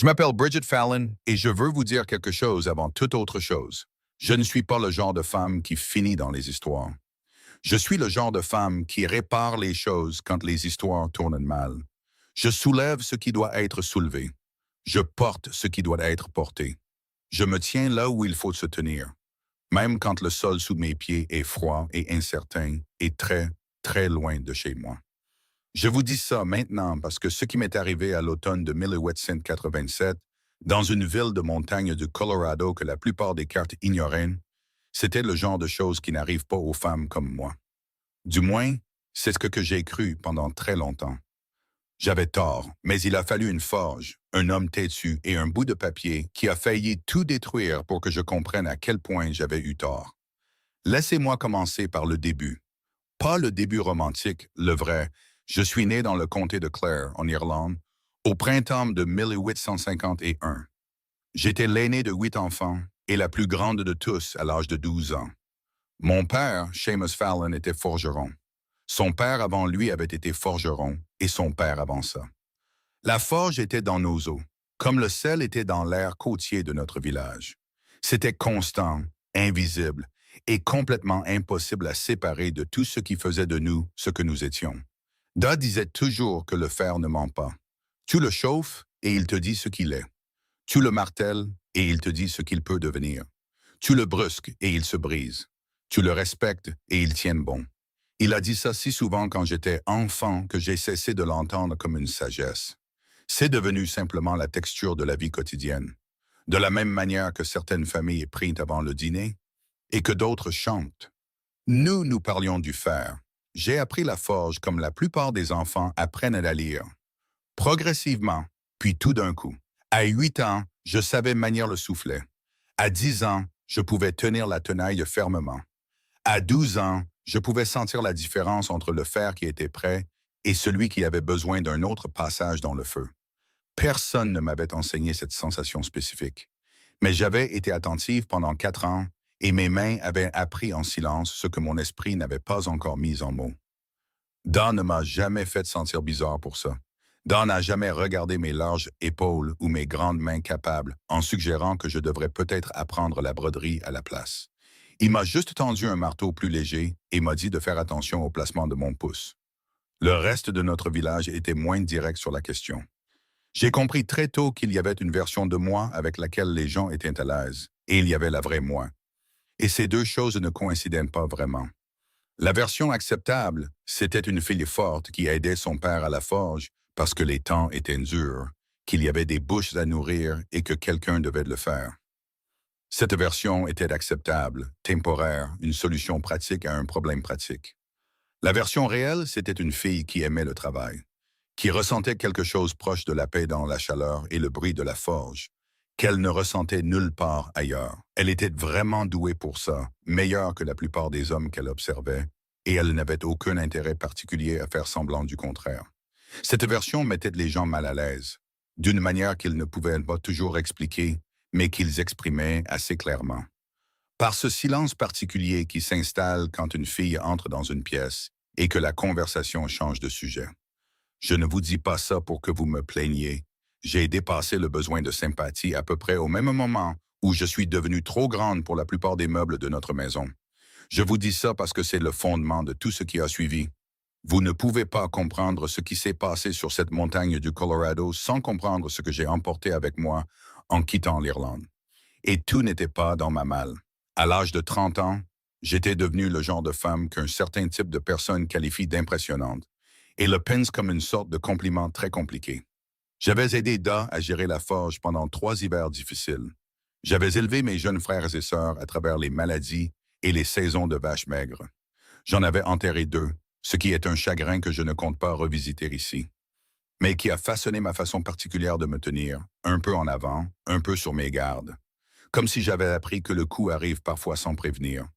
Je m'appelle Bridget Fallon et je veux vous dire quelque chose avant toute autre chose. Je ne suis pas le genre de femme qui finit dans les histoires. Je suis le genre de femme qui répare les choses quand les histoires tournent mal. Je soulève ce qui doit être soulevé. Je porte ce qui doit être porté. Je me tiens là où il faut se tenir, même quand le sol sous mes pieds est froid et incertain et très, très loin de chez moi. Je vous dis ça maintenant parce que ce qui m'est arrivé à l'automne de 1887, dans une ville de montagne du Colorado que la plupart des cartes ignoraient, c'était le genre de choses qui n'arrivent pas aux femmes comme moi. Du moins, c'est ce que j'ai cru pendant très longtemps. J'avais tort, mais il a fallu une forge, un homme têtu et un bout de papier qui a failli tout détruire pour que je comprenne à quel point j'avais eu tort. Laissez-moi commencer par le début. Pas le début romantique, le vrai. Je suis né dans le comté de Clare, en Irlande, au printemps de 1851. J'étais l'aîné de 8 enfants et la plus grande de tous à l'âge de 12 ans. Mon père, Seamus Fallon, était forgeron. Son père avant lui avait été forgeron et son père avant ça. La forge était dans nos os, comme le sel était dans l'air côtier de notre village. C'était constant, invisible et complètement impossible à séparer de tout ce qui faisait de nous ce que nous étions. Da disait toujours que le fer ne ment pas. Tu le chauffes et il te dit ce qu'il est. Tu le martèles et il te dit ce qu'il peut devenir. Tu le brusques et il se brise. Tu le respectes et il tient bon. Il a dit ça si souvent quand j'étais enfant que j'ai cessé de l'entendre comme une sagesse. C'est devenu simplement la texture de la vie quotidienne. De la même manière que certaines familles prient avant le dîner et que d'autres chantent. Nous parlions du fer. J'ai appris la forge comme la plupart des enfants apprennent à la lire. Progressivement, puis tout d'un coup. À 8 ans, je savais manier le soufflet. À 10 ans, je pouvais tenir la tenaille fermement. À 12 ans, je pouvais sentir la différence entre le fer qui était prêt et celui qui avait besoin d'un autre passage dans le feu. Personne ne m'avait enseigné cette sensation spécifique. Mais j'avais été attentive pendant 4 ans et mes mains avaient appris en silence ce que mon esprit n'avait pas encore mis en mots. Dan ne m'a jamais fait sentir bizarre pour ça. Dan n'a jamais regardé mes larges épaules ou mes grandes mains capables en suggérant que je devrais peut-être apprendre la broderie à la place. Il m'a juste tendu un marteau plus léger et m'a dit de faire attention au placement de mon pouce. Le reste de notre village était moins direct sur la question. J'ai compris très tôt qu'il y avait une version de moi avec laquelle les gens étaient à l'aise, et il y avait la vraie moi. Et ces deux choses ne coïncidaient pas vraiment. La version acceptable, c'était une fille forte qui aidait son père à la forge parce que les temps étaient durs, qu'il y avait des bouches à nourrir et que quelqu'un devait le faire. Cette version était acceptable, temporaire, une solution pratique à un problème pratique. La version réelle, c'était une fille qui aimait le travail, qui ressentait quelque chose proche de la paix dans la chaleur et le bruit de la forge, qu'elle ne ressentait nulle part ailleurs. Elle était vraiment douée pour ça, meilleure que la plupart des hommes qu'elle observait, et elle n'avait aucun intérêt particulier à faire semblant du contraire. Cette version mettait les gens mal à l'aise, d'une manière qu'ils ne pouvaient pas toujours expliquer, mais qu'ils exprimaient assez clairement. Par ce silence particulier qui s'installe quand une fille entre dans une pièce et que la conversation change de sujet. Je ne vous dis pas ça pour que vous me plaigniez. J'ai dépassé le besoin de sympathie à peu près au même moment où je suis devenue trop grande pour la plupart des meubles de notre maison. Je vous dis ça parce que c'est le fondement de tout ce qui a suivi. Vous ne pouvez pas comprendre ce qui s'est passé sur cette montagne du Colorado sans comprendre ce que j'ai emporté avec moi en quittant l'Irlande. Et tout n'était pas dans ma malle. À l'âge de 30 ans, j'étais devenue le genre de femme qu'un certain type de personne qualifie d'impressionnante, et le pense comme une sorte de compliment très compliqué. J'avais aidé Da à gérer la forge pendant 3 hivers difficiles. J'avais élevé mes jeunes frères et sœurs à travers les maladies et les saisons de vaches maigres. J'en avais enterré 2, ce qui est un chagrin que je ne compte pas revisiter ici, mais qui a façonné ma façon particulière de me tenir, un peu en avant, un peu sur mes gardes, comme si j'avais appris que le coup arrive parfois sans prévenir,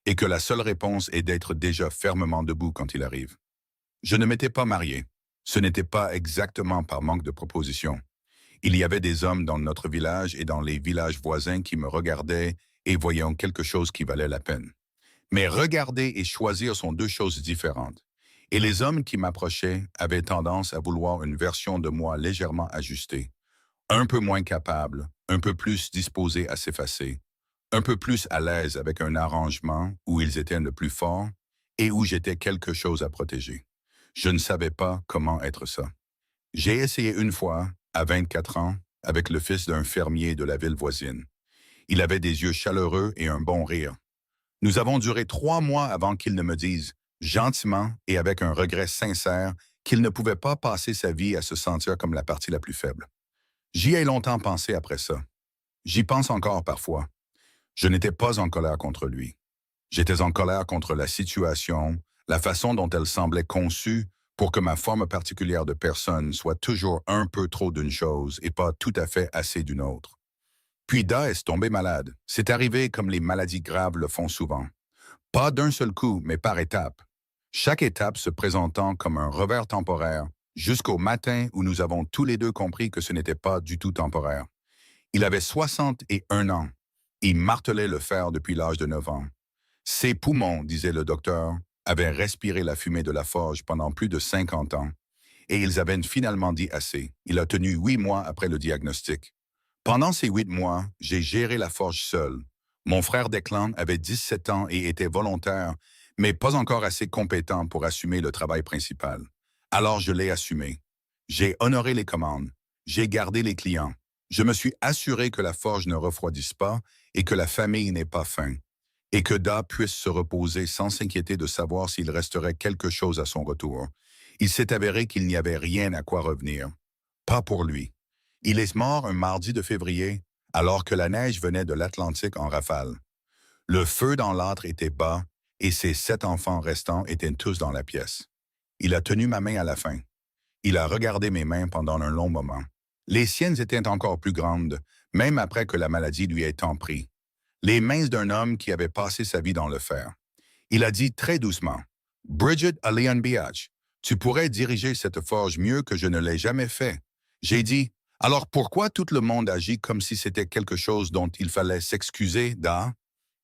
et que la seule réponse est d'être déjà fermement debout quand il arrive. Je ne m'étais pas marié. Ce n'était pas exactement par manque de proposition. Il y avait des hommes dans notre village et dans les villages voisins qui me regardaient et voyaient quelque chose qui valait la peine. Mais regarder et choisir sont 2 choses différentes. Et les hommes qui m'approchaient avaient tendance à vouloir une version de moi légèrement ajustée, Un peu moins capable, un peu plus disposés à s'effacer, un peu plus à l'aise avec un arrangement où ils étaient le plus fort et où j'étais quelque chose à protéger. Je ne savais pas comment être ça. J'ai essayé une fois, à 24 ans, avec le fils d'un fermier de la ville voisine. Il avait des yeux chaleureux et un bon rire. Nous avons duré 3 mois avant qu'il ne me dise, gentiment et avec un regret sincère, qu'il ne pouvait pas passer sa vie à se sentir comme la partie la plus faible. J'y ai longtemps pensé après ça. J'y pense encore parfois. Je n'étais pas en colère contre lui. J'étais en colère contre la situation, la façon dont elle semblait conçue pour que ma forme particulière de personne soit toujours un peu trop d'une chose et pas tout à fait assez d'une autre. Puis Da est tombé malade. C'est arrivé comme les maladies graves le font souvent. Pas d'un seul coup, mais par étapes. Chaque étape se présentant comme un revers temporaire, jusqu'au matin où nous avons tous les deux compris que ce n'était pas du tout temporaire. Il avait 61 ans. Il martelait le fer depuis l'âge de 9 ans. Ses poumons, disait le docteur, avaient respiré la fumée de la forge pendant plus de 50 ans. Et ils avaient finalement dit assez. Il a tenu 8 mois après le diagnostic. Pendant ces 8 mois, j'ai géré la forge seul. Mon frère Declan avait 17 ans et était volontaire, mais pas encore assez compétent pour assumer le travail principal. Alors je l'ai assumé. J'ai honoré les commandes. J'ai gardé les clients. Je me suis assuré que la forge ne refroidisse pas et que la famille n'ait pas faim, et que Da puisse se reposer sans s'inquiéter de savoir s'il resterait quelque chose à son retour. Il s'est avéré qu'il n'y avait rien à quoi revenir. Pas pour lui. Il est mort un mardi de février, alors que la neige venait de l'Atlantique en rafale. Le feu dans l'âtre était bas, et ses 7 enfants restants étaient tous dans la pièce. Il a tenu ma main à la fin. Il a regardé mes mains pendant un long moment. Les siennes étaient encore plus grandes, même après que la maladie lui ait tant pris. Les mains d'un homme qui avait passé sa vie dans le fer. Il a dit très doucement, « Bridget Alian Biatch, tu pourrais diriger cette forge mieux que je ne l'ai jamais fait. » J'ai dit, « Alors pourquoi tout le monde agit comme si c'était quelque chose dont il fallait s'excuser, Da ?»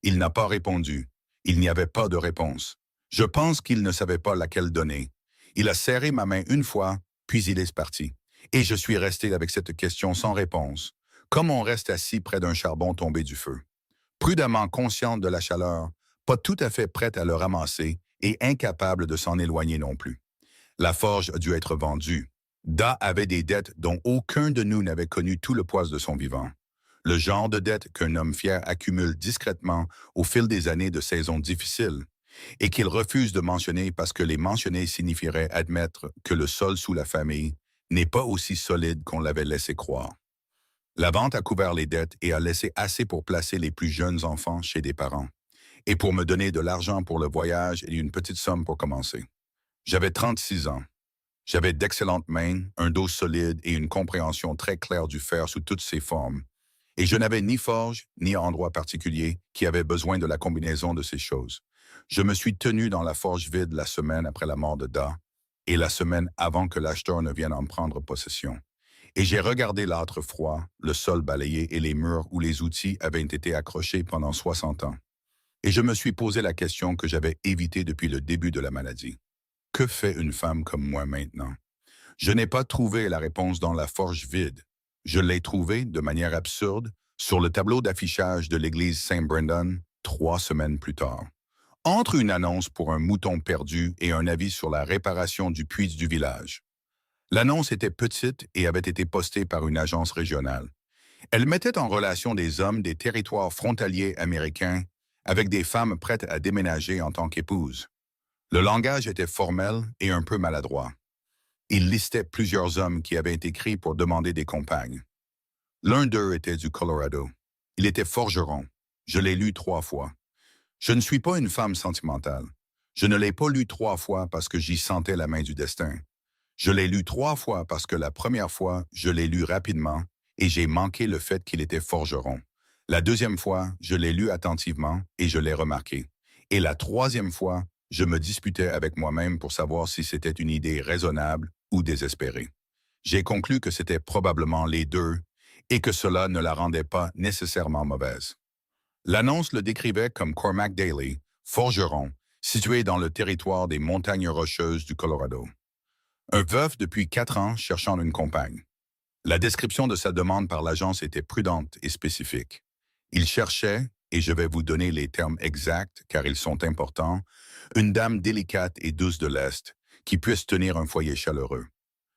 Il n'a pas répondu. Il n'y avait pas de réponse. Je pense qu'il ne savait pas laquelle donner. Il a serré ma main une fois, puis il est parti. Et je suis resté avec cette question sans réponse, comme on reste assis près d'un charbon tombé du feu. Prudemment consciente de la chaleur, pas tout à fait prête à le ramasser et incapable de s'en éloigner non plus. La forge a dû être vendue. Da avait des dettes dont aucun de nous n'avait connu tout le poids de son vivant. Le genre de dette qu'un homme fier accumule discrètement au fil des années de saisons difficiles et qu'il refuse de mentionner parce que les mentionner signifierait admettre que le sol sous la famille n'est pas aussi solide qu'on l'avait laissé croire. La vente a couvert les dettes et a laissé assez pour placer les plus jeunes enfants chez des parents et pour me donner de l'argent pour le voyage et une petite somme pour commencer. J'avais 36 ans. J'avais d'excellentes mains, un dos solide et une compréhension très claire du fer sous toutes ses formes. Et je n'avais ni forge, ni endroit particulier qui avait besoin de la combinaison de ces choses. Je me suis tenu dans la forge vide la semaine après la mort de Da et la semaine avant que l'acheteur ne vienne en prendre possession. Et j'ai regardé l'âtre froid, le sol balayé et les murs où les outils avaient été accrochés pendant 60 ans. Et je me suis posé la question que j'avais évitée depuis le début de la maladie. Que fait une femme comme moi maintenant? Je n'ai pas trouvé la réponse dans la forge vide. Je l'ai trouvée, de manière absurde, sur le tableau d'affichage de l'église Saint-Brendan 3 semaines plus tard. Entre une annonce pour un mouton perdu et un avis sur la réparation du puits du village. L'annonce était petite et avait été postée par une agence régionale. Elle mettait en relation des hommes des territoires frontaliers américains avec des femmes prêtes à déménager en tant qu'épouses. Le langage était formel et un peu maladroit. Il listait plusieurs hommes qui avaient écrit pour demander des compagnes. L'un d'eux était du Colorado. Il était forgeron. Je l'ai lu 3 fois. Je ne suis pas une femme sentimentale. Je ne l'ai pas lu 3 fois parce que j'y sentais la main du destin. Je l'ai lu 3 fois parce que la première fois, je l'ai lu rapidement et j'ai manqué le fait qu'il était forgeron. La deuxième fois, je l'ai lu attentivement et je l'ai remarqué. Et la troisième fois, je me disputais avec moi-même pour savoir si c'était une idée raisonnable ou désespérée. J'ai conclu que c'était probablement les deux et que cela ne la rendait pas nécessairement mauvaise. L'annonce le décrivait comme Cormac Daly, forgeron, situé dans le territoire des montagnes rocheuses du Colorado. Un veuf depuis 4 ans cherchant une compagne. La description de sa demande par l'agence était prudente et spécifique. Il cherchait, et je vais vous donner les termes exacts car ils sont importants, une dame délicate et douce de l'Est qui puisse tenir un foyer chaleureux.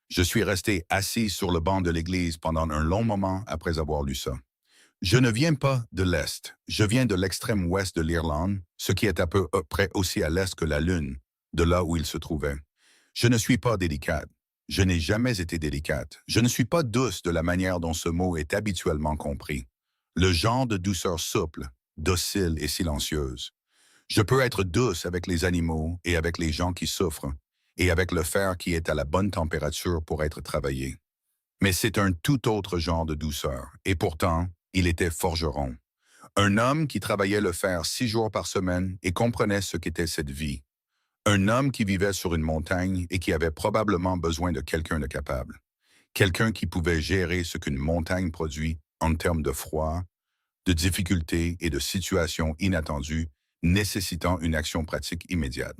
Je suis resté assis sur le banc de l'église pendant un long moment après avoir lu ça. Je ne viens pas de l'Est, je viens de l'extrême ouest de l'Irlande, ce qui est à peu près aussi à l'Est que la Lune, de là où il se trouvait. Je ne suis pas délicate. Je n'ai jamais été délicate. Je ne suis pas douce de la manière dont ce mot est habituellement compris. Le genre de douceur souple, docile et silencieuse. Je peux être douce avec les animaux et avec les gens qui souffrent, et avec le fer qui est à la bonne température pour être travaillé. Mais c'est un tout autre genre de douceur, et pourtant, il était forgeron. Un homme qui travaillait le fer 6 jours par semaine et comprenait ce qu'était cette vie. Un homme qui vivait sur une montagne et qui avait probablement besoin de quelqu'un de capable. Quelqu'un qui pouvait gérer ce qu'une montagne produit en termes de froid, de difficultés et de situations inattendues nécessitant une action pratique immédiate.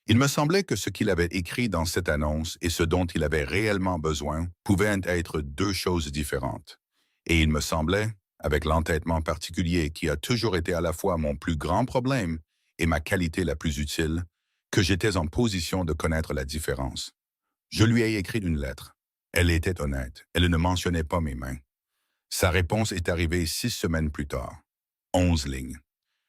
Il me semblait que ce qu'il avait écrit dans cette annonce et ce dont il avait réellement besoin pouvaient être deux choses différentes. Et il me semblait, avec l'entêtement particulier qui a toujours été à la fois mon plus grand problème et ma qualité la plus utile, que j'étais en position de connaître la différence. Je lui ai écrit une lettre. Elle était honnête. Elle ne mentionnait pas mes mains. Sa réponse est arrivée 6 semaines plus tard. 11 lignes.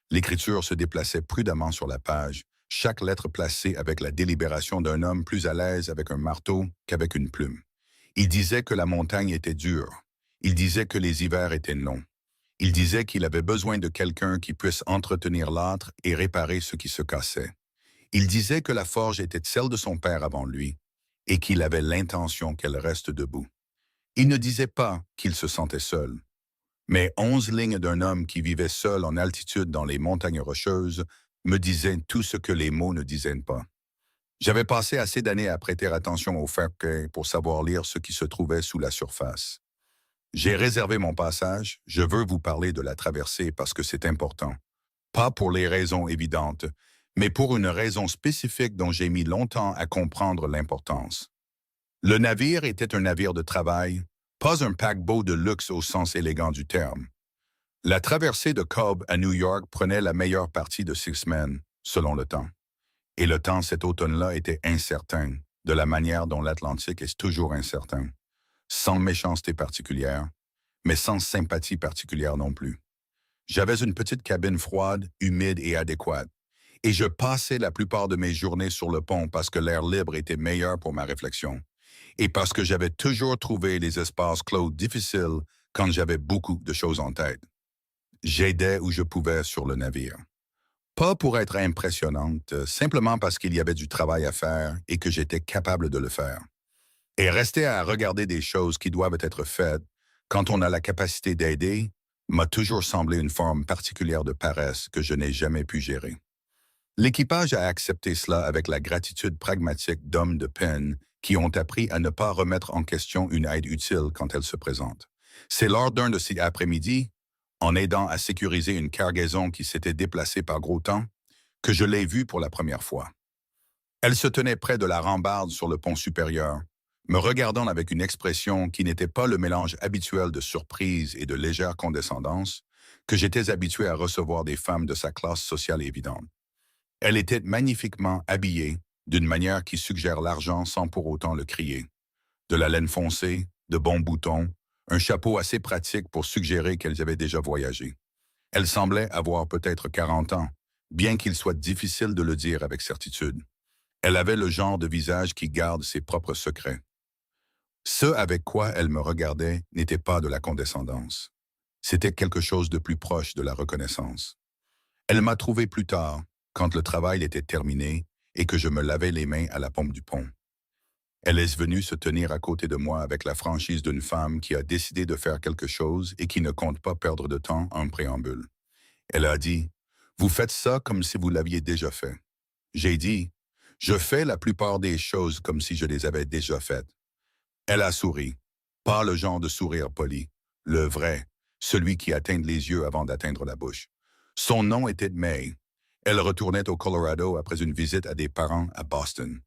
L'écriture se déplaçait prudemment sur la page, chaque lettre placée avec la délibération d'un homme plus à l'aise avec un marteau qu'avec une plume. Il disait que la montagne était dure. Il disait que les hivers étaient longs. Il disait qu'il avait besoin de quelqu'un qui puisse entretenir l'âtre et réparer ce qui se cassait. Il disait que la forge était celle de son père avant lui et qu'il avait l'intention qu'elle reste debout. Il ne disait pas qu'il se sentait seul, mais 11 lignes d'un homme qui vivait seul en altitude dans les montagnes rocheuses me disaient tout ce que les mots ne disaient pas. J'avais passé assez d'années à prêter attention au fait pour savoir lire ce qui se trouvait sous la surface. J'ai réservé mon passage, je veux vous parler de la traversée parce que c'est important. Pas pour les raisons évidentes, mais pour une raison spécifique dont j'ai mis longtemps à comprendre l'importance. Le navire était un navire de travail, pas un paquebot de luxe au sens élégant du terme. La traversée de Cobb à New York prenait la meilleure partie de 6 semaines, selon le temps. Et le temps cet automne-là était incertain, de la manière dont l'Atlantique est toujours incertain, sans méchanceté particulière, mais sans sympathie particulière non plus. J'avais une petite cabine froide, humide et adéquate, et je passais la plupart de mes journées sur le pont parce que l'air libre était meilleur pour ma réflexion, et parce que j'avais toujours trouvé les espaces clos difficiles quand j'avais beaucoup de choses en tête. J'aidais où je pouvais sur le navire. Pas pour être impressionnante, simplement parce qu'il y avait du travail à faire et que j'étais capable de le faire. Et rester à regarder des choses qui doivent être faites quand on a la capacité d'aider m'a toujours semblé une forme particulière de paresse que je n'ai jamais pu gérer. L'équipage a accepté cela avec la gratitude pragmatique d'hommes de peine qui ont appris à ne pas remettre en question une aide utile quand elle se présente. C'est lors d'un de ces après-midi, en aidant à sécuriser une cargaison qui s'était déplacée par gros temps, que je l'ai vue pour la première fois. Elle se tenait près de la rambarde sur le pont supérieur, me regardant avec une expression qui n'était pas le mélange habituel de surprise et de légère condescendance que j'étais habitué à recevoir des femmes de sa classe sociale évidente. Elle était magnifiquement habillée, d'une manière qui suggère l'argent sans pour autant le crier. De la laine foncée, de bons boutons, un chapeau assez pratique pour suggérer qu'elles avaient déjà voyagé. Elle semblait avoir peut-être 40 ans, bien qu'il soit difficile de le dire avec certitude. Elle avait le genre de visage qui garde ses propres secrets. Ce avec quoi elle me regardait n'était pas de la condescendance. C'était quelque chose de plus proche de la reconnaissance. Elle m'a trouvé plus tard, quand le travail était terminé et que je me lavais les mains à la pompe du pont. Elle est venue se tenir à côté de moi avec la franchise d'une femme qui a décidé de faire quelque chose et qui ne compte pas perdre de temps en préambule. Elle a dit, « Vous faites ça comme si vous l'aviez déjà fait. » J'ai dit, « Je fais la plupart des choses comme si je les avais déjà faites. » Elle a souri. Pas le genre de sourire poli, le vrai, celui qui atteint les yeux avant d'atteindre la bouche. Son nom était May. Elle retournait au Colorado après une visite à des parents à Boston.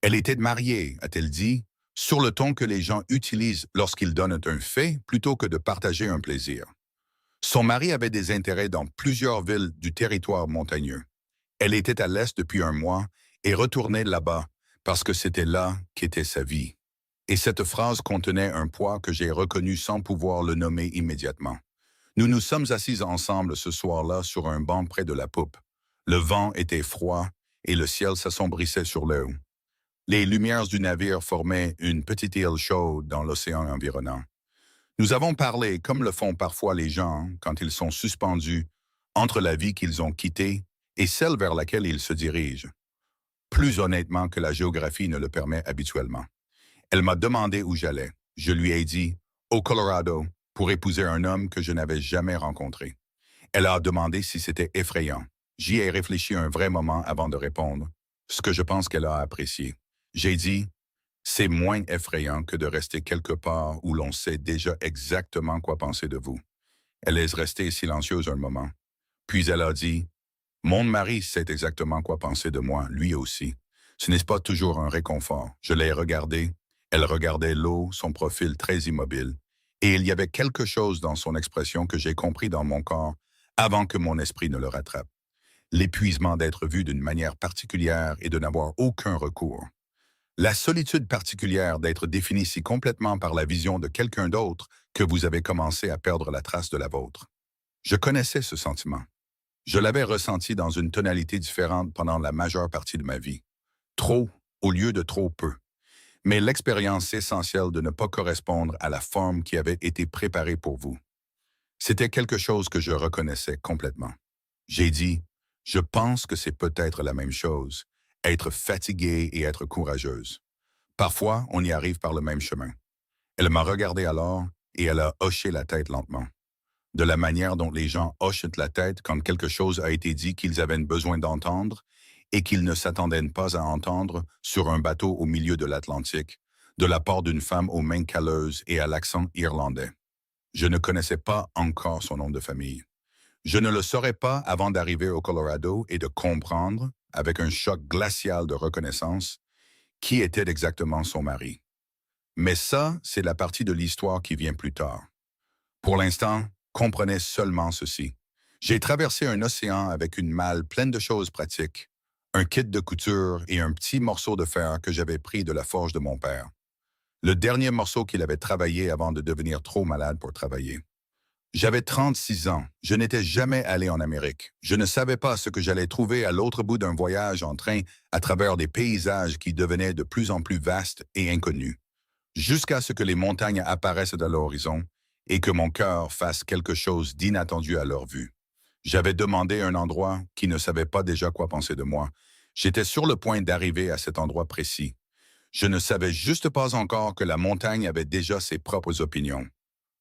Elle était mariée, a-t-elle dit, sur le ton que les gens utilisent lorsqu'ils donnent un fait plutôt que de partager un plaisir. Son mari avait des intérêts dans plusieurs villes du territoire montagneux. Elle était à l'est depuis un mois et retournait là-bas parce que c'était là qu'était sa vie. Et cette phrase contenait un poids que j'ai reconnu sans pouvoir le nommer immédiatement. Nous nous sommes assis ensemble ce soir-là sur un banc près de la poupe. Le vent était froid et le ciel s'assombrissait sur l'eau. Les lumières du navire formaient une petite île chaude dans l'océan environnant. Nous avons parlé, comme le font parfois les gens quand ils sont suspendus entre la vie qu'ils ont quittée et celle vers laquelle ils se dirigent, plus honnêtement que la géographie ne le permet habituellement. Elle m'a demandé où j'allais. Je lui ai dit « au Colorado » pour épouser un homme que je n'avais jamais rencontré. Elle a demandé si c'était effrayant. J'y ai réfléchi un vrai moment avant de répondre, ce que je pense qu'elle a apprécié. J'ai dit « c'est moins effrayant que de rester quelque part où l'on sait déjà exactement quoi penser de vous. » Elle est restée silencieuse un moment. Puis elle a dit « mon mari sait exactement quoi penser de moi, lui aussi. Ce n'est pas toujours un réconfort. » Je l'ai regardée. Elle regardait l'eau, son profil très immobile. Et il y avait quelque chose dans son expression que j'ai compris dans mon corps avant que mon esprit ne le rattrape. L'épuisement d'être vu d'une manière particulière et de n'avoir aucun recours. La solitude particulière d'être définie si complètement par la vision de quelqu'un d'autre que vous avez commencé à perdre la trace de la vôtre. Je connaissais ce sentiment. Je l'avais ressenti dans une tonalité différente pendant la majeure partie de ma vie. Trop au lieu de trop peu. Mais l'expérience essentielle de ne pas correspondre à la forme qui avait été préparée pour vous. C'était quelque chose que je reconnaissais complètement. J'ai dit, je pense que c'est peut-être la même chose, être fatiguée et être courageuse. Parfois, on y arrive par le même chemin. Elle m'a regardé alors et elle a hoché la tête lentement. De la manière dont les gens hochent la tête quand quelque chose a été dit qu'ils avaient besoin d'entendre et qu'ils ne s'attendaient pas à entendre sur un bateau au milieu de l'Atlantique, de la part d'une femme aux mains calleuses et à l'accent irlandais. Je ne connaissais pas encore son nom de famille. Je ne le saurais pas avant d'arriver au Colorado et de comprendre, avec un choc glacial de reconnaissance, qui était exactement son mari. Mais ça, c'est la partie de l'histoire qui vient plus tard. Pour l'instant, comprenez seulement ceci. J'ai traversé un océan avec une malle pleine de choses pratiques, un kit de couture et un petit morceau de fer que j'avais pris de la forge de mon père. Le dernier morceau qu'il avait travaillé avant de devenir trop malade pour travailler. J'avais 36 ans. Je n'étais jamais allé en Amérique. Je ne savais pas ce que j'allais trouver à l'autre bout d'un voyage en train à travers des paysages qui devenaient de plus en plus vastes et inconnus, jusqu'à ce que les montagnes apparaissent à l'horizon et que mon cœur fasse quelque chose d'inattendu à leur vue. J'avais demandé un endroit qui ne savait pas déjà quoi penser de moi. J'étais sur le point d'arriver à cet endroit précis. Je ne savais juste pas encore que la montagne avait déjà ses propres opinions.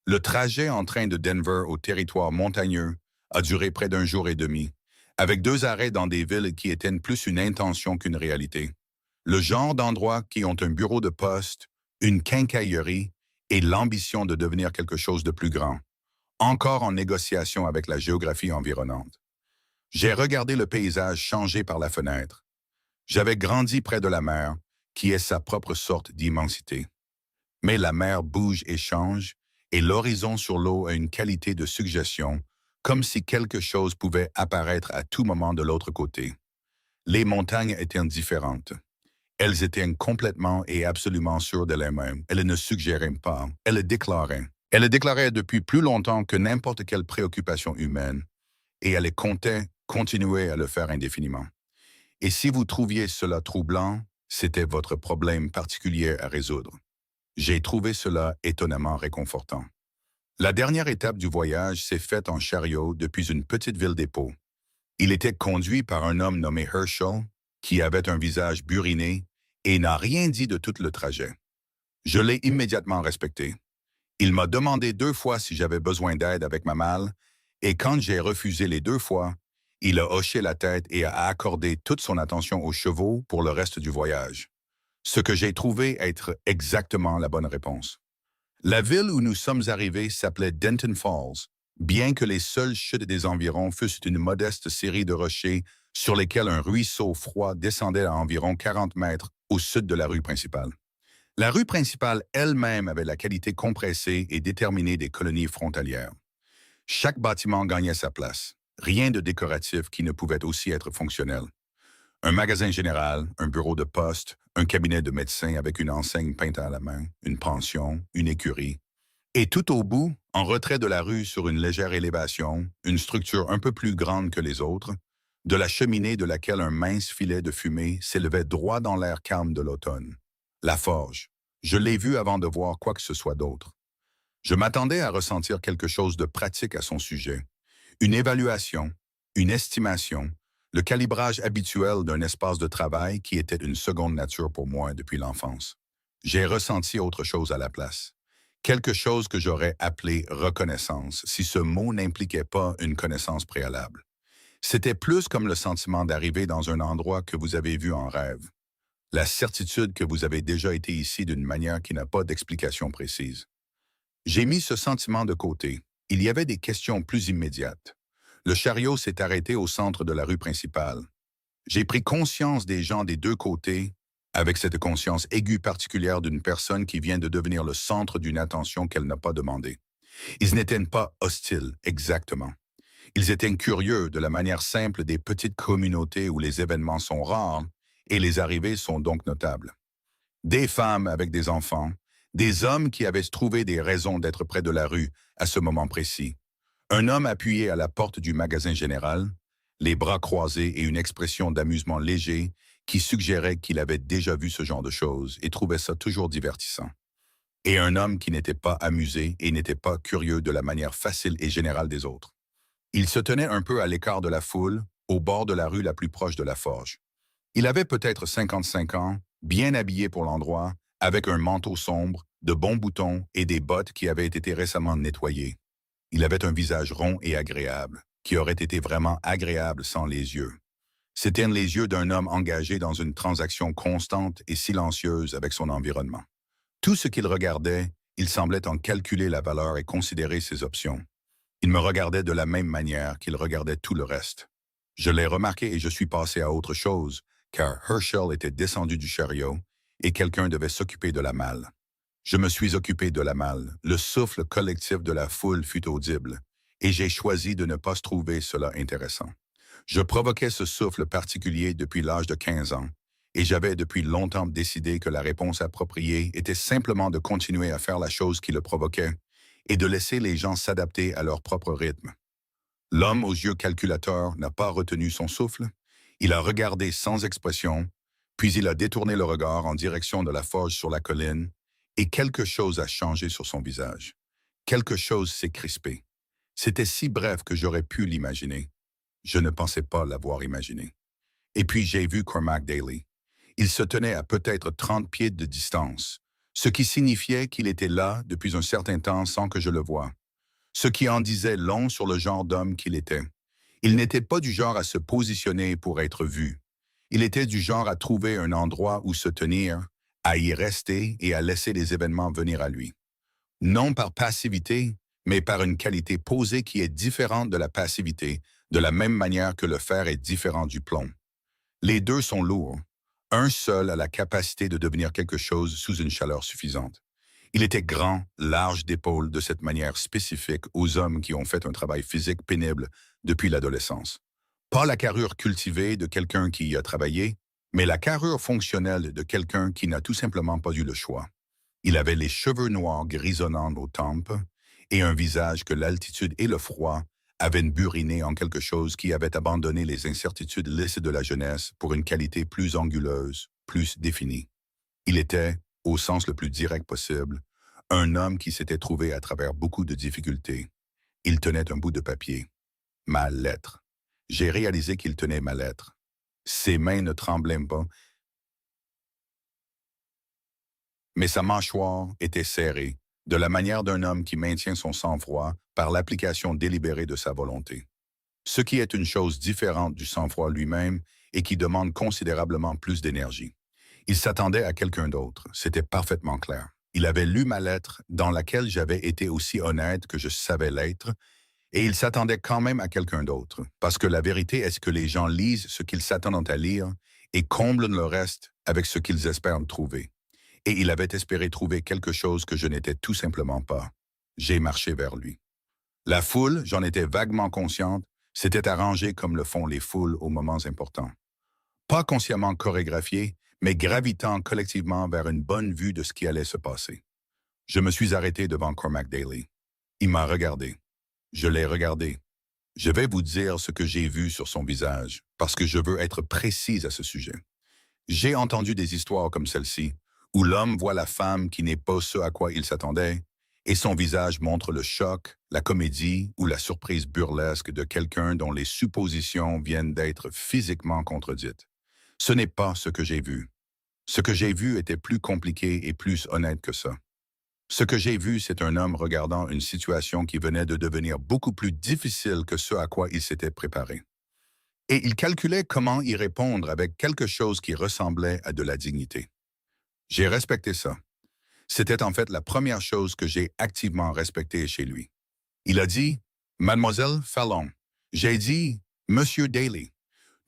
Le trajet en train de Denver au territoire montagneux a duré près d'un jour et demi, avec 2 arrêts dans des villes qui étaient plus une intention qu'une réalité. Le genre d'endroits qui ont un bureau de poste, une quincaillerie et l'ambition de devenir quelque chose de plus grand, encore en négociation avec la géographie environnante. J'ai regardé le paysage changer par la fenêtre. J'avais grandi près de la mer, qui est sa propre sorte d'immensité. Mais la mer bouge et change, et l'horizon sur l'eau a une qualité de suggestion, comme si quelque chose pouvait apparaître à tout moment de l'autre côté. Les montagnes étaient différentes. Elles étaient complètement et absolument sûres d'elles-mêmes. Elles ne suggéraient pas, elles le déclaraient. Elles le déclaraient depuis plus longtemps que n'importe quelle préoccupation humaine, et elles comptaient continuer à le faire indéfiniment. Et si vous trouviez cela troublant, c'était votre problème particulier à résoudre. J'ai trouvé cela étonnamment réconfortant. La dernière étape du voyage s'est faite en chariot depuis une petite ville dépôt. Il était conduit par un homme nommé Herschel, qui avait un visage buriné et n'a rien dit de tout le trajet. Je l'ai immédiatement respecté. Il m'a demandé 2 fois si j'avais besoin d'aide avec ma malle, et quand j'ai refusé les 2 fois, il a hoché la tête et a accordé toute son attention aux chevaux pour le reste du voyage. Ce que j'ai trouvé être exactement la bonne réponse. La ville où nous sommes arrivés s'appelait Denton Falls, bien que les seules chutes des environs fussent une modeste série de rochers sur lesquels un ruisseau froid descendait à environ 40 mètres au sud de la rue principale. La rue principale elle-même avait la qualité compressée et déterminée des colonies frontalières. Chaque bâtiment gagnait sa place. Rien de décoratif qui ne pouvait aussi être fonctionnel. Un magasin général, un bureau de poste, un cabinet de médecin avec une enseigne peinte à la main, une pension, une écurie. Et tout au bout, en retrait de la rue sur une légère élévation, une structure un peu plus grande que les autres, de la cheminée de laquelle un mince filet de fumée s'élevait droit dans l'air calme de l'automne. La forge. Je l'ai vue avant de voir quoi que ce soit d'autre. Je m'attendais à ressentir quelque chose de pratique à son sujet. Une évaluation, une estimation, le calibrage habituel d'un espace de travail qui était une seconde nature pour moi depuis l'enfance. J'ai ressenti autre chose à la place. Quelque chose que j'aurais appelé reconnaissance, si ce mot n'impliquait pas une connaissance préalable. C'était plus comme le sentiment d'arriver dans un endroit que vous avez vu en rêve. La certitude que vous avez déjà été ici d'une manière qui n'a pas d'explication précise. J'ai mis ce sentiment de côté. Il y avait des questions plus immédiates. Le chariot s'est arrêté au centre de la rue principale. J'ai pris conscience des gens des deux côtés, avec cette conscience aiguë particulière d'une personne qui vient de devenir le centre d'une attention qu'elle n'a pas demandée. Ils n'étaient pas hostiles, exactement. Ils étaient curieux de la manière simple des petites communautés où les événements sont rares et les arrivées sont donc notables. Des femmes avec des enfants, des hommes qui avaient trouvé des raisons d'être près de la rue à ce moment précis. Un homme appuyé à la porte du magasin général, les bras croisés et une expression d'amusement léger qui suggérait qu'il avait déjà vu ce genre de choses et trouvait ça toujours divertissant. Et un homme qui n'était pas amusé et n'était pas curieux de la manière facile et générale des autres. Il se tenait un peu à l'écart de la foule, au bord de la rue la plus proche de la forge. Il avait peut-être 55 ans, bien habillé pour l'endroit, avec un manteau sombre, de bons boutons et des bottes qui avaient été récemment nettoyées. Il avait un visage rond et agréable, qui aurait été vraiment agréable sans les yeux. C'étaient les yeux d'un homme engagé dans une transaction constante et silencieuse avec son environnement. Tout ce qu'il regardait, il semblait en calculer la valeur et considérer ses options. Il me regardait de la même manière qu'il regardait tout le reste. Je l'ai remarqué et je suis passé à autre chose, car Herschel était descendu du chariot et quelqu'un devait s'occuper de la malle. Je me suis occupé de la malle. Le souffle collectif de la foule fut audible, et j'ai choisi de ne pas trouver cela intéressant. Je provoquais ce souffle particulier depuis l'âge de 15 ans, et j'avais depuis longtemps décidé que la réponse appropriée était simplement de continuer à faire la chose qui le provoquait et de laisser les gens s'adapter à leur propre rythme. L'homme aux yeux calculateurs n'a pas retenu son souffle, il a regardé sans expression, puis il a détourné le regard en direction de la forge sur la colline, et quelque chose a changé sur son visage. Quelque chose s'est crispé. C'était si bref que j'aurais pu l'imaginer. Je ne pensais pas l'avoir imaginé. Et puis j'ai vu Cormac Daly. Il se tenait à peut-être 30 pieds de distance, ce qui signifiait qu'il était là depuis un certain temps sans que je le voie. Ce qui en disait long sur le genre d'homme qu'il était. Il n'était pas du genre à se positionner pour être vu. Il était du genre à trouver un endroit où se tenir, à y rester et à laisser les événements venir à lui. Non par passivité, mais par une qualité posée qui est différente de la passivité, de la même manière que le fer est différent du plomb. Les deux sont lourds. Un seul a la capacité de devenir quelque chose sous une chaleur suffisante. Il était grand, large d'épaules de cette manière spécifique aux hommes qui ont fait un travail physique pénible depuis l'adolescence. Pas la carrure cultivée de quelqu'un qui y a travaillé, mais la carrure fonctionnelle de quelqu'un qui n'a tout simplement pas eu le choix. Il avait les cheveux noirs grisonnants aux tempes et un visage que l'altitude et le froid avaient buriné en quelque chose qui avait abandonné les incertitudes lisses de la jeunesse pour une qualité plus anguleuse, plus définie. Il était, au sens le plus direct possible, un homme qui s'était trouvé à travers beaucoup de difficultés. Il tenait un bout de papier. Ma lettre. J'ai réalisé qu'il tenait ma lettre. Ses mains ne tremblaient pas, mais sa mâchoire était serrée, de la manière d'un homme qui maintient son sang-froid par l'application délibérée de sa volonté. Ce qui est une chose différente du sang-froid lui-même et qui demande considérablement plus d'énergie. Il s'attendait à quelqu'un d'autre, c'était parfaitement clair. Il avait lu ma lettre, dans laquelle j'avais été aussi honnête que je savais l'être, et il s'attendait quand même à quelqu'un d'autre, parce que la vérité est que les gens lisent ce qu'ils s'attendent à lire et comblent le reste avec ce qu'ils espèrent trouver. et il avait espéré trouver quelque chose que je n'étais tout simplement pas. J'ai marché vers lui. La foule, j'en étais vaguement consciente, s'était arrangée comme le font les foules aux moments importants. Pas consciemment chorégraphiée, mais gravitant collectivement vers une bonne vue de ce qui allait se passer. Je me suis arrêté devant Cormac Daly. Il m'a regardé. Je l'ai regardé. Je vais vous dire ce que j'ai vu sur son visage, parce que je veux être précise à ce sujet. J'ai entendu des histoires comme celle-ci, où l'homme voit la femme qui n'est pas ce à quoi il s'attendait, et son visage montre le choc, la comédie ou la surprise burlesque de quelqu'un dont les suppositions viennent d'être physiquement contredites. Ce n'est pas ce que j'ai vu. Ce que j'ai vu était plus compliqué et plus honnête que ça. Ce que j'ai vu, c'est un homme regardant une situation qui venait de devenir beaucoup plus difficile que ce à quoi il s'était préparé. Et il calculait comment y répondre avec quelque chose qui ressemblait à de la dignité. J'ai respecté ça. C'était en fait la première chose que j'ai activement respectée chez lui. Il a dit « Mademoiselle Fallon ». J'ai dit « Monsieur Daly ».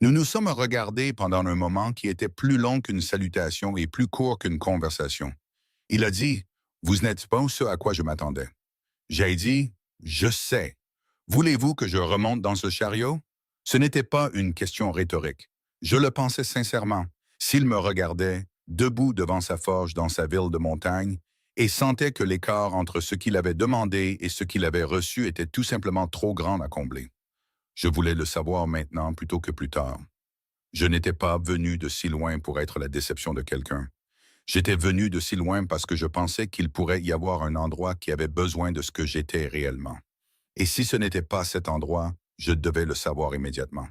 Nous nous sommes regardés pendant un moment qui était plus long qu'une salutation et plus court qu'une conversation. Il a dit « Vous n'êtes pas ce à quoi je m'attendais ». J'ai dit « Je sais. Voulez-vous que je remonte dans ce chariot ?» Ce n'était pas une question rhétorique. Je le pensais sincèrement. S'il me regardait, debout devant sa forge dans sa ville de montagne, et sentait que l'écart entre ce qu'il avait demandé et ce qu'il avait reçu était tout simplement trop grand à combler. Je voulais le savoir maintenant plutôt que plus tard. Je n'étais pas venu de si loin pour être la déception de quelqu'un. J'étais venu de si loin parce que je pensais qu'il pourrait y avoir un endroit qui avait besoin de ce que j'étais réellement. Et si ce n'était pas cet endroit, je devais le savoir immédiatement.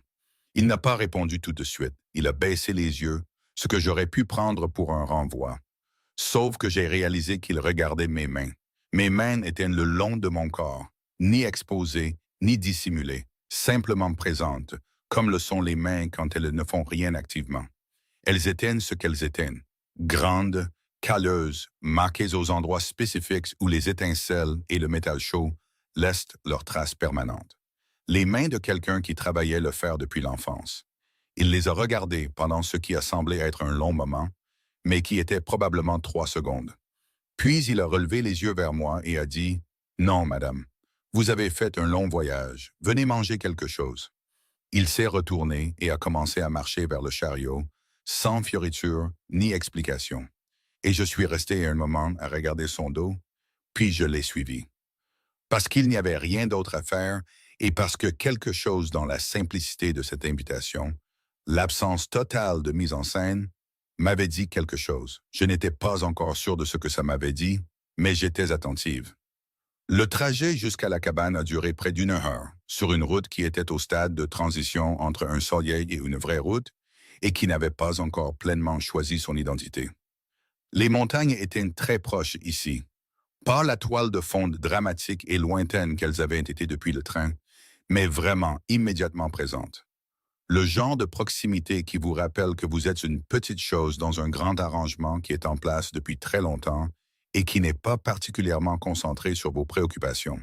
Il n'a pas répondu tout de suite. Il a baissé les yeux, ce que j'aurais pu prendre pour un renvoi. Sauf que j'ai réalisé qu'il regardait mes mains. Mes mains étaient le long de mon corps, ni exposées, ni dissimulées, simplement présentes, comme le sont les mains quand elles ne font rien activement. Elles étaient ce qu'elles étaient, grandes, calleuses, marquées aux endroits spécifiques où les étincelles et le métal chaud laissent leurs traces permanentes. Les mains de quelqu'un qui travaillait le fer depuis l'enfance. Il les a regardées pendant ce qui a semblé être un long moment, mais qui était probablement 3 secondes. Puis il a relevé les yeux vers moi et a dit « Non, madame, vous avez fait un long voyage, venez manger quelque chose. » Il s'est retourné et a commencé à marcher vers le chariot, sans fioriture ni explication. Et je suis resté un moment à regarder son dos, puis je l'ai suivi. Parce qu'il n'y avait rien d'autre à faire et parce que quelque chose dans la simplicité de cette invitation, l'absence totale de mise en scène, m'avait dit quelque chose. Je n'étais pas encore sûr de ce que ça m'avait dit, mais j'étais attentive. Le trajet jusqu'à la cabane a duré près d'1 heure, sur une route qui était au stade de transition entre un soleil et une vraie route, et qui n'avait pas encore pleinement choisi son identité. Les montagnes étaient très proches ici. Pas la toile de fond dramatique et lointaine qu'elles avaient été depuis le train, mais vraiment immédiatement présentes. Le genre de proximité qui vous rappelle que vous êtes une petite chose dans un grand arrangement qui est en place depuis très longtemps et qui n'est pas particulièrement concentré sur vos préoccupations.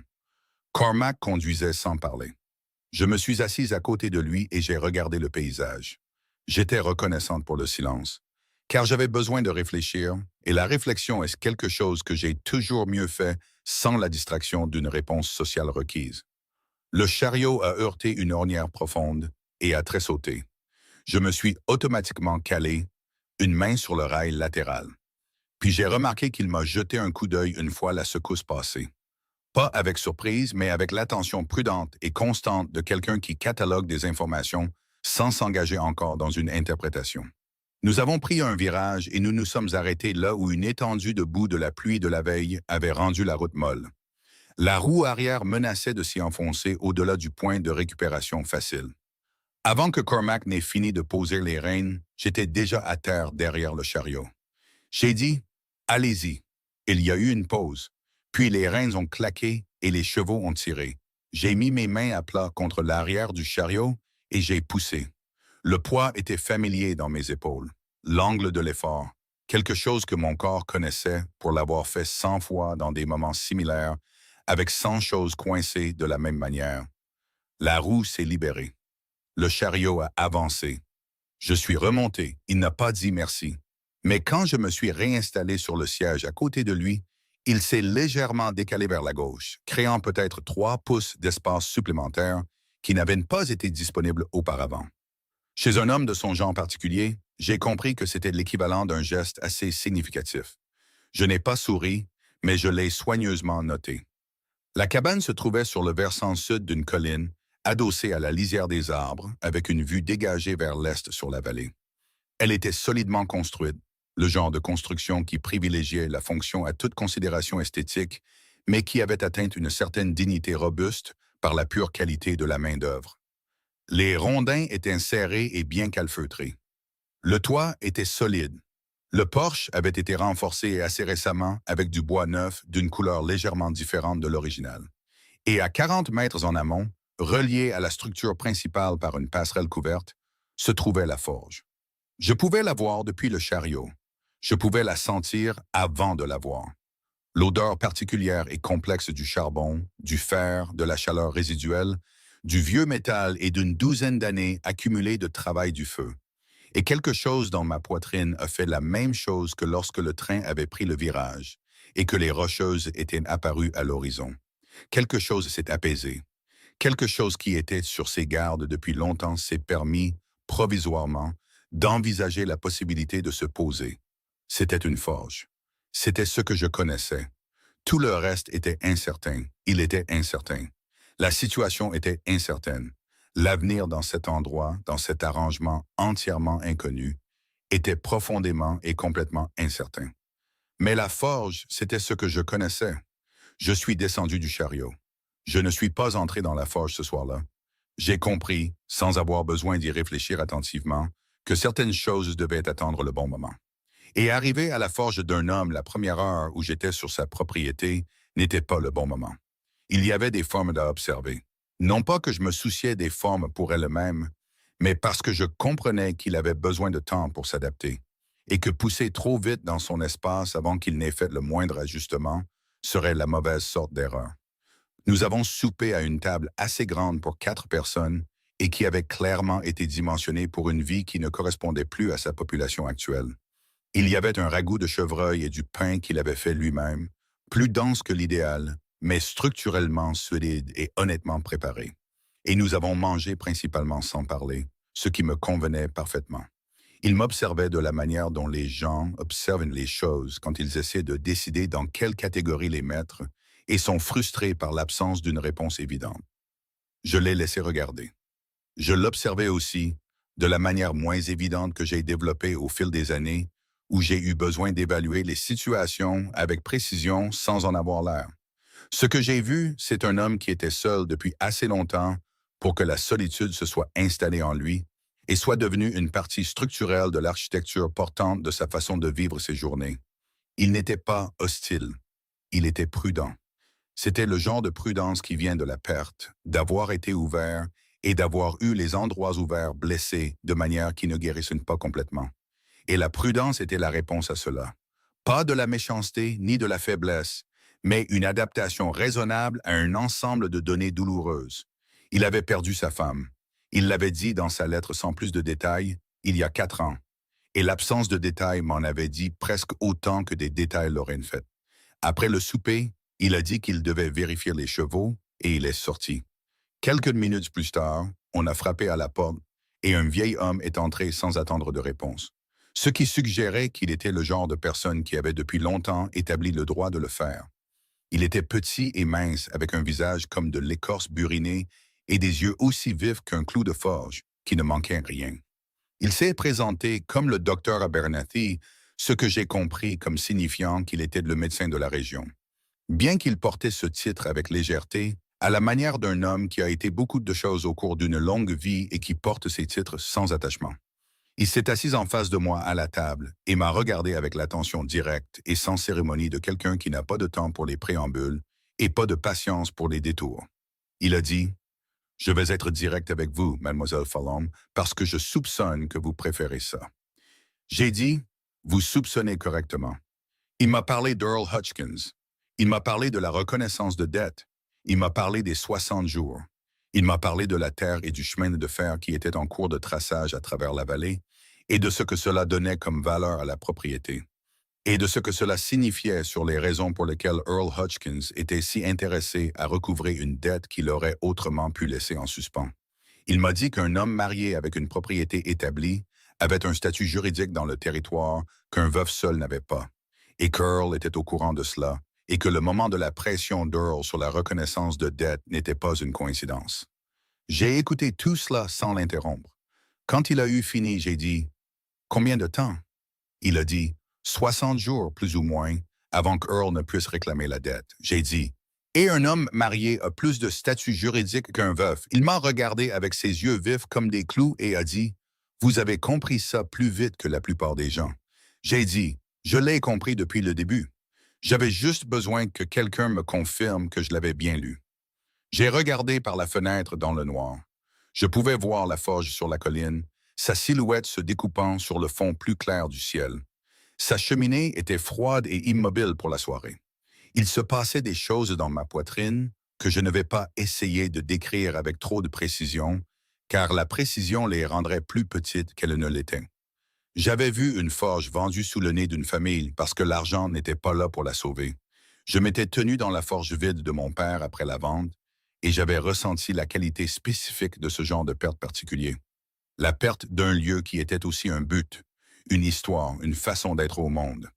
Cormac conduisait sans parler. Je me suis assise à côté de lui et j'ai regardé le paysage. J'étais reconnaissante pour le silence, car j'avais besoin de réfléchir, et la réflexion est quelque chose que j'ai toujours mieux fait sans la distraction d'une réponse sociale requise. Le chariot a heurté une ornière profonde et a tressauté. Je me suis automatiquement calé, une main sur le rail latéral. Puis j'ai remarqué qu'il m'a jeté un coup d'œil une fois la secousse passée. Pas avec surprise, mais avec l'attention prudente et constante de quelqu'un qui catalogue des informations sans s'engager encore dans une interprétation. Nous avons pris un virage et nous nous sommes arrêtés là où une étendue de boue de la pluie de la veille avait rendu la route molle. La roue arrière menaçait de s'y enfoncer au-delà du point de récupération facile. Avant que Cormac n'ait fini de poser les rênes, j'étais déjà à terre derrière le chariot. J'ai dit « Allez-y ». Il y a eu une pause. Puis les rênes ont claqué et les chevaux ont tiré. J'ai mis mes mains à plat contre l'arrière du chariot et j'ai poussé. Le poids était familier dans mes épaules. L'angle de l'effort, quelque chose que mon corps connaissait pour l'avoir fait 100 fois dans des moments similaires, avec 100 choses coincées de la même manière. La roue s'est libérée. Le chariot a avancé. Je suis remonté. Il n'a pas dit merci. Mais quand je me suis réinstallé sur le siège à côté de lui, il s'est légèrement décalé vers la gauche, créant peut-être 3 pouces d'espace supplémentaire qui n'avaient pas été disponibles auparavant. Chez un homme de son genre particulier, j'ai compris que c'était l'équivalent d'un geste assez significatif. Je n'ai pas souri, mais je l'ai soigneusement noté. La cabane se trouvait sur le versant sud d'une colline, adossée à la lisière des arbres, avec une vue dégagée vers l'est sur la vallée. Elle était solidement construite, le genre de construction qui privilégiait la fonction à toute considération esthétique, mais qui avait atteint une certaine dignité robuste par la pure qualité de la main-d'œuvre. Les rondins étaient serrés et bien calfeutrés. Le toit était solide. Le porche avait été renforcé assez récemment avec du bois neuf d'une couleur légèrement différente de l'original. Et à 40 mètres en amont, relié à la structure principale par une passerelle couverte, se trouvait la forge. Je pouvais la voir depuis le chariot. Je pouvais la sentir avant de la voir. L'odeur particulière et complexe du charbon, du fer, de la chaleur résiduelle, du vieux métal et d'une douzaine d'années accumulées de travail du feu. Et quelque chose dans ma poitrine a fait la même chose que lorsque le train avait pris le virage et que les Rocheuses étaient apparues à l'horizon. Quelque chose s'est apaisé. Quelque chose qui était sur ses gardes depuis longtemps s'est permis, provisoirement, d'envisager la possibilité de se poser. C'était une forge. C'était ce que je connaissais. Tout le reste était incertain. Il était incertain. La situation était incertaine. L'avenir dans cet endroit, dans cet arrangement entièrement inconnu, était profondément et complètement incertain. Mais la forge, c'était ce que je connaissais. Je suis descendu du chariot. Je ne suis pas entré dans la forge ce soir-là. J'ai compris, sans avoir besoin d'y réfléchir attentivement, que certaines choses devaient attendre le bon moment. Et arriver à la forge d'un homme la première heure où j'étais sur sa propriété n'était pas le bon moment. Il y avait des formes à observer. Non pas que je me souciais des formes pour elles-mêmes, mais parce que je comprenais qu'il avait besoin de temps pour s'adapter, et que pousser trop vite dans son espace avant qu'il n'ait fait le moindre ajustement serait la mauvaise sorte d'erreur. Nous avons soupé à une table assez grande pour 4 personnes et qui avait clairement été dimensionnée pour une vie qui ne correspondait plus à sa population actuelle. Il y avait un ragoût de chevreuil et du pain qu'il avait fait lui-même, plus dense que l'idéal, mais structurellement solide et honnêtement préparé. Et nous avons mangé principalement sans parler, ce qui me convenait parfaitement. Il m'observait de la manière dont les gens observent les choses quand ils essaient de décider dans quelle catégorie les mettre et sont frustrés par l'absence d'une réponse évidente. Je l'ai laissé regarder. Je l'observais aussi de la manière moins évidente que j'ai développée au fil des années, où j'ai eu besoin d'évaluer les situations avec précision sans en avoir l'air. Ce que j'ai vu, c'est un homme qui était seul depuis assez longtemps pour que la solitude se soit installée en lui et soit devenue une partie structurelle de l'architecture portante de sa façon de vivre ses journées. Il n'était pas hostile, il était prudent. C'était le genre de prudence qui vient de la perte, d'avoir été ouvert et d'avoir eu les endroits ouverts blessés de manière qui ne guérissent pas complètement. Et la prudence était la réponse à cela. Pas de la méchanceté ni de la faiblesse, mais une adaptation raisonnable à un ensemble de données douloureuses. Il avait perdu sa femme. Il l'avait dit dans sa lettre sans plus de détails, il y a 4 ans. Et l'absence de détails m'en avait dit presque autant que des détails l'auraient fait. Après le souper, il a dit qu'il devait vérifier les chevaux et il est sorti. Quelques minutes plus tard, on a frappé à la porte et un vieil homme est entré sans attendre de réponse. Ce qui suggérait qu'il était le genre de personne qui avait depuis longtemps établi le droit de le faire. Il était petit et mince, avec un visage comme de l'écorce burinée et des yeux aussi vifs qu'un clou de forge, qui ne manquait rien. Il s'est présenté comme le docteur Abernathy, ce que j'ai compris comme signifiant qu'il était le médecin de la région. Bien qu'il portait ce titre avec légèreté, à la manière d'un homme qui a été beaucoup de choses au cours d'une longue vie et qui porte ses titres sans attachement. Il s'est assis en face de moi à la table et m'a regardé avec l'attention directe et sans cérémonie de quelqu'un qui n'a pas de temps pour les préambules et pas de patience pour les détours. Il a dit « Je vais être direct avec vous, mademoiselle Fallon, parce que je soupçonne que vous préférez ça. » J'ai dit « Vous soupçonnez correctement. » Il m'a parlé d'Earl Hutchins. Il m'a parlé de la reconnaissance de dette. Il m'a parlé des 60 jours. Il m'a parlé de la terre et du chemin de fer qui étaient en cours de traçage à travers la vallée, et de ce que cela donnait comme valeur à la propriété, et de ce que cela signifiait sur les raisons pour lesquelles Earl Hutchins était si intéressé à recouvrer une dette qu'il aurait autrement pu laisser en suspens. Il m'a dit qu'un homme marié avec une propriété établie avait un statut juridique dans le territoire qu'un veuf seul n'avait pas, et qu'Earl était au courant de cela, et que le moment de la pression d'Earl sur la reconnaissance de dette n'était pas une coïncidence. J'ai écouté tout cela sans l'interrompre. Quand il a eu fini, j'ai dit « Combien de temps ?» Il a dit « 60 jours, plus ou moins, avant qu'Earl ne puisse réclamer la dette. » J'ai dit « Et un homme marié a plus de statut juridique qu'un veuf. » Il m'a regardé avec ses yeux vifs comme des clous et a dit « Vous avez compris ça plus vite que la plupart des gens. » J'ai dit « Je l'ai compris depuis le début. J'avais juste besoin que quelqu'un me confirme que je l'avais bien lu. » J'ai regardé par la fenêtre dans le noir. Je pouvais voir la forge sur la colline, sa silhouette se découpant sur le fond plus clair du ciel. Sa cheminée était froide et immobile pour la soirée. Il se passait des choses dans ma poitrine que je ne vais pas essayer de décrire avec trop de précision, car la précision les rendrait plus petites qu'elles ne l'étaient. J'avais vu une forge vendue sous le nez d'une famille parce que l'argent n'était pas là pour la sauver. Je m'étais tenu dans la forge vide de mon père après la vente et j'avais ressenti la qualité spécifique de ce genre de perte particulier. La perte d'un lieu qui était aussi un but, une histoire, une façon d'être au monde.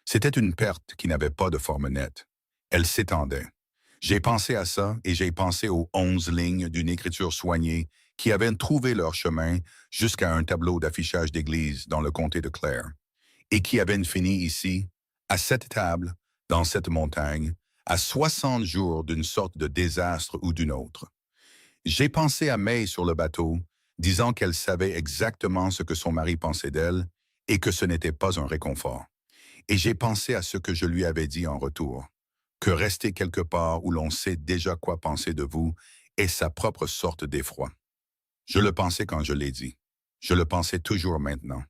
C'était une perte qui n'avait pas de forme nette. Elle s'étendait. J'ai pensé à ça et j'ai pensé aux 11 lignes d'une écriture soignée qui avaient trouvé leur chemin jusqu'à un tableau d'affichage d'église dans le comté de Clare et qui avaient fini ici, à cette table, dans cette montagne, à 60 jours d'une sorte de désastre ou d'une autre. J'ai pensé à May sur le bateau, disant qu'elle savait exactement ce que son mari pensait d'elle et que ce n'était pas un réconfort. Et j'ai pensé à ce que je lui avais dit en retour, que rester quelque part où l'on sait déjà quoi penser de vous est sa propre sorte d'effroi. Je le pensais quand je l'ai dit. Je le pensais toujours maintenant.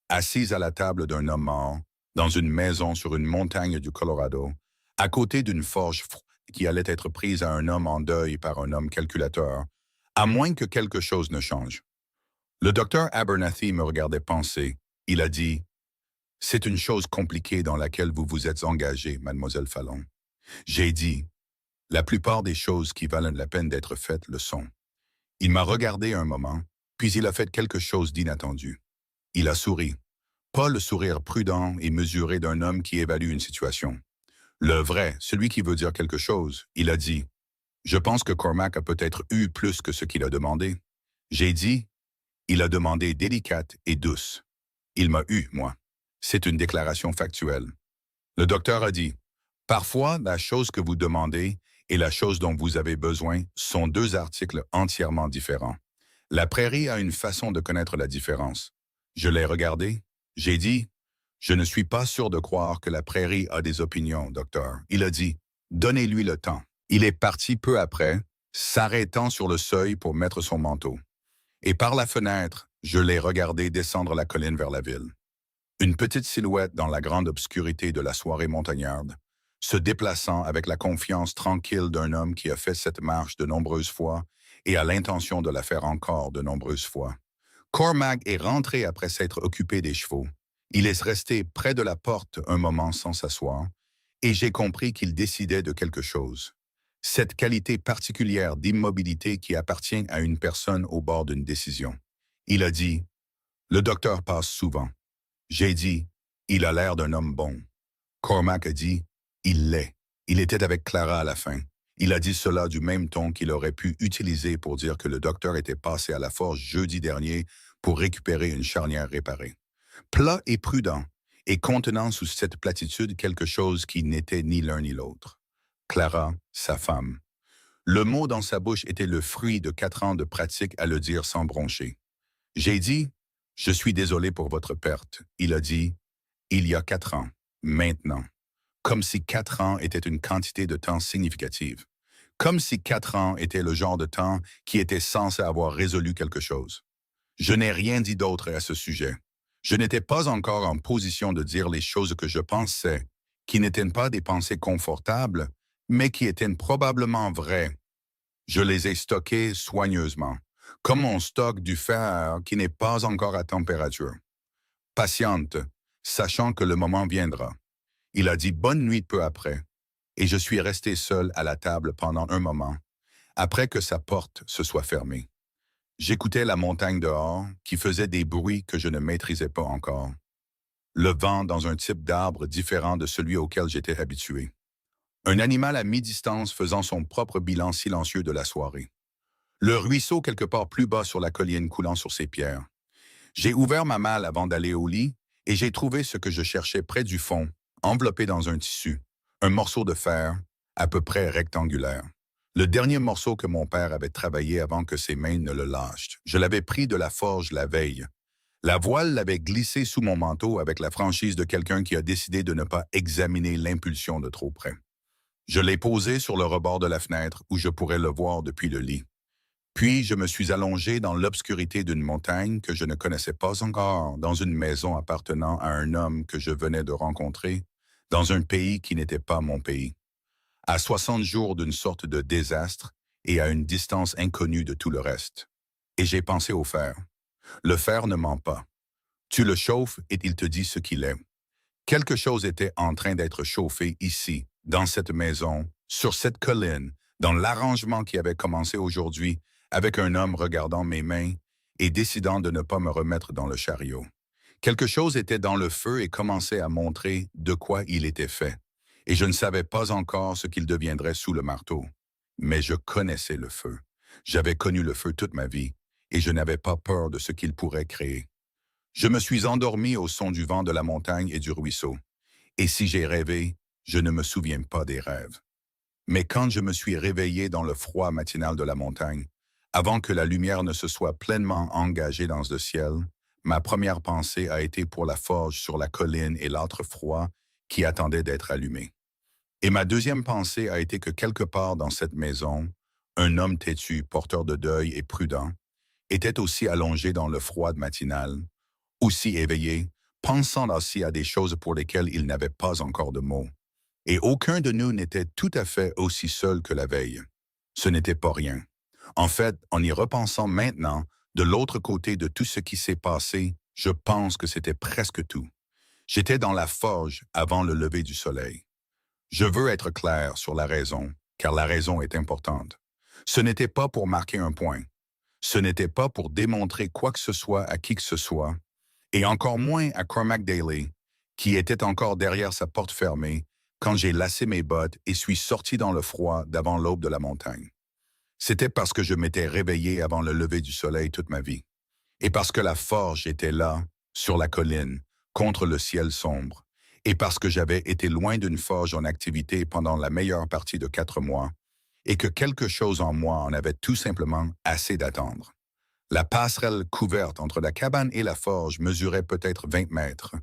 Assise à la table d'un homme mort, dans une maison sur une montagne du Colorado, à côté d'une forge froide qui allait être prise à un homme en deuil par un homme calculateur, à moins que quelque chose ne change. Le docteur Abernathy me regardait penser. Il a dit « C'est une chose compliquée dans laquelle vous vous êtes engagée, mademoiselle Fallon. » J'ai dit « La plupart des choses qui valent la peine d'être faites le sont. » Il m'a regardé un moment, puis il a fait quelque chose d'inattendu. Il a souri. Pas le sourire prudent et mesuré d'un homme qui évalue une situation. Le vrai, celui qui veut dire quelque chose. Il a dit « Je pense que Cormac a peut-être eu plus que ce qu'il a demandé. » J'ai dit « Il a demandé délicate et douce. Il m'a eu, moi. » C'est une déclaration factuelle. Le docteur a dit « Parfois, la chose que vous demandez et la chose dont vous avez besoin sont deux articles entièrement différents. La prairie a une façon de connaître la différence. » Je l'ai regardé. J'ai dit « Je ne suis pas sûr de croire que la prairie a des opinions, docteur. » Il a dit « Donnez-lui le temps. » Il est parti peu après, s'arrêtant sur le seuil pour mettre son manteau. Et par la fenêtre, je l'ai regardé descendre la colline vers la ville. Une petite silhouette dans la grande obscurité de la soirée montagnarde, se déplaçant avec la confiance tranquille d'un homme qui a fait cette marche de nombreuses fois et a l'intention de la faire encore de nombreuses fois. Cormac est rentré après s'être occupé des chevaux. Il est resté près de la porte un moment sans s'asseoir, et j'ai compris qu'il décidait de quelque chose. Cette qualité particulière d'immobilité qui appartient à une personne au bord d'une décision. Il a dit « Le docteur passe souvent. » J'ai dit « Il a l'air d'un homme bon. » Cormac a dit « Il l'est. » Il était avec Clara à la fin. Il a dit cela du même ton qu'il aurait pu utiliser pour dire que le docteur était passé à la forge jeudi dernier pour récupérer une charnière réparée. Plat et prudent, et contenant sous cette platitude quelque chose qui n'était ni l'un ni l'autre. Clara, sa femme. Le mot dans sa bouche était le fruit de 4 ans de pratique à le dire sans broncher. J'ai dit « Je suis désolé pour votre perte. » Il a dit « Il y a 4 ans, maintenant. » Comme si 4 ans était une quantité de temps significative. Comme si 4 ans était le genre de temps qui était censé avoir résolu quelque chose. Je n'ai rien dit d'autre à ce sujet. Je n'étais pas encore en position de dire les choses que je pensais, qui n'étaient pas des pensées confortables, mais qui étaient probablement vraies. Je les ai stockées soigneusement, comme on stocke du fer qui n'est pas encore à température. patiente, sachant que le moment viendra. Il a dit bonne nuit peu après, et je suis resté seul à la table pendant un moment, après que sa porte se soit fermée. J'écoutais la montagne dehors, qui faisait des bruits que je ne maîtrisais pas encore. Le vent dans un type d'arbre différent de celui auquel j'étais habitué. Un animal à mi-distance faisant son propre bilan silencieux de la soirée. Le ruisseau quelque part plus bas sur la colline coulant sur ses pierres. J'ai ouvert ma malle avant d'aller au lit et j'ai trouvé ce que je cherchais près du fond, enveloppé dans un tissu, un morceau de fer, à peu près rectangulaire. Le dernier morceau que mon père avait travaillé avant que ses mains ne le lâchent. Je l'avais pris de la forge la veille. La voile l'avait glissé sous mon manteau avec la franchise de quelqu'un qui a décidé de ne pas examiner l'impulsion de trop près. Je l'ai posé sur le rebord de la fenêtre où je pourrais le voir depuis le lit. Puis je me suis allongé dans l'obscurité d'une montagne que je ne connaissais pas encore, dans une maison appartenant à un homme que je venais de rencontrer, dans un pays qui n'était pas mon pays, à 60 jours d'une sorte de désastre et à une distance inconnue de tout le reste. Et j'ai pensé au fer. Le fer ne ment pas. Tu le chauffes et il te dit ce qu'il est. Quelque chose était en train d'être chauffé ici, dans cette maison, sur cette colline, dans l'arrangement qui avait commencé aujourd'hui, avec un homme regardant mes mains et décidant de ne pas me remettre dans le chariot. Quelque chose était dans le feu et commençait à montrer de quoi il était fait. Et je ne savais pas encore ce qu'il deviendrait sous le marteau. Mais je connaissais le feu. J'avais connu le feu toute ma vie et je n'avais pas peur de ce qu'il pourrait créer. Je me suis endormi au son du vent de la montagne et du ruisseau. Et si j'ai rêvé, je ne me souviens pas des rêves. Mais quand je me suis réveillé dans le froid matinal de la montagne, avant que la lumière ne se soit pleinement engagée dans le ciel, ma première pensée a été pour la forge sur la colline et l'âtre froid qui attendait d'être allumé. Et ma deuxième pensée a été que quelque part dans cette maison, un homme têtu, porteur de deuil et prudent, était aussi allongé dans le froid matinal, aussi éveillé, pensant aussi à des choses pour lesquelles il n'avait pas encore de mots. Et aucun de nous n'était tout à fait aussi seul que la veille. Ce n'était pas rien. En fait, en y repensant maintenant, de l'autre côté de tout ce qui s'est passé, je pense que c'était presque tout. J'étais dans la forge avant le lever du soleil. Je veux être clair sur la raison, car la raison est importante. Ce n'était pas pour marquer un point. Ce n'était pas pour démontrer quoi que ce soit à qui que ce soit, et encore moins à Cormac Daly, qui était encore derrière sa porte fermée quand j'ai lacé mes bottes et suis sorti dans le froid d'avant l'aube de la montagne. C'était parce que je m'étais réveillé avant le lever du soleil toute ma vie, et parce que la forge était là, sur la colline, contre le ciel sombre, et parce que j'avais été loin d'une forge en activité pendant la meilleure partie de 4 mois, et que quelque chose en moi en avait tout simplement assez d'attendre. La passerelle couverte entre la cabane et la forge mesurait peut-être 20 mètres,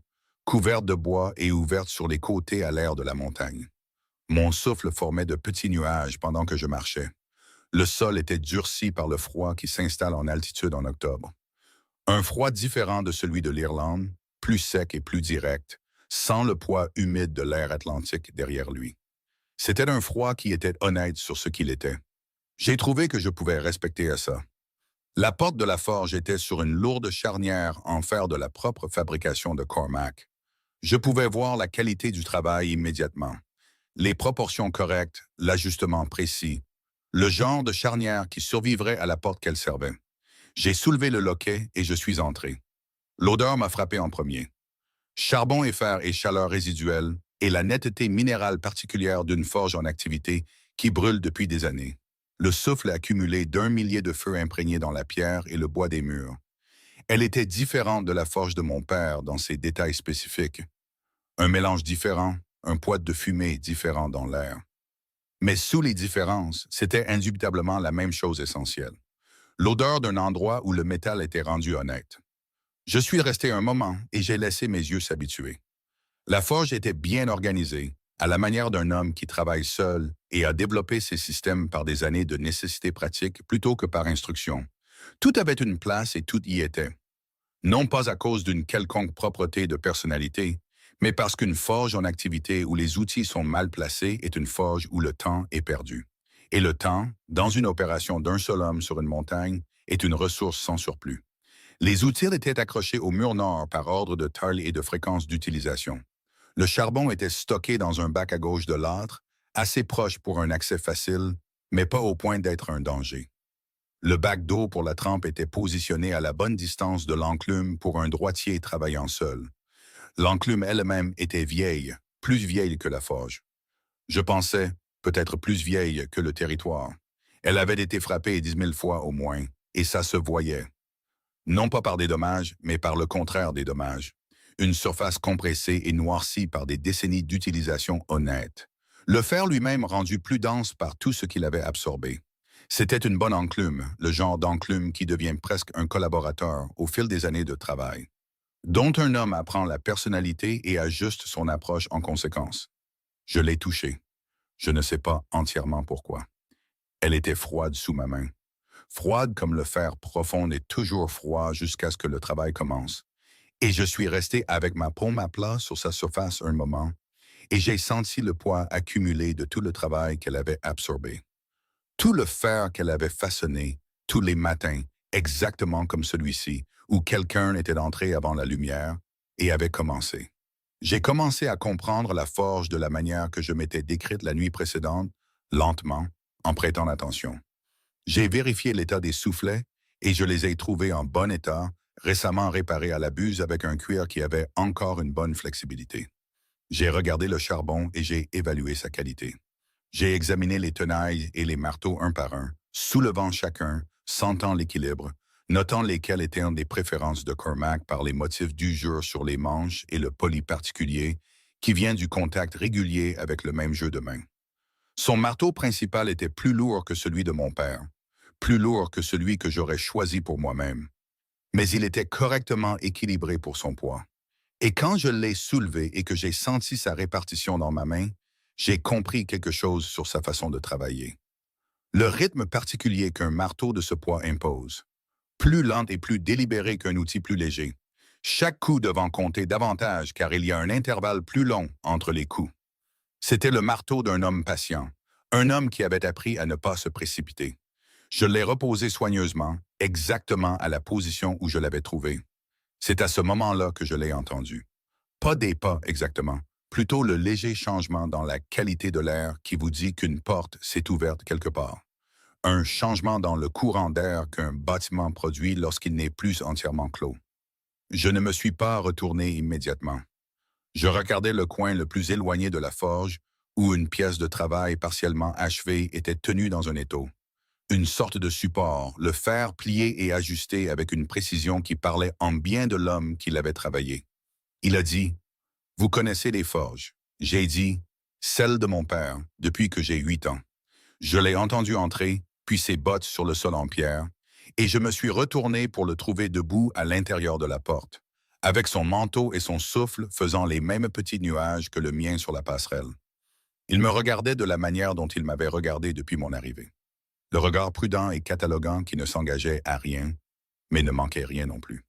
couverte de bois et ouverte sur les côtés à l'air de la montagne. Mon souffle formait de petits nuages pendant que je marchais. Le sol était durci par le froid qui s'installe en altitude en octobre. Un froid différent de celui de l'Irlande, plus sec et plus direct, sans le poids humide de l'air atlantique derrière lui. C'était un froid qui était honnête sur ce qu'il était. J'ai trouvé que je pouvais respecter à ça. La porte de la forge était sur une lourde charnière en fer de la propre fabrication de Cormac. Je pouvais voir la qualité du travail immédiatement. Les proportions correctes, l'ajustement précis, le genre de charnière qui survivrait à la porte qu'elle servait. J'ai soulevé le loquet et je suis entré. L'odeur m'a frappé en premier. Charbon et fer et chaleur résiduelle et la netteté minérale particulière d'une forge en activité qui brûle depuis des années. Le souffle accumulé d'1 millier de feux imprégnés dans la pierre et le bois des murs. Elle était différente de la forge de mon père dans ses détails spécifiques. Un mélange différent, un poids de fumée différent dans l'air. Mais sous les différences, c'était indubitablement la même chose essentielle. L'odeur d'un endroit où le métal était rendu honnête. Je suis resté un moment et j'ai laissé mes yeux s'habituer. La forge était bien organisée, à la manière d'un homme qui travaille seul et a développé ses systèmes par des années de nécessité pratique plutôt que par instruction. Tout avait une place et tout y était. Non pas à cause d'une quelconque propreté de personnalité, mais parce qu'une forge en activité où les outils sont mal placés est une forge où le temps est perdu. Et le temps, dans une opération d'un seul homme sur une montagne, est une ressource sans surplus. Les outils étaient accrochés au mur nord par ordre de taille et de fréquence d'utilisation. Le charbon était stocké dans un bac à gauche de l'âtre, assez proche pour un accès facile, mais pas au point d'être un danger. Le bac d'eau pour la trempe était positionné à la bonne distance de l'enclume pour un droitier travaillant seul. L'enclume elle-même était vieille, plus vieille que la forge. Je pensais, peut-être plus vieille que le territoire. Elle avait été frappée 10 000 fois au moins, et ça se voyait. Non pas par des dommages, mais par le contraire des dommages. Une surface compressée et noircie par des décennies d'utilisation honnête. Le fer lui-même rendu plus dense par tout ce qu'il avait absorbé. C'était une bonne enclume, le genre d'enclume qui devient presque un collaborateur au fil des années de travail, dont un homme apprend la personnalité et ajuste son approche en conséquence. Je l'ai touchée. Je ne sais pas entièrement pourquoi. Elle était froide sous ma main. Froide comme le fer profond est toujours froid jusqu'à ce que le travail commence. Et je suis resté avec ma paume à plat sur sa surface un moment, et j'ai senti le poids accumulé de tout le travail qu'elle avait absorbé. Tout le fer qu'elle avait façonné, tous les matins, exactement comme celui-ci, où quelqu'un était entré avant la lumière et avait commencé. J'ai commencé à comprendre la forge de la manière que je m'étais décrite la nuit précédente, lentement, en prêtant attention. J'ai vérifié l'état des soufflets et je les ai trouvés en bon état, récemment réparés à la buse avec un cuir qui avait encore une bonne flexibilité. J'ai regardé le charbon et j'ai évalué sa qualité. J'ai examiné les tenailles et les marteaux un par un, soulevant chacun, sentant l'équilibre, notant lesquels étaient des préférences de Cormac par les motifs d'usure sur les manches et le poli particulier qui vient du contact régulier avec le même jeu de main. Son marteau principal était plus lourd que celui de mon père, plus lourd que celui que j'aurais choisi pour moi-même, mais il était correctement équilibré pour son poids. Et quand je l'ai soulevé et que j'ai senti sa répartition dans ma main, j'ai compris quelque chose sur sa façon de travailler. Le rythme particulier qu'un marteau de ce poids impose, plus lent et plus délibéré qu'un outil plus léger. Chaque coup devant compter davantage car il y a un intervalle plus long entre les coups. C'était le marteau d'un homme patient, un homme qui avait appris à ne pas se précipiter. Je l'ai reposé soigneusement, exactement à la position où je l'avais trouvé. C'est à ce moment-là que je l'ai entendu. Pas des pas exactement, plutôt le léger changement dans la qualité de l'air qui vous dit qu'une porte s'est ouverte quelque part. Un changement dans le courant d'air qu'un bâtiment produit lorsqu'il n'est plus entièrement clos. Je ne me suis pas retourné immédiatement. Je regardais le coin le plus éloigné de la forge, où une pièce de travail partiellement achevée était tenue dans un étau. Une sorte de support, le fer plié et ajusté avec une précision qui parlait en bien de l'homme qui l'avait travaillé. Il a dit, « Vous connaissez les forges. » J'ai dit, « Celle de mon père, depuis que j'ai 8 ans. » Je l'ai entendu entrer, puis ses bottes sur le sol en pierre, et je me suis retourné pour le trouver debout à l'intérieur de la porte, avec son manteau et son souffle faisant les mêmes petits nuages que le mien sur la passerelle. Il me regardait de la manière dont il m'avait regardé depuis mon arrivée. Le regard prudent et cataloguant qui ne s'engageait à rien, mais ne manquait rien non plus.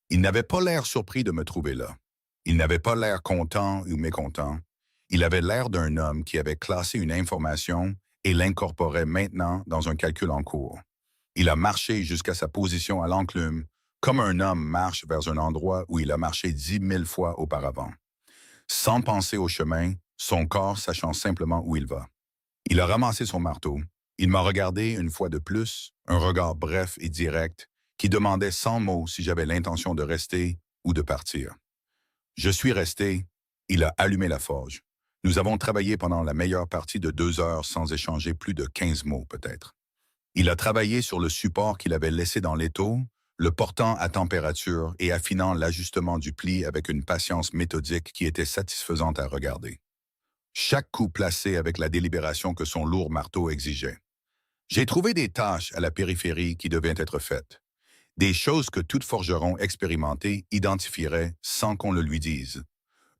Il n'avait pas l'air surpris de me trouver là. Il n'avait pas l'air content ou mécontent. Il avait l'air d'un homme qui avait classé une information et l'incorporait maintenant dans un calcul en cours. Il a marché jusqu'à sa position à l'enclume, comme un homme marche vers un endroit où il a marché 10 000 fois auparavant. Sans penser au chemin, son corps sachant simplement où il va. Il a ramassé son marteau. Il m'a regardé une fois de plus, un regard bref et direct, qui demandait sans mots si j'avais l'intention de rester ou de partir. Je suis resté. Il a allumé la forge. Nous avons travaillé pendant la meilleure partie de 2 heures sans échanger plus de 15 mots peut-être. Il a travaillé sur le support qu'il avait laissé dans l'étau, le portant à température et affinant l'ajustement du pli avec une patience méthodique qui était satisfaisante à regarder. Chaque coup placé avec la délibération que son lourd marteau exigeait. J'ai trouvé des tâches à la périphérie qui devaient être faites. Des choses que tout forgeron expérimenté identifierait sans qu'on le lui dise.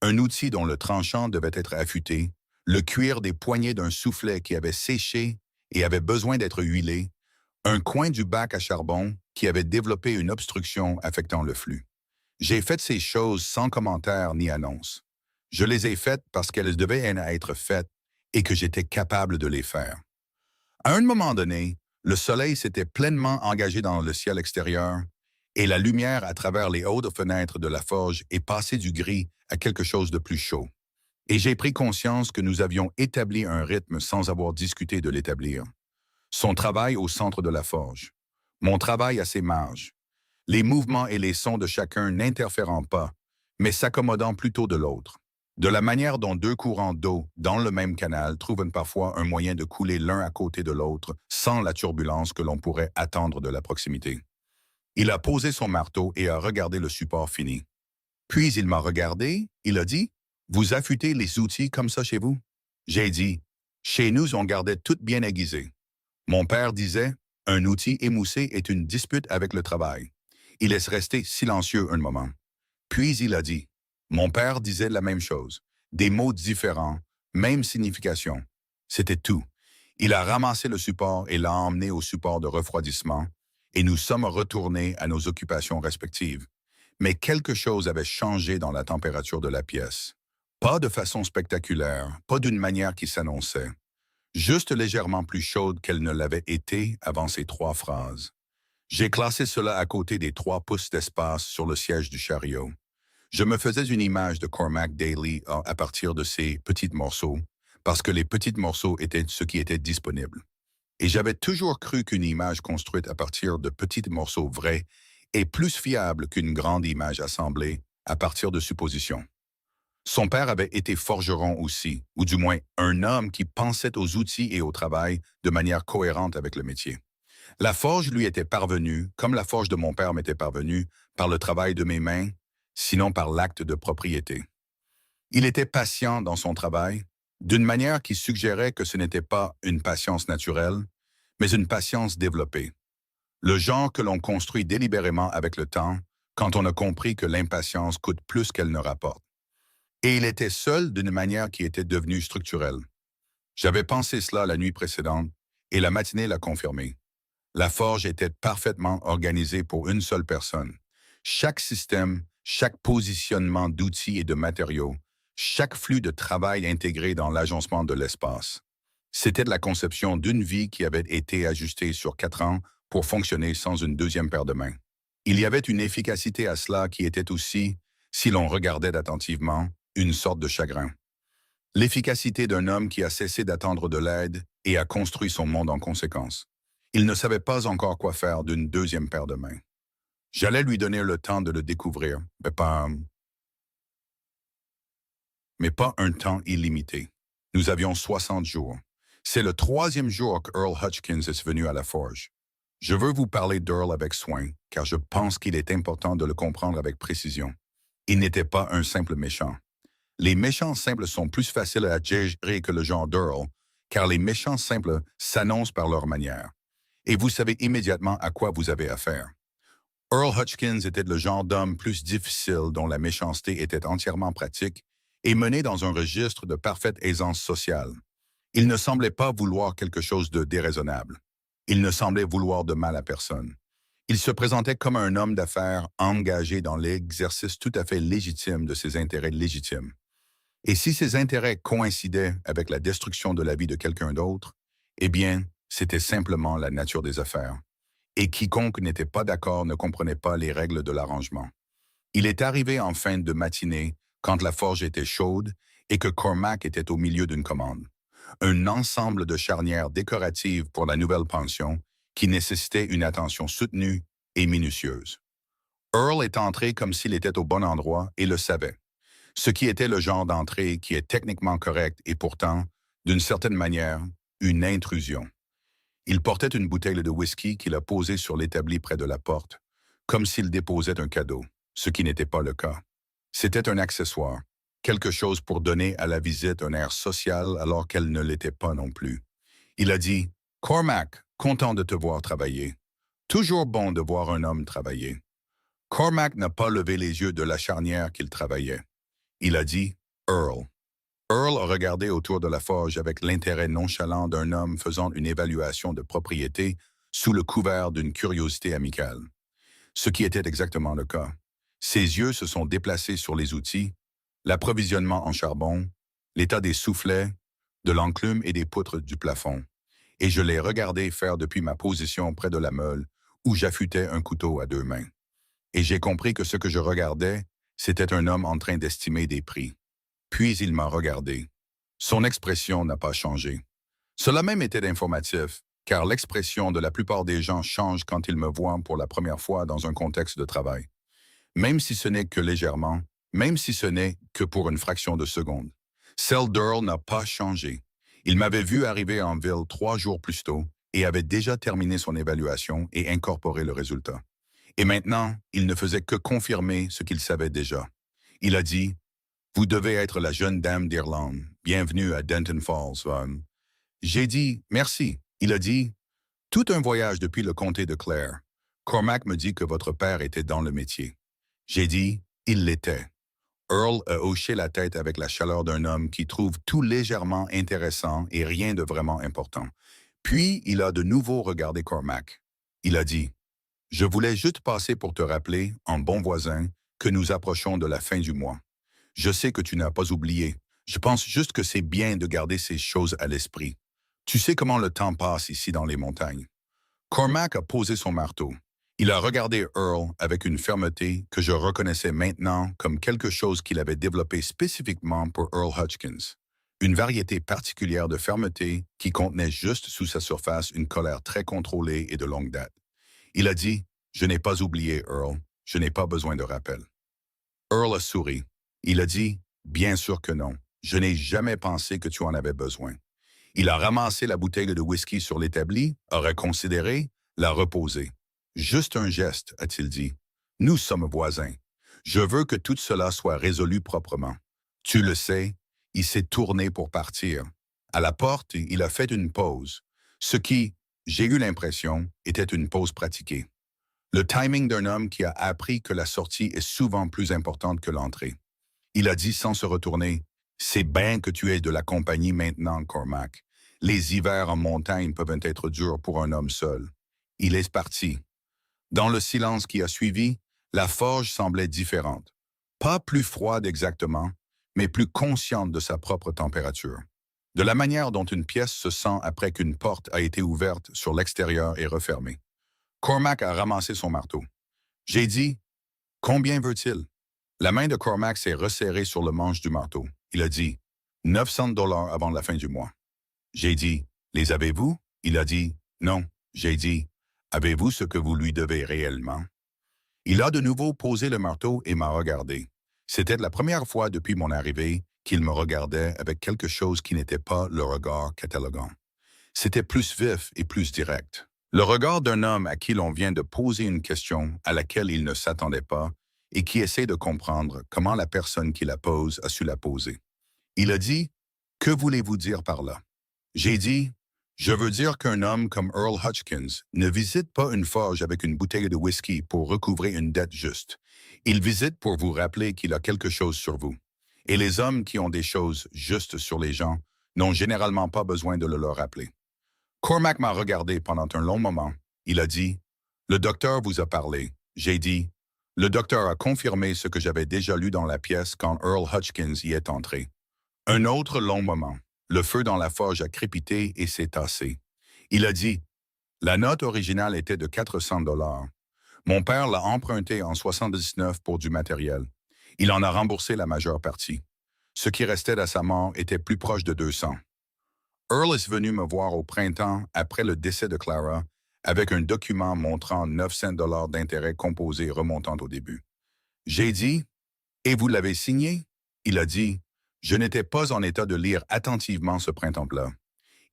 Un outil dont le tranchant devait être affûté, le cuir des poignets d'un soufflet qui avait séché et avait besoin d'être huilé, un coin du bac à charbon qui avait développé une obstruction affectant le flux. J'ai fait ces choses sans commentaire ni annonce. Je les ai faites parce qu'elles devaient être faites et que j'étais capable de les faire. À un moment donné, le soleil s'était pleinement engagé dans le ciel extérieur et la lumière à travers les hautes fenêtres de la forge est passée du gris à quelque chose de plus chaud. Et j'ai pris conscience que nous avions établi un rythme sans avoir discuté de l'établir. Son travail au centre de la forge. Mon travail à ses marges. Les mouvements et les sons de chacun n'interférant pas, mais s'accommodant plutôt de l'autre. De la manière dont deux courants d'eau dans le même canal trouvent parfois un moyen de couler l'un à côté de l'autre sans la turbulence que l'on pourrait attendre de la proximité. Il a posé son marteau et a regardé le support fini. Puis il m'a regardé, il a dit, « Vous affûtez les outils comme ça chez vous? » J'ai dit, « Chez nous, on gardait tout bien aiguisé. » Mon père disait, « Un outil émoussé est une dispute avec le travail. » Il laisse rester silencieux un moment. Puis il a dit, « Mon père disait la même chose. Des mots différents, même signification. C'était tout. Il a ramassé le support et l'a emmené au support de refroidissement, et nous sommes retournés à nos occupations respectives. Mais quelque chose avait changé dans la température de la pièce. Pas de façon spectaculaire, pas d'une manière qui s'annonçait. Juste légèrement plus chaude qu'elle ne l'avait été avant ces 3 phrases. J'ai classé cela à côté des 3 pouces d'espace sur le siège du chariot. Je me faisais une image de Cormac Daly à partir de ces petits morceaux, parce que les petits morceaux étaient ce qui était disponible. Et j'avais toujours cru qu'une image construite à partir de petits morceaux vrais est plus fiable qu'une grande image assemblée à partir de suppositions. Son père avait été forgeron aussi, ou du moins un homme qui pensait aux outils et au travail de manière cohérente avec le métier. La forge lui était parvenue, comme la forge de mon père m'était parvenue, par le travail de mes mains, sinon par l'acte de propriété. Il était patient dans son travail, d'une manière qui suggérait que ce n'était pas une patience naturelle, mais une patience développée. Le genre que l'on construit délibérément avec le temps, quand on a compris que l'impatience coûte plus qu'elle ne rapporte. Et il était seul d'une manière qui était devenue structurelle. J'avais pensé cela la nuit précédente, et la matinée l'a confirmé. La forge était parfaitement organisée pour une seule personne. Chaque système, chaque positionnement d'outils et de matériaux, chaque flux de travail intégré dans l'agencement de l'espace. C'était de la conception d'une vie qui avait été ajustée sur 4 ans pour fonctionner sans une deuxième paire de mains. Il y avait une efficacité à cela qui était aussi, si l'on regardait attentivement, une sorte de chagrin. L'efficacité d'un homme qui a cessé d'attendre de l'aide et a construit son monde en conséquence. Il ne savait pas encore quoi faire d'une deuxième paire de mains. J'allais lui donner le temps de le découvrir, mais pas un temps illimité. Nous avions 60 jours. C'est le 3e jour que Earl Hutchkins est venu à la forge. Je veux vous parler d'Earl avec soin, car je pense qu'il est important de le comprendre avec précision. Il n'était pas un simple méchant. Les méchants simples sont plus faciles à gérer que le genre d'Earl, car les méchants simples s'annoncent par leur manière. Et vous savez immédiatement à quoi vous avez affaire. Earl Hutchkins était le genre d'homme plus difficile dont la méchanceté était entièrement pratique et menée dans un registre de parfaite aisance sociale. Il ne semblait pas vouloir quelque chose de déraisonnable. Il ne semblait vouloir de mal à personne. Il se présentait comme un homme d'affaires engagé dans l'exercice tout à fait légitime de ses intérêts légitimes. Et si ces intérêts coïncidaient avec la destruction de la vie de quelqu'un d'autre, eh bien, c'était simplement la nature des affaires. Et quiconque n'était pas d'accord ne comprenait pas les règles de l'arrangement. Il est arrivé en fin de matinée, quand la forge était chaude et que Cormac était au milieu d'une commande. Un ensemble de charnières décoratives pour la nouvelle pension qui nécessitait une attention soutenue et minutieuse. Earl est entré comme s'il était au bon endroit et le savait. Ce qui était le genre d'entrée qui est techniquement correct et pourtant, d'une certaine manière, une intrusion. Il portait une bouteille de whisky qu'il a posée sur l'établi près de la porte, comme s'il déposait un cadeau, ce qui n'était pas le cas. C'était un accessoire, quelque chose pour donner à la visite un air social alors qu'elle ne l'était pas non plus. Il a dit « Cormac, content de te voir travailler. Toujours bon de voir un homme travailler. » Cormac n'a pas levé les yeux de la charnière qu'il travaillait. Il a dit « Earl ». Earl a regardé autour de la forge avec l'intérêt nonchalant d'un homme faisant une évaluation de propriété sous le couvert d'une curiosité amicale. Ce qui était exactement le cas. Ses yeux se sont déplacés sur les outils, l'approvisionnement en charbon, l'état des soufflets, de l'enclume et des poutres du plafond, et je l'ai regardé faire depuis ma position près de la meule où j'affûtais un couteau à 2 mains. Et j'ai compris que ce que je regardais, c'était un homme en train d'estimer des prix. Puis il m'a regardé. Son expression n'a pas changé. Cela même était informatif, car l'expression de la plupart des gens change quand ils me voient pour la première fois dans un contexte de travail. Même si ce n'est que légèrement, même si ce n'est que pour une fraction de seconde. Celle d'Earl n'a pas changé. Il m'avait vu arriver en ville 3 jours plus tôt et avait déjà terminé son évaluation et incorporé le résultat. Et maintenant, il ne faisait que confirmer ce qu'il savait déjà. Il a dit, vous devez être la jeune dame d'Irlande. Bienvenue à Denton Falls. J'ai dit, merci. Il a dit, tout un voyage depuis le comté de Clare. Cormac me dit que votre père était dans le métier. J'ai dit, il l'était. Earl a hoché la tête avec la chaleur d'un homme qui trouve tout légèrement intéressant et rien de vraiment important. Puis, il a de nouveau regardé Cormac. Il a dit, je voulais juste passer pour te rappeler, en bon voisin, que nous approchons de la fin du mois. Je sais que tu n'as pas oublié. Je pense juste que c'est bien de garder ces choses à l'esprit. Tu sais comment le temps passe ici dans les montagnes. Cormac a posé son marteau. Il a regardé Earl avec une fermeté que je reconnaissais maintenant comme quelque chose qu'il avait développé spécifiquement pour Earl Hutchins. Une variété particulière de fermeté qui contenait juste sous sa surface une colère très contrôlée et de longue date. Il a dit, « Je n'ai pas oublié, Earl. Je n'ai pas besoin de rappel. » Earl a souri. Il a dit, « Bien sûr que non. Je n'ai jamais pensé que tu en avais besoin. » Il a ramassé la bouteille de whisky sur l'établi, a reconsidéré, l'a reposée. « Juste un geste, a-t-il dit. Nous sommes voisins. Je veux que tout cela soit résolu proprement. » Tu le sais, il s'est tourné pour partir. À la porte, il a fait une pause, ce qui, j'ai eu l'impression, était une pause pratiquée. Le timing d'un homme qui a appris que la sortie est souvent plus importante que l'entrée. Il a dit sans se retourner, « C'est bien que tu aies de la compagnie maintenant, Cormac. Les hivers en montagne peuvent être durs pour un homme seul. » Il est parti. Dans le silence qui a suivi, la forge semblait différente. Pas plus froide exactement, mais plus consciente de sa propre température. De la manière dont une pièce se sent après qu'une porte a été ouverte sur l'extérieur et refermée. Cormac a ramassé son marteau. J'ai dit, « Combien veut-il? » La main de Cormac s'est resserrée sur le manche du marteau. Il a dit, « 900 $ avant la fin du mois. » J'ai dit, « Les avez-vous? » Il a dit, « Non. » J'ai dit, « Avez-vous ce que vous lui devez réellement? » Il a de nouveau posé le marteau et m'a regardé. C'était la première fois depuis mon arrivée qu'il me regardait avec quelque chose qui n'était pas le regard cataloguant. C'était plus vif et plus direct. Le regard d'un homme à qui l'on vient de poser une question à laquelle il ne s'attendait pas et qui essaie de comprendre comment la personne qui la pose a su la poser. Il a dit, « Que voulez-vous dire par là? » J'ai dit, « Je veux dire qu'un homme comme Earl Hutchins ne visite pas une forge avec une bouteille de whisky pour recouvrer une dette juste. Il visite pour vous rappeler qu'il a quelque chose sur vous. Et les hommes qui ont des choses justes sur les gens n'ont généralement pas besoin de le leur rappeler. » Cormac m'a regardé pendant un long moment. Il a dit, « Le docteur vous a parlé. » J'ai dit, « Le docteur a confirmé ce que j'avais déjà lu dans la pièce quand Earl Hutchins y est entré. » Un autre long moment. Le feu dans la forge a crépité et s'est tassé. Il a dit, « La note originale était de 400 $. Mon père l'a empruntée en 79 pour du matériel. Il en a remboursé la majeure partie. Ce qui restait à sa mort était plus proche de 200. Earl est venu me voir au printemps après le décès de Clara avec un document montrant 900 $ d'intérêt composé remontant au début. J'ai dit, « Et vous l'avez signé? » Il a dit, « Je n'étais pas en état de lire attentivement ce printemps-là. »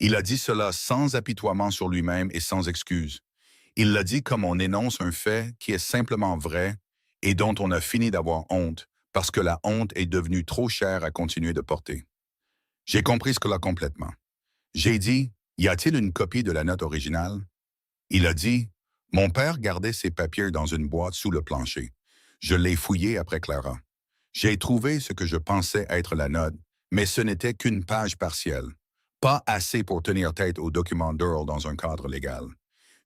Il a dit cela sans apitoiement sur lui-même et sans excuse. Il l'a dit comme on énonce un fait qui est simplement vrai et dont on a fini d'avoir honte parce que la honte est devenue trop chère à continuer de porter. J'ai compris ce que là complètement. J'ai dit, « Y a-t-il une copie de la note originale? » Il a dit, « Mon père gardait ses papiers dans une boîte sous le plancher. Je l'ai fouillé après Clara. J'ai trouvé ce que je pensais être la note, mais ce n'était qu'une page partielle. Pas assez pour tenir tête au document d'Earl dans un cadre légal.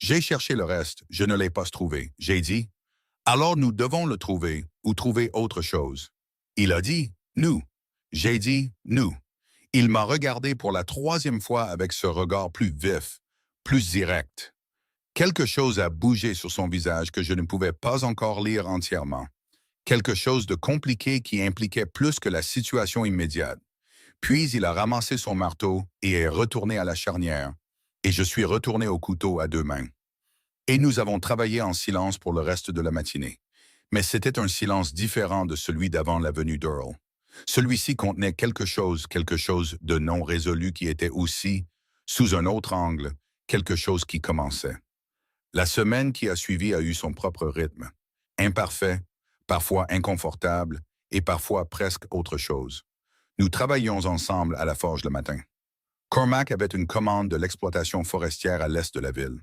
J'ai cherché le reste, je ne l'ai pas trouvé. J'ai dit, « Alors nous devons le trouver ou trouver autre chose. » Il a dit, « Nous. » J'ai dit, « Nous. » Il m'a regardé pour la 3e fois avec ce regard plus vif, plus direct. Quelque chose a bougé sur son visage que je ne pouvais pas encore lire entièrement. Quelque chose de compliqué qui impliquait plus que la situation immédiate. Puis il a ramassé son marteau et est retourné à la charnière, et je suis retourné au couteau à 2 mains. Et nous avons travaillé en silence pour le reste de la matinée. Mais c'était un silence différent de celui d'avant la venue d'Earl. Celui-ci contenait quelque chose de non résolu qui était aussi, sous un autre angle, quelque chose qui commençait. La semaine qui a suivi a eu son propre rythme. Imparfait, parfois inconfortable et parfois presque autre chose. Nous travaillions ensemble à la forge le matin. Cormac avait une commande de l'exploitation forestière à l'est de la ville.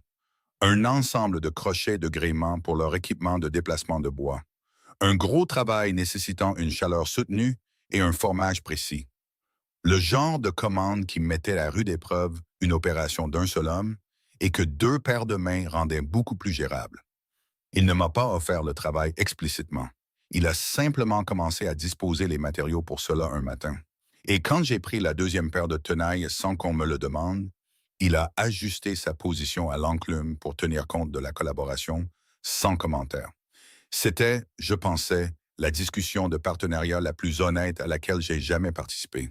Un ensemble de crochets de gréement pour leur équipement de déplacement de bois. Un gros travail nécessitant une chaleur soutenue et un formage précis. Le genre de commande qui mettait à rude épreuve une opération d'un seul homme et que 2 paires de mains rendaient beaucoup plus gérable. Il ne m'a pas offert le travail explicitement. Il a simplement commencé à disposer les matériaux pour cela un matin. Et quand j'ai pris la 2e paire de tenailles sans qu'on me le demande, il a ajusté sa position à l'enclume pour tenir compte de la collaboration, sans commentaire. C'était, je pensais, la discussion de partenariat la plus honnête à laquelle j'ai jamais participé.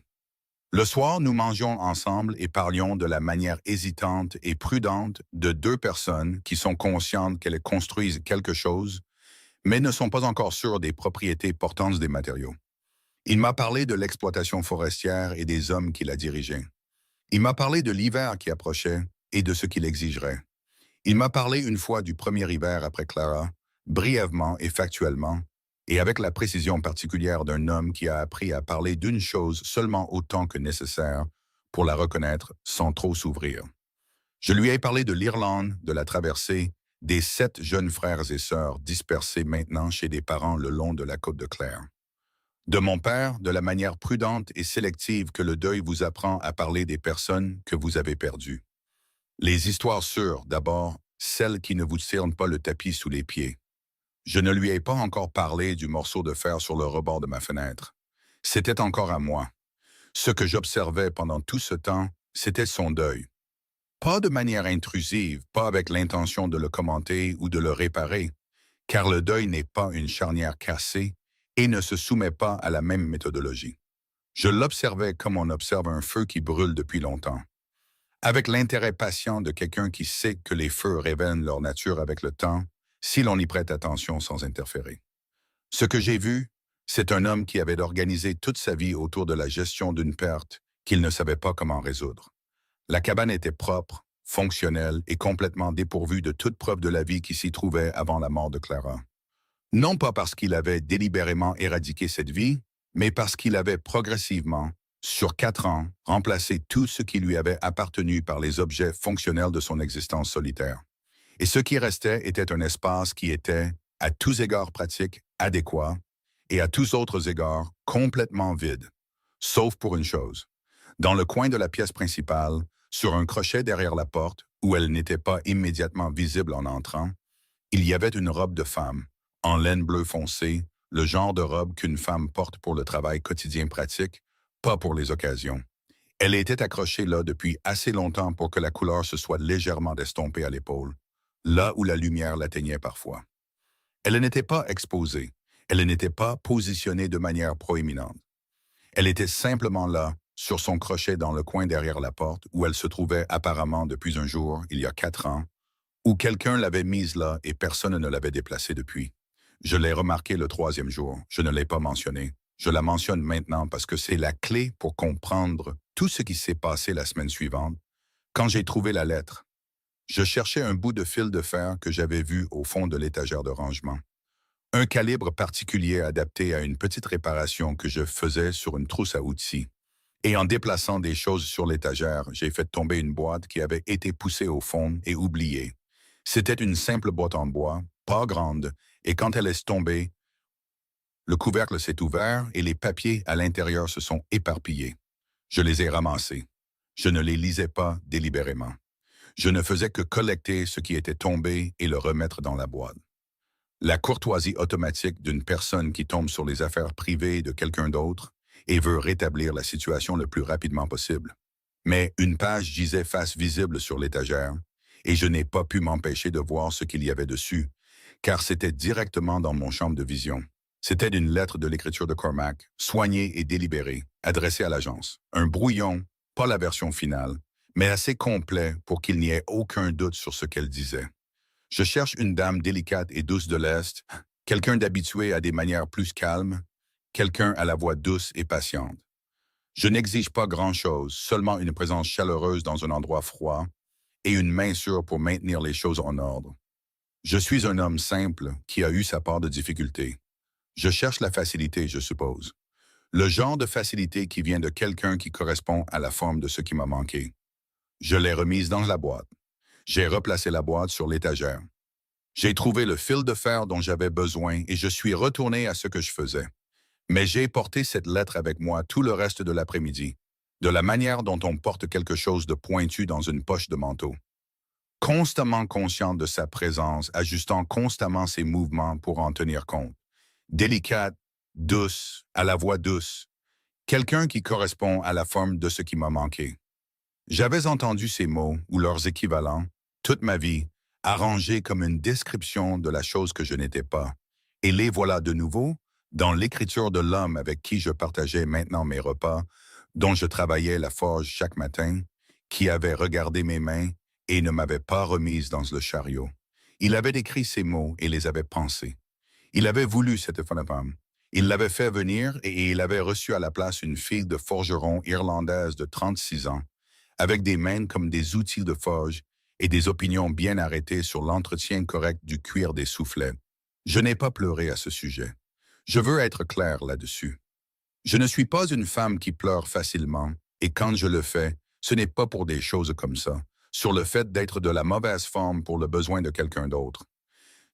Le soir, nous mangions ensemble et parlions de la manière hésitante et prudente de 2 personnes qui sont conscientes qu'elles construisent quelque chose, mais ne sont pas encore sûres des propriétés portantes des matériaux. Il m'a parlé de l'exploitation forestière et des hommes qui la dirigeaient. Il m'a parlé de l'hiver qui approchait et de ce qu'il exigerait. Il m'a parlé une fois du premier hiver après Clara, brièvement et factuellement, et avec la précision particulière d'un homme qui a appris à parler d'une chose seulement autant que nécessaire pour la reconnaître sans trop s'ouvrir. Je lui ai parlé de l'Irlande, de la traversée, des 7 jeunes frères et sœurs dispersés maintenant chez des parents le long de la côte de Clare. De mon père, de la manière prudente et sélective que le deuil vous apprend à parler des personnes que vous avez perdues. Les histoires sûres, d'abord, celles qui ne vous tirent pas le tapis sous les pieds. Je ne lui ai pas encore parlé du morceau de fer sur le rebord de ma fenêtre. C'était encore à moi. Ce que j'observais pendant tout ce temps, c'était son deuil. Pas de manière intrusive, pas avec l'intention de le commenter ou de le réparer, car le deuil n'est pas une charnière cassée et ne se soumet pas à la même méthodologie. Je l'observais comme on observe un feu qui brûle depuis longtemps. Avec l'intérêt patient de quelqu'un qui sait que les feux révèlent leur nature avec le temps, si l'on y prête attention sans interférer. Ce que j'ai vu, c'est un homme qui avait organisé toute sa vie autour de la gestion d'une perte qu'il ne savait pas comment résoudre. La cabane était propre, fonctionnelle et complètement dépourvue de toute preuve de la vie qui s'y trouvait avant la mort de Clara. Non pas parce qu'il avait délibérément éradiqué cette vie, mais parce qu'il avait progressivement, sur 4 ans, remplacé tout ce qui lui avait appartenu par les objets fonctionnels de son existence solitaire. Et ce qui restait était un espace qui était, à tous égards pratiques, adéquat, et à tous autres égards, complètement vide. Sauf pour une chose. Dans le coin de la pièce principale, sur un crochet derrière la porte, où elle n'était pas immédiatement visible en entrant, il y avait une robe de femme, en laine bleue foncée, le genre de robe qu'une femme porte pour le travail quotidien pratique, pas pour les occasions. Elle était accrochée là depuis assez longtemps pour que la couleur se soit légèrement estompée à l'épaule, là où la lumière l'atteignait parfois. Elle n'était pas exposée, elle n'était pas positionnée de manière proéminente. Elle était simplement là, sur son crochet dans le coin derrière la porte, où elle se trouvait apparemment depuis un jour, il y a 4 ans, où quelqu'un l'avait mise là et personne ne l'avait déplacée depuis. Je l'ai remarqué le 3e jour, je ne l'ai pas mentionné. Je la mentionne maintenant parce que c'est la clé pour comprendre tout ce qui s'est passé la semaine suivante, quand j'ai trouvé la lettre. Je cherchais un bout de fil de fer que j'avais vu au fond de l'étagère de rangement. Un calibre particulier adapté à une petite réparation que je faisais sur une trousse à outils. Et en déplaçant des choses sur l'étagère, j'ai fait tomber une boîte qui avait été poussée au fond et oubliée. C'était une simple boîte en bois, pas grande, et quand elle est tombée, le couvercle s'est ouvert et les papiers à l'intérieur se sont éparpillés. Je les ai ramassés. Je ne les lisais pas délibérément. Je ne faisais que collecter ce qui était tombé et le remettre dans la boîte. La courtoisie automatique d'une personne qui tombe sur les affaires privées de quelqu'un d'autre et veut rétablir la situation le plus rapidement possible. Mais une page gisait face visible sur l'étagère, et je n'ai pas pu m'empêcher de voir ce qu'il y avait dessus, car c'était directement dans mon champ de vision. C'était une lettre de l'écriture de Cormac, soignée et délibérée, adressée à l'agence. Un brouillon, pas la version finale, mais assez complet pour qu'il n'y ait aucun doute sur ce qu'elle disait. Je cherche une dame délicate et douce de l'Est, quelqu'un d'habitué à des manières plus calmes, quelqu'un à la voix douce et patiente. Je n'exige pas grand-chose, seulement une présence chaleureuse dans un endroit froid et une main sûre pour maintenir les choses en ordre. Je suis un homme simple qui a eu sa part de difficultés. Je cherche la facilité, je suppose. Le genre de facilité qui vient de quelqu'un qui correspond à la forme de ce qui m'a manqué. Je l'ai remise dans la boîte. J'ai replacé la boîte sur l'étagère. J'ai trouvé le fil de fer dont j'avais besoin et je suis retourné à ce que je faisais. Mais j'ai porté cette lettre avec moi tout le reste de l'après-midi, de la manière dont on porte quelque chose de pointu dans une poche de manteau. Constamment conscient de sa présence, ajustant constamment ses mouvements pour en tenir compte. Délicate, douce, à la voix douce. Quelqu'un qui correspond à la forme de ce qui m'a manqué. J'avais entendu ces mots, ou leurs équivalents, toute ma vie, arrangés comme une description de la chose que je n'étais pas. Et les voilà de nouveau, dans l'écriture de l'homme avec qui je partageais maintenant mes repas, dont je travaillais la forge chaque matin, qui avait regardé mes mains et ne m'avait pas remise dans le chariot. Il avait écrit ces mots et les avait pensés. Il avait voulu cette femme. Il l'avait fait venir et il avait reçu à la place une fille de forgeron irlandaise de 36 ans, avec des mains comme des outils de forge et des opinions bien arrêtées sur l'entretien correct du cuir des soufflets. Je n'ai pas pleuré à ce sujet. Je veux être clair là-dessus. Je ne suis pas une femme qui pleure facilement, et quand je le fais, ce n'est pas pour des choses comme ça, sur le fait d'être de la mauvaise forme pour le besoin de quelqu'un d'autre.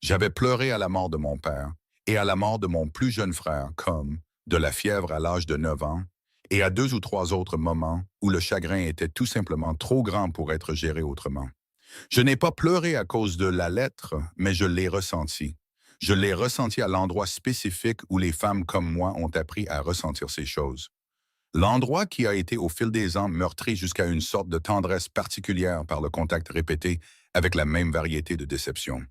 J'avais pleuré à la mort de mon père et à la mort de mon plus jeune frère, comme de la fièvre à l'âge de 9 ans, et à 2 ou 3 autres moments où le chagrin était tout simplement trop grand pour être géré autrement. Je n'ai pas pleuré à cause de la lettre, mais je l'ai ressenti. Je l'ai ressenti à l'endroit spécifique où les femmes comme moi ont appris à ressentir ces choses. L'endroit qui a été au fil des ans meurtri jusqu'à une sorte de tendresse particulière par le contact répété avec la même variété de déception.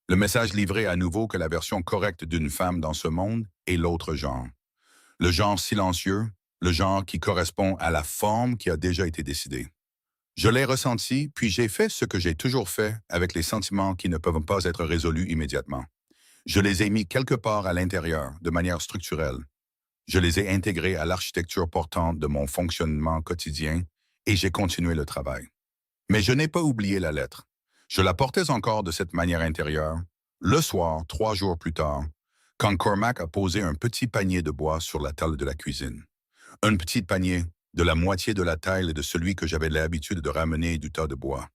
Le message livré à nouveau que la version correcte d'une femme dans ce monde est l'autre genre. Le genre silencieux, le genre qui correspond à la forme qui a déjà été décidée. Je l'ai ressenti, puis j'ai fait ce que j'ai toujours fait avec les sentiments qui ne peuvent pas être résolus immédiatement. Je les ai mis quelque part à l'intérieur, de manière structurelle. Je les ai intégrés à l'architecture portante de mon fonctionnement quotidien et j'ai continué le travail. Mais je n'ai pas oublié la lettre. Je la portais encore de cette manière intérieure, le soir, 3 jours plus tard, quand Cormac a posé un petit panier de bois sur la table de la cuisine. Un petit panier, de la moitié de la taille de celui que j'avais l'habitude de ramener du tas de bois.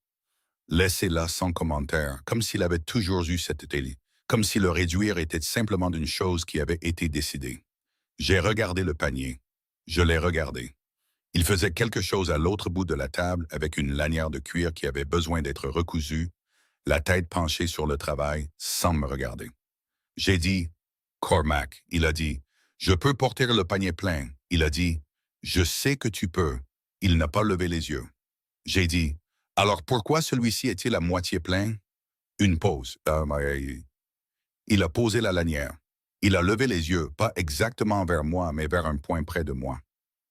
Laissé là sans commentaire, comme s'il avait toujours eu cette idée, comme si le réduire était simplement d'une chose qui avait été décidée. J'ai regardé le panier. Je l'ai regardé. Il faisait quelque chose à l'autre bout de la table avec une lanière de cuir qui avait besoin d'être recousue, la tête penchée sur le travail, sans me regarder. J'ai dit, Cormac, il a dit, je peux porter le panier plein. Il a dit, je sais que tu peux. Il n'a pas levé les yeux. J'ai dit, alors pourquoi celui-ci est-il à moitié plein? Une pause. Il a posé la lanière. Il a levé les yeux, pas exactement vers moi, mais vers un point près de moi.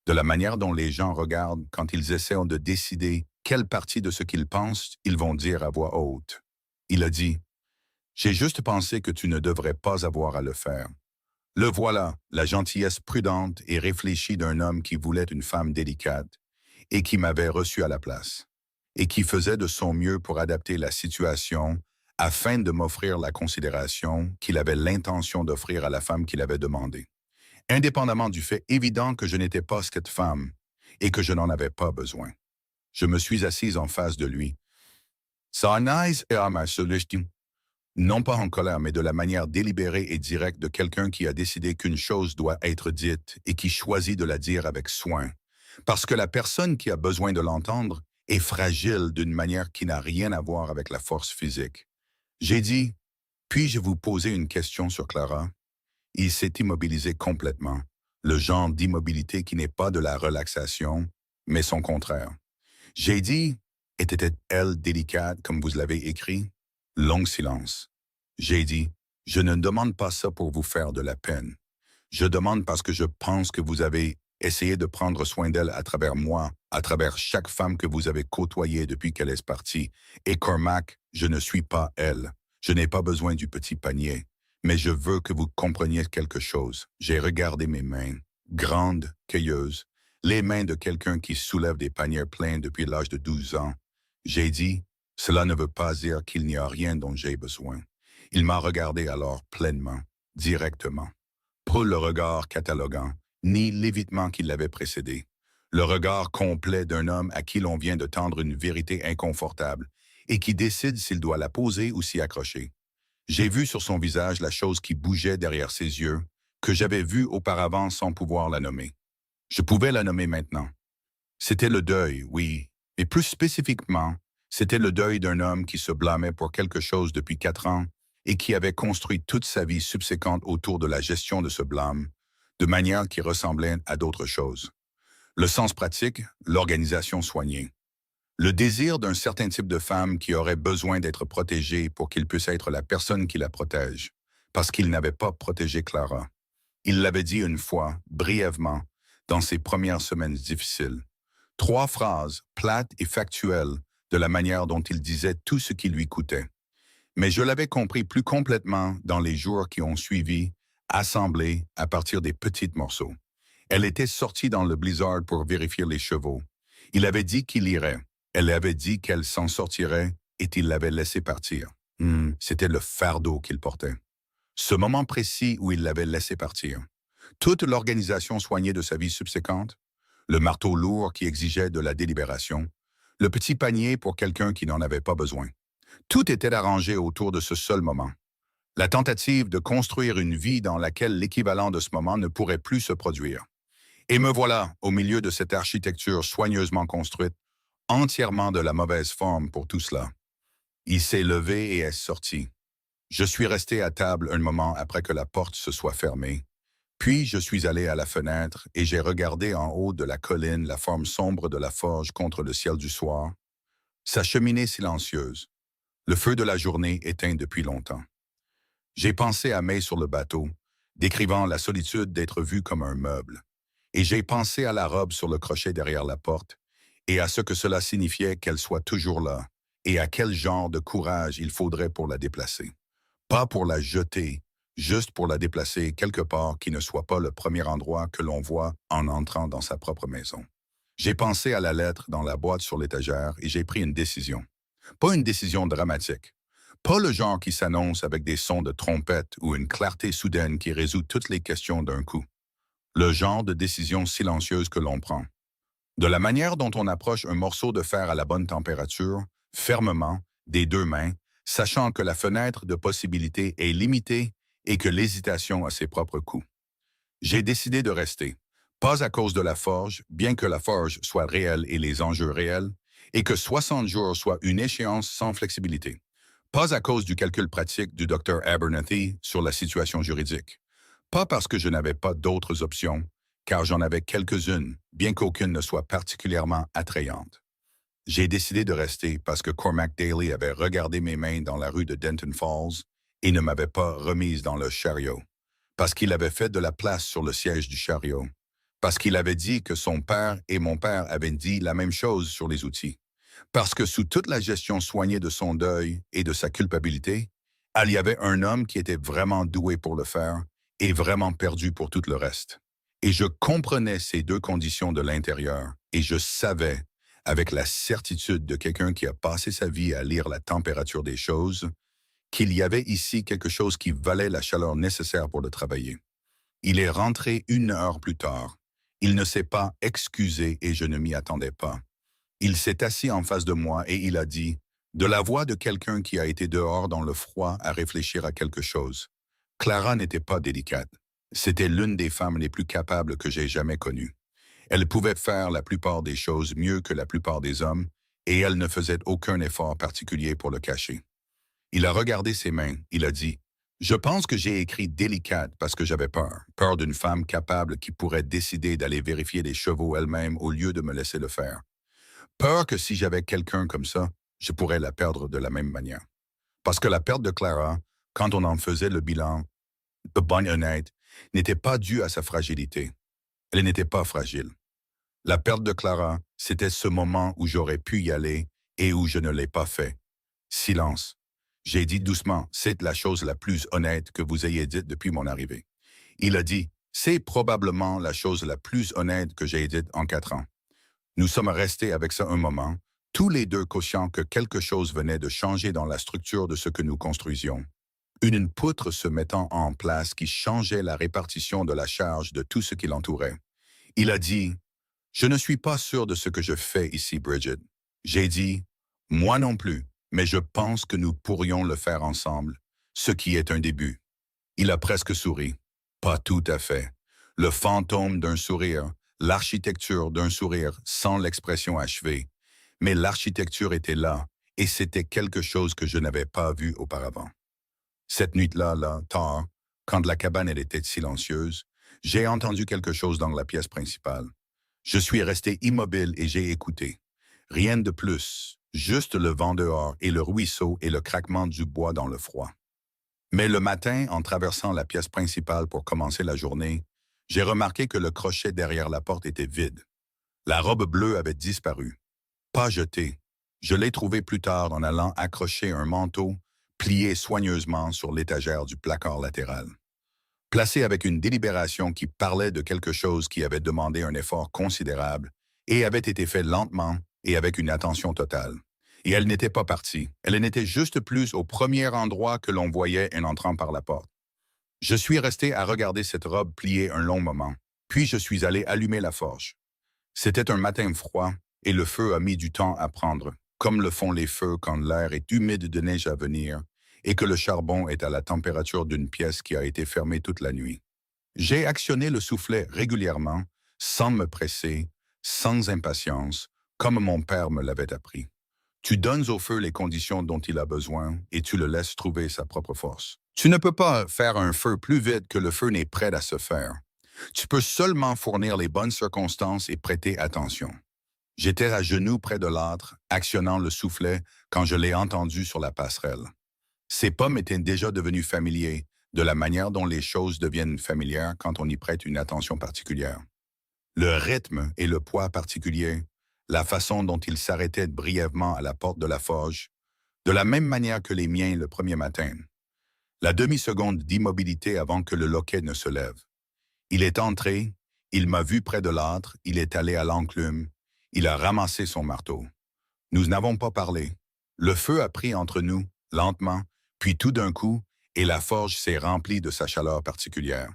De la manière dont les gens regardent quand ils essaient de décider quelle partie de ce qu'ils pensent ils vont dire à voix haute. Il a dit, j'ai juste pensé que tu ne devrais pas avoir à le faire. Le voilà, la gentillesse prudente et réfléchie d'un homme qui voulait une femme délicate et qui m'avait reçu à la place, et qui faisait de son mieux pour adapter la situation afin de m'offrir la considération qu'il avait l'intention d'offrir à la femme qu'il avait demandée, indépendamment du fait évident que je n'étais pas cette femme et que je n'en avais pas besoin. Je me suis assise en face de lui. Ça nice et à ma solution. Non pas en colère, mais de la manière délibérée et directe de quelqu'un qui a décidé qu'une chose doit être dite et qui choisit de la dire avec soin. Parce que la personne qui a besoin de l'entendre est fragile d'une manière qui n'a rien à voir avec la force physique. J'ai dit, puis-je vous poser une question sur Clara? Il s'est immobilisé complètement, le genre d'immobilité qui n'est pas de la relaxation, mais son contraire. J'ai dit, Était-elle délicate comme vous l'avez écrit? Long silence. J'ai dit, je ne demande pas ça pour vous faire de la peine. Je demande parce que je pense que vous avez essayé de prendre soin d'elle à travers moi, à travers chaque femme que vous avez côtoyée depuis qu'elle est partie. Et Cormac, je ne suis pas elle. Je n'ai pas besoin du petit panier. Mais je veux que vous compreniez quelque chose. J'ai regardé mes mains, grandes, cueilleuses, les mains de quelqu'un qui soulève des paniers pleins depuis l'âge de 12 ans. J'ai dit, cela ne veut pas dire qu'il n'y a rien dont j'ai besoin. Il m'a regardé alors pleinement, directement. Pas le regard cataloguant, ni l'évitement qui l'avait précédé. Le regard complet d'un homme à qui l'on vient de tendre une vérité inconfortable et qui décide s'il doit la poser ou s'y accrocher. J'ai vu sur son visage la chose qui bougeait derrière ses yeux, que j'avais vue auparavant sans pouvoir la nommer. Je pouvais la nommer maintenant. C'était le deuil, oui, mais plus spécifiquement, c'était le deuil d'un homme qui se blâmait pour quelque chose depuis 4 ans et qui avait construit toute sa vie subséquente autour de la gestion de ce blâme, de manière qui ressemblait à d'autres choses. Le sens pratique, l'organisation soignée. Le désir d'un certain type de femme qui aurait besoin d'être protégée pour qu'il puisse être la personne qui la protège, parce qu'il n'avait pas protégé Clara. Il l'avait dit une fois, brièvement, dans ses premières semaines difficiles. 3 phrases, plates et factuelles, de la manière dont il disait tout ce qui lui coûtait. Mais je l'avais compris plus complètement dans les jours qui ont suivi, assemblés à partir des petits morceaux. Elle était sortie dans le blizzard pour vérifier les chevaux. Il avait dit qu'il irait. Elle avait dit qu'elle s'en sortirait et il l'avait laissé partir. C'était le fardeau qu'il portait. Ce moment précis où il l'avait laissé partir. Toute l'organisation soignée de sa vie subséquente, le marteau lourd qui exigeait de la délibération, le petit panier pour quelqu'un qui n'en avait pas besoin. Tout était arrangé autour de ce seul moment. La tentative de construire une vie dans laquelle l'équivalent de ce moment ne pourrait plus se produire. Et me voilà, au milieu de cette architecture soigneusement construite, entièrement de la mauvaise forme pour tout cela. Il s'est levé et est sorti. Je suis resté à table un moment après que la porte se soit fermée. Puis je suis allé à la fenêtre et j'ai regardé en haut de la colline la forme sombre de la forge contre le ciel du soir, sa cheminée silencieuse, le feu de la journée éteint depuis longtemps. J'ai pensé à May sur le bateau, décrivant la solitude d'être vue comme un meuble. Et j'ai pensé à la robe sur le crochet derrière la porte, et à ce que cela signifiait qu'elle soit toujours là, et à quel genre de courage il faudrait pour la déplacer. Pas pour la jeter, juste pour la déplacer quelque part qui ne soit pas le premier endroit que l'on voit en entrant dans sa propre maison. J'ai pensé à la lettre dans la boîte sur l'étagère et j'ai pris une décision. Pas une décision dramatique. Pas le genre qui s'annonce avec des sons de trompette ou une clarté soudaine qui résout toutes les questions d'un coup. Le genre de décision silencieuse que l'on prend. De la manière dont on approche un morceau de fer à la bonne température, fermement, des 2 mains, sachant que la fenêtre de possibilité est limitée et que l'hésitation a ses propres coûts. J'ai décidé de rester, pas à cause de la forge, bien que la forge soit réelle et les enjeux réels, et que 60 jours soit une échéance sans flexibilité. Pas à cause du calcul pratique du Dr. Abernathy sur la situation juridique. Pas parce que je n'avais pas d'autres options, car j'en avais quelques-unes, bien qu'aucune ne soit particulièrement attrayante. J'ai décidé de rester parce que Cormac Daly avait regardé mes mains dans la rue de Denton Falls et ne m'avait pas remise dans le chariot. Parce qu'il avait fait de la place sur le siège du chariot. Parce qu'il avait dit que son père et mon père avaient dit la même chose sur les outils. Parce que sous toute la gestion soignée de son deuil et de sa culpabilité, il y avait un homme qui était vraiment doué pour le faire et vraiment perdu pour tout le reste. Et je comprenais ces 2 conditions de l'intérieur et je savais, avec la certitude de quelqu'un qui a passé sa vie à lire la température des choses, qu'il y avait ici quelque chose qui valait la chaleur nécessaire pour le travailler. Il est rentré 1 heure plus tard. Il ne s'est pas excusé et je ne m'y attendais pas. Il s'est assis en face de moi et il a dit, de la voix de quelqu'un qui a été dehors dans le froid à réfléchir à quelque chose. Clara n'était pas délicate. C'était l'une des femmes les plus capables que j'ai jamais connues. Elle pouvait faire la plupart des choses mieux que la plupart des hommes et elle ne faisait aucun effort particulier pour le cacher. Il a regardé ses mains, il a dit, « Je pense que j'ai écrit délicate parce que j'avais peur. Peur d'une femme capable qui pourrait décider d'aller vérifier les chevaux elle-même au lieu de me laisser le faire. Peur que si j'avais quelqu'un comme ça, je pourrais la perdre de la même manière. Parce que la perte de Clara, quand on en faisait le bilan, de bonne honnête, n'était pas due à sa fragilité. Elle n'était pas fragile. La perte de Clara, c'était ce moment où j'aurais pu y aller et où je ne l'ai pas fait. Silence. J'ai dit doucement, c'est la chose la plus honnête que vous ayez dite depuis mon arrivée. Il a dit, c'est probablement la chose la plus honnête que j'ai dite en 4 ans. Nous sommes restés avec ça un moment, tous les deux conscients que quelque chose venait de changer dans la structure de ce que nous construisions. Une poutre se mettant en place qui changeait la répartition de la charge de tout ce qui l'entourait. Il a dit, je ne suis pas sûr de ce que je fais ici, Bridget. J'ai dit, moi non plus, mais je pense que nous pourrions le faire ensemble, ce qui est un début. Il a presque souri. Pas tout à fait. Le fantôme d'un sourire, l'architecture d'un sourire sans l'expression achevée. Mais l'architecture était là, et c'était quelque chose que je n'avais pas vu auparavant. Cette nuit-là, tard, quand la cabane elle était silencieuse, j'ai entendu quelque chose dans la pièce principale. Je suis resté immobile et j'ai écouté. Rien de plus, juste le vent dehors et le ruisseau et le craquement du bois dans le froid. Mais le matin, en traversant la pièce principale pour commencer la journée, j'ai remarqué que le crochet derrière la porte était vide. La robe bleue avait disparu. Pas jetée. Je l'ai trouvée plus tard en allant accrocher un manteau plié soigneusement sur l'étagère du placard latéral. Placé avec une délibération qui parlait de quelque chose qui avait demandé un effort considérable et avait été fait lentement et avec une attention totale. Et elle n'était pas partie. Elle n'était juste plus au premier endroit que l'on voyait en entrant par la porte. Je suis resté à regarder cette robe pliée un long moment, puis je suis allé allumer la forge. C'était un matin froid et le feu a mis du temps à prendre, comme le font les feux quand l'air est humide de neige à venir et que le charbon est à la température d'une pièce qui a été fermée toute la nuit. J'ai actionné le soufflet régulièrement, sans me presser, sans impatience, comme mon père me l'avait appris. Tu donnes au feu les conditions dont il a besoin et tu le laisses trouver sa propre force. Tu ne peux pas faire un feu plus vite que le feu n'est prêt à se faire. Tu peux seulement fournir les bonnes circonstances et prêter attention. J'étais à genoux près de l'âtre, actionnant le soufflet quand je l'ai entendu sur la passerelle. Ces pommes étaient déjà devenus familiers de la manière dont les choses deviennent familières quand on y prête une attention particulière. Le rythme et le poids particulier, la façon dont il s'arrêtait brièvement à la porte de la forge, de la même manière que les miens le premier matin. La demi-seconde d'immobilité avant que le loquet ne se lève. Il est entré, il m'a vu près de l'âtre, il est allé à l'enclume, il a ramassé son marteau. Nous n'avons pas parlé. Le feu a pris entre nous, lentement, puis tout d'un coup, et la forge s'est remplie de sa chaleur particulière.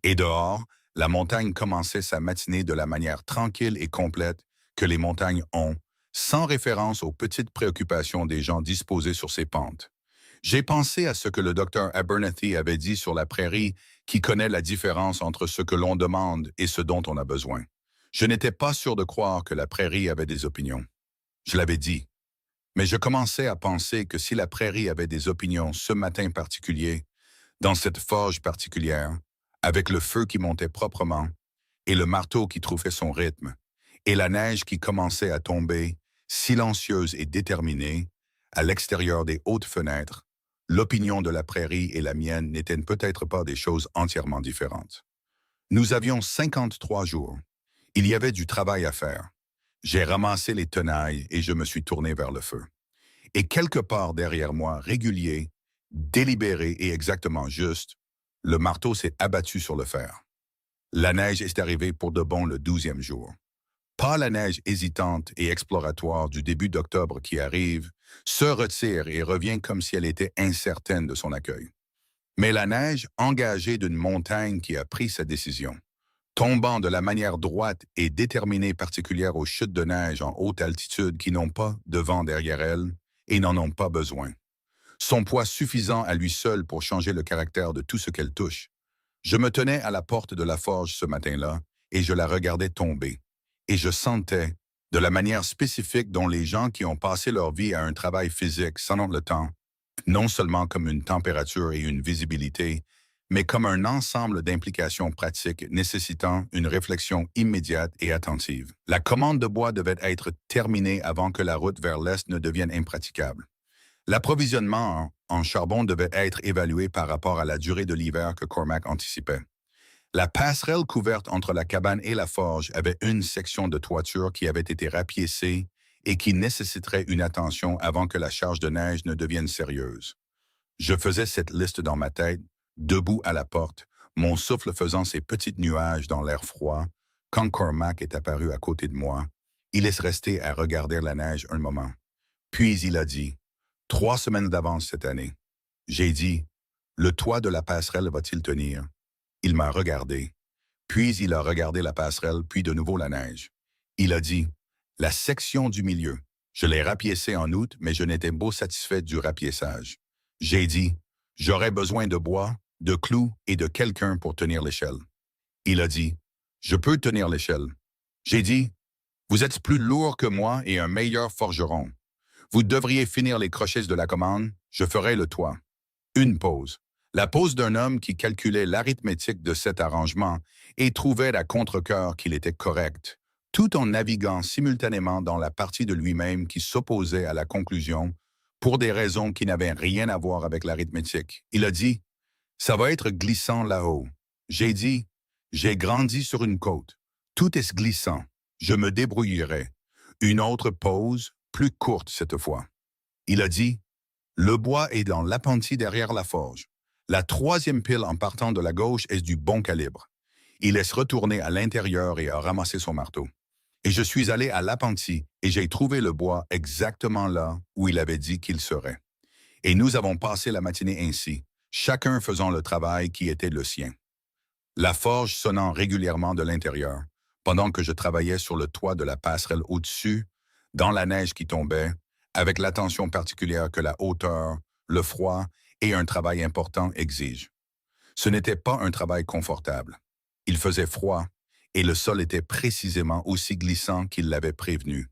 Et dehors, la montagne commençait sa matinée de la manière tranquille et complète que les montagnes ont, sans référence aux petites préoccupations des gens disposés sur ces pentes. J'ai pensé à ce que le docteur Abernethy avait dit sur la prairie qui connaît la différence entre ce que l'on demande et ce dont on a besoin. Je n'étais pas sûr de croire que la prairie avait des opinions. Je l'avais dit. Mais je commençais à penser que si la prairie avait des opinions ce matin particulier, dans cette forge particulière, avec le feu qui montait proprement, et le marteau qui trouvait son rythme, et la neige qui commençait à tomber, silencieuse et déterminée, à l'extérieur des hautes fenêtres, l'opinion de la prairie et la mienne n'étaient peut-être pas des choses entièrement différentes. Nous avions 53 jours. Il y avait du travail à faire. J'ai ramassé les tenailles et je me suis tourné vers le feu. Et quelque part derrière moi, régulier, délibéré et exactement juste, le marteau s'est abattu sur le fer. La neige est arrivée pour de bon le 12e jour. Pas la neige hésitante et exploratoire du début d'octobre qui arrive, se retire et revient comme si elle était incertaine de son accueil. Mais la neige engagée d'une montagne qui a pris sa décision, tombant de la manière droite et déterminée particulière aux chutes de neige en haute altitude qui n'ont pas de vent derrière elles et n'en ont pas besoin. Son poids suffisant à lui seul pour changer le caractère de tout ce qu'elle touche. Je me tenais à la porte de la forge ce matin-là et je la regardais tomber. Et je sentais, de la manière spécifique dont les gens qui ont passé leur vie à un travail physique sentent le temps, non seulement comme une température et une visibilité, mais comme un ensemble d'implications pratiques nécessitant une réflexion immédiate et attentive. La commande de bois devait être terminée avant que la route vers l'Est ne devienne impraticable. L'approvisionnement en charbon devait être évalué par rapport à la durée de l'hiver que Cormac anticipait. La passerelle couverte entre la cabane et la forge avait une section de toiture qui avait été rapiécée et qui nécessiterait une attention avant que la charge de neige ne devienne sérieuse. Je faisais cette liste dans ma tête, debout à la porte, mon souffle faisant ses petits nuages dans l'air froid, quand Cormac est apparu à côté de moi. Il est resté à regarder la neige un moment. Puis il a dit, 3 semaines d'avance cette année. J'ai dit, le toit de la passerelle va-t-il tenir? Il m'a regardé. Puis il a regardé la passerelle, puis de nouveau la neige. Il a dit, la section du milieu. Je l'ai rapiécée en août, mais je n'étais beau satisfait du rapiéçage. J'ai dit, j'aurais besoin de bois, de clous et de quelqu'un pour tenir l'échelle. Il a dit, je peux tenir l'échelle. J'ai dit, vous êtes plus lourd que moi et un meilleur forgeron. Vous devriez finir les crochets de la commande, je ferai le toit. Une pause. La pause d'un homme qui calculait l'arithmétique de cet arrangement et trouvait à contre-cœur qu'il était correct, tout en naviguant simultanément dans la partie de lui-même qui s'opposait à la conclusion pour des raisons qui n'avaient rien à voir avec l'arithmétique. Il a dit, ça va être glissant là-haut. J'ai dit, j'ai grandi sur une côte. Tout est glissant. Je me débrouillerai. Une autre pause, plus courte cette fois. Il a dit, le bois est dans l'appentis derrière la forge. La troisième pile en partant de la gauche est du bon calibre. Il laisse retourner à l'intérieur et a ramassé son marteau. Et je suis allé à l'appentis et j'ai trouvé le bois exactement là où il avait dit qu'il serait. Et nous avons passé la matinée ainsi, chacun faisant le travail qui était le sien. La forge sonnant régulièrement de l'intérieur, pendant que je travaillais sur le toit de la passerelle au-dessus, dans la neige qui tombait, avec l'attention particulière que la hauteur, le froid et un travail important exigent. Ce n'était pas un travail confortable. Il faisait froid et le sol était précisément aussi glissant qu'il l'avait prévenu.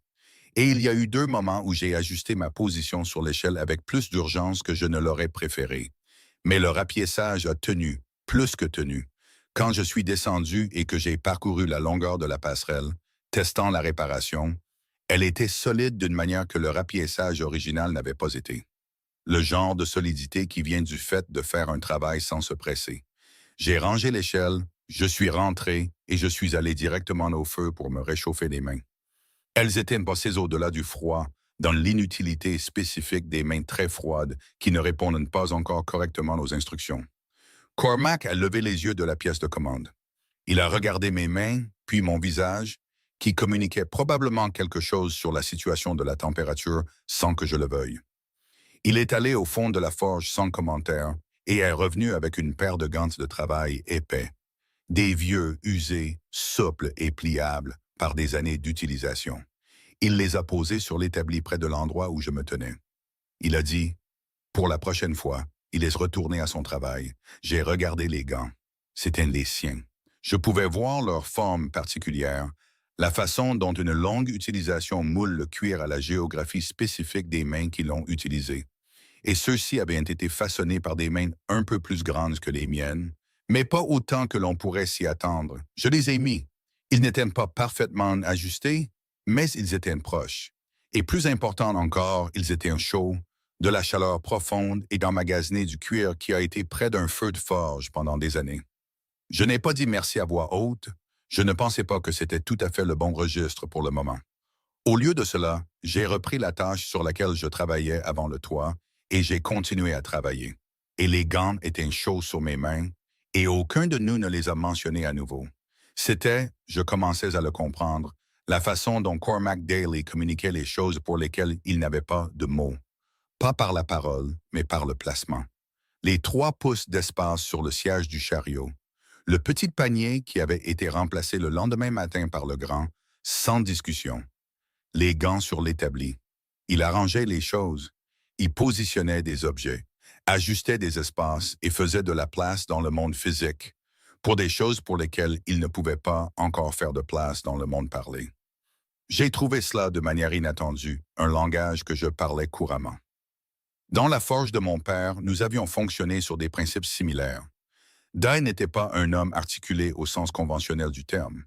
Et il y a eu 2 moments où j'ai ajusté ma position sur l'échelle avec plus d'urgence que je ne l'aurais préféré. Mais le rapiéçage a tenu, plus que tenu. Quand je suis descendu et que j'ai parcouru la longueur de la passerelle, testant la réparation, elle était solide d'une manière que le rapiéçage original n'avait pas été. Le genre de solidité qui vient du fait de faire un travail sans se presser. J'ai rangé l'échelle, je suis rentré et je suis allé directement au feu pour me réchauffer les mains. Elles étaient passées au-delà du froid, dans l'inutilité spécifique des mains très froides qui ne répondent pas encore correctement aux instructions. Cormac a levé les yeux de la pièce de commande. Il a regardé mes mains, puis mon visage, qui communiquait probablement quelque chose sur la situation de la température sans que je le veuille. Il est allé au fond de la forge sans commentaire et est revenu avec une paire de gants de travail épais, des vieux, usés, souples et pliables par des années d'utilisation. Il les a posés sur l'établi près de l'endroit où je me tenais. Il a dit, pour la prochaine fois, il est retourné à son travail. J'ai regardé les gants. C'étaient les siens. Je pouvais voir leur forme particulière, la façon dont une longue utilisation moule le cuir à la géographie spécifique des mains qui l'ont utilisé. Et ceux-ci avaient été façonnés par des mains un peu plus grandes que les miennes, mais pas autant que l'on pourrait s'y attendre. Je les ai mis. Ils n'étaient pas parfaitement ajustés, mais ils étaient proches. Et plus important encore, ils étaient chauds, de la chaleur profonde et d'emmagasiner du cuir qui a été près d'un feu de forge pendant des années. Je n'ai pas dit merci à voix haute, je ne pensais pas que c'était tout à fait le bon registre pour le moment. Au lieu de cela, j'ai repris la tâche sur laquelle je travaillais avant le toit et j'ai continué à travailler. Et les gants étaient chauds sur mes mains et aucun de nous ne les a mentionnés à nouveau. C'était, je commençais à le comprendre, la façon dont Cormac Daly communiquait les choses pour lesquelles il n'avait pas de mots. Pas par la parole, mais par le placement. Les 3 pouces d'espace sur le siège du chariot. Le petit panier qui avait été remplacé le lendemain matin par le grand, sans discussion. Les gants sur l'établi. Il arrangeait les choses. Il positionnait des objets, ajustait des espaces et faisait de la place dans le monde physique, pour des choses pour lesquelles il ne pouvait pas encore faire de place dans le monde parlé. J'ai trouvé cela de manière inattendue, un langage que je parlais couramment. Dans la forge de mon père, nous avions fonctionné sur des principes similaires. Dai n'était pas un homme articulé au sens conventionnel du terme.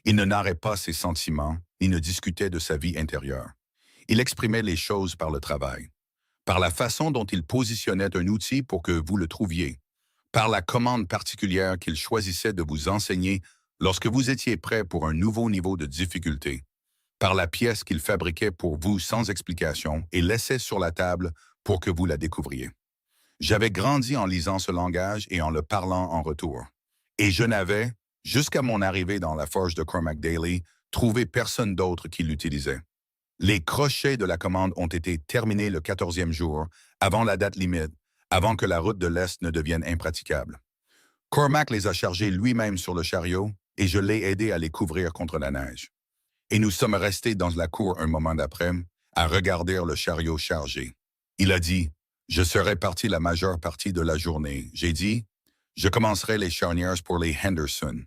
Il ne narrait pas ses sentiments, ni ne discutait de sa vie intérieure. Il exprimait les choses par le travail, par la façon dont il positionnait un outil pour que vous le trouviez, par la commande particulière qu'il choisissait de vous enseigner lorsque vous étiez prêt pour un nouveau niveau de difficulté, par la pièce qu'il fabriquait pour vous sans explication et laissait sur la table pour que vous la découvriez. J'avais grandi en lisant ce langage et en le parlant en retour. Et je n'avais, jusqu'à mon arrivée dans la forge de Cormac Daly, trouvé personne d'autre qui l'utilisait. Les crochets de la commande ont été terminés le 14e jour, avant la date limite, avant que la route de l'Est ne devienne impraticable. Cormac les a chargés lui-même sur le chariot et je l'ai aidé à les couvrir contre la neige. Et nous sommes restés dans la cour un moment d'après, à regarder le chariot chargé. Il a dit, « Je serai parti la majeure partie de la journée. » J'ai dit, « Je commencerai les charnières pour les Henderson. »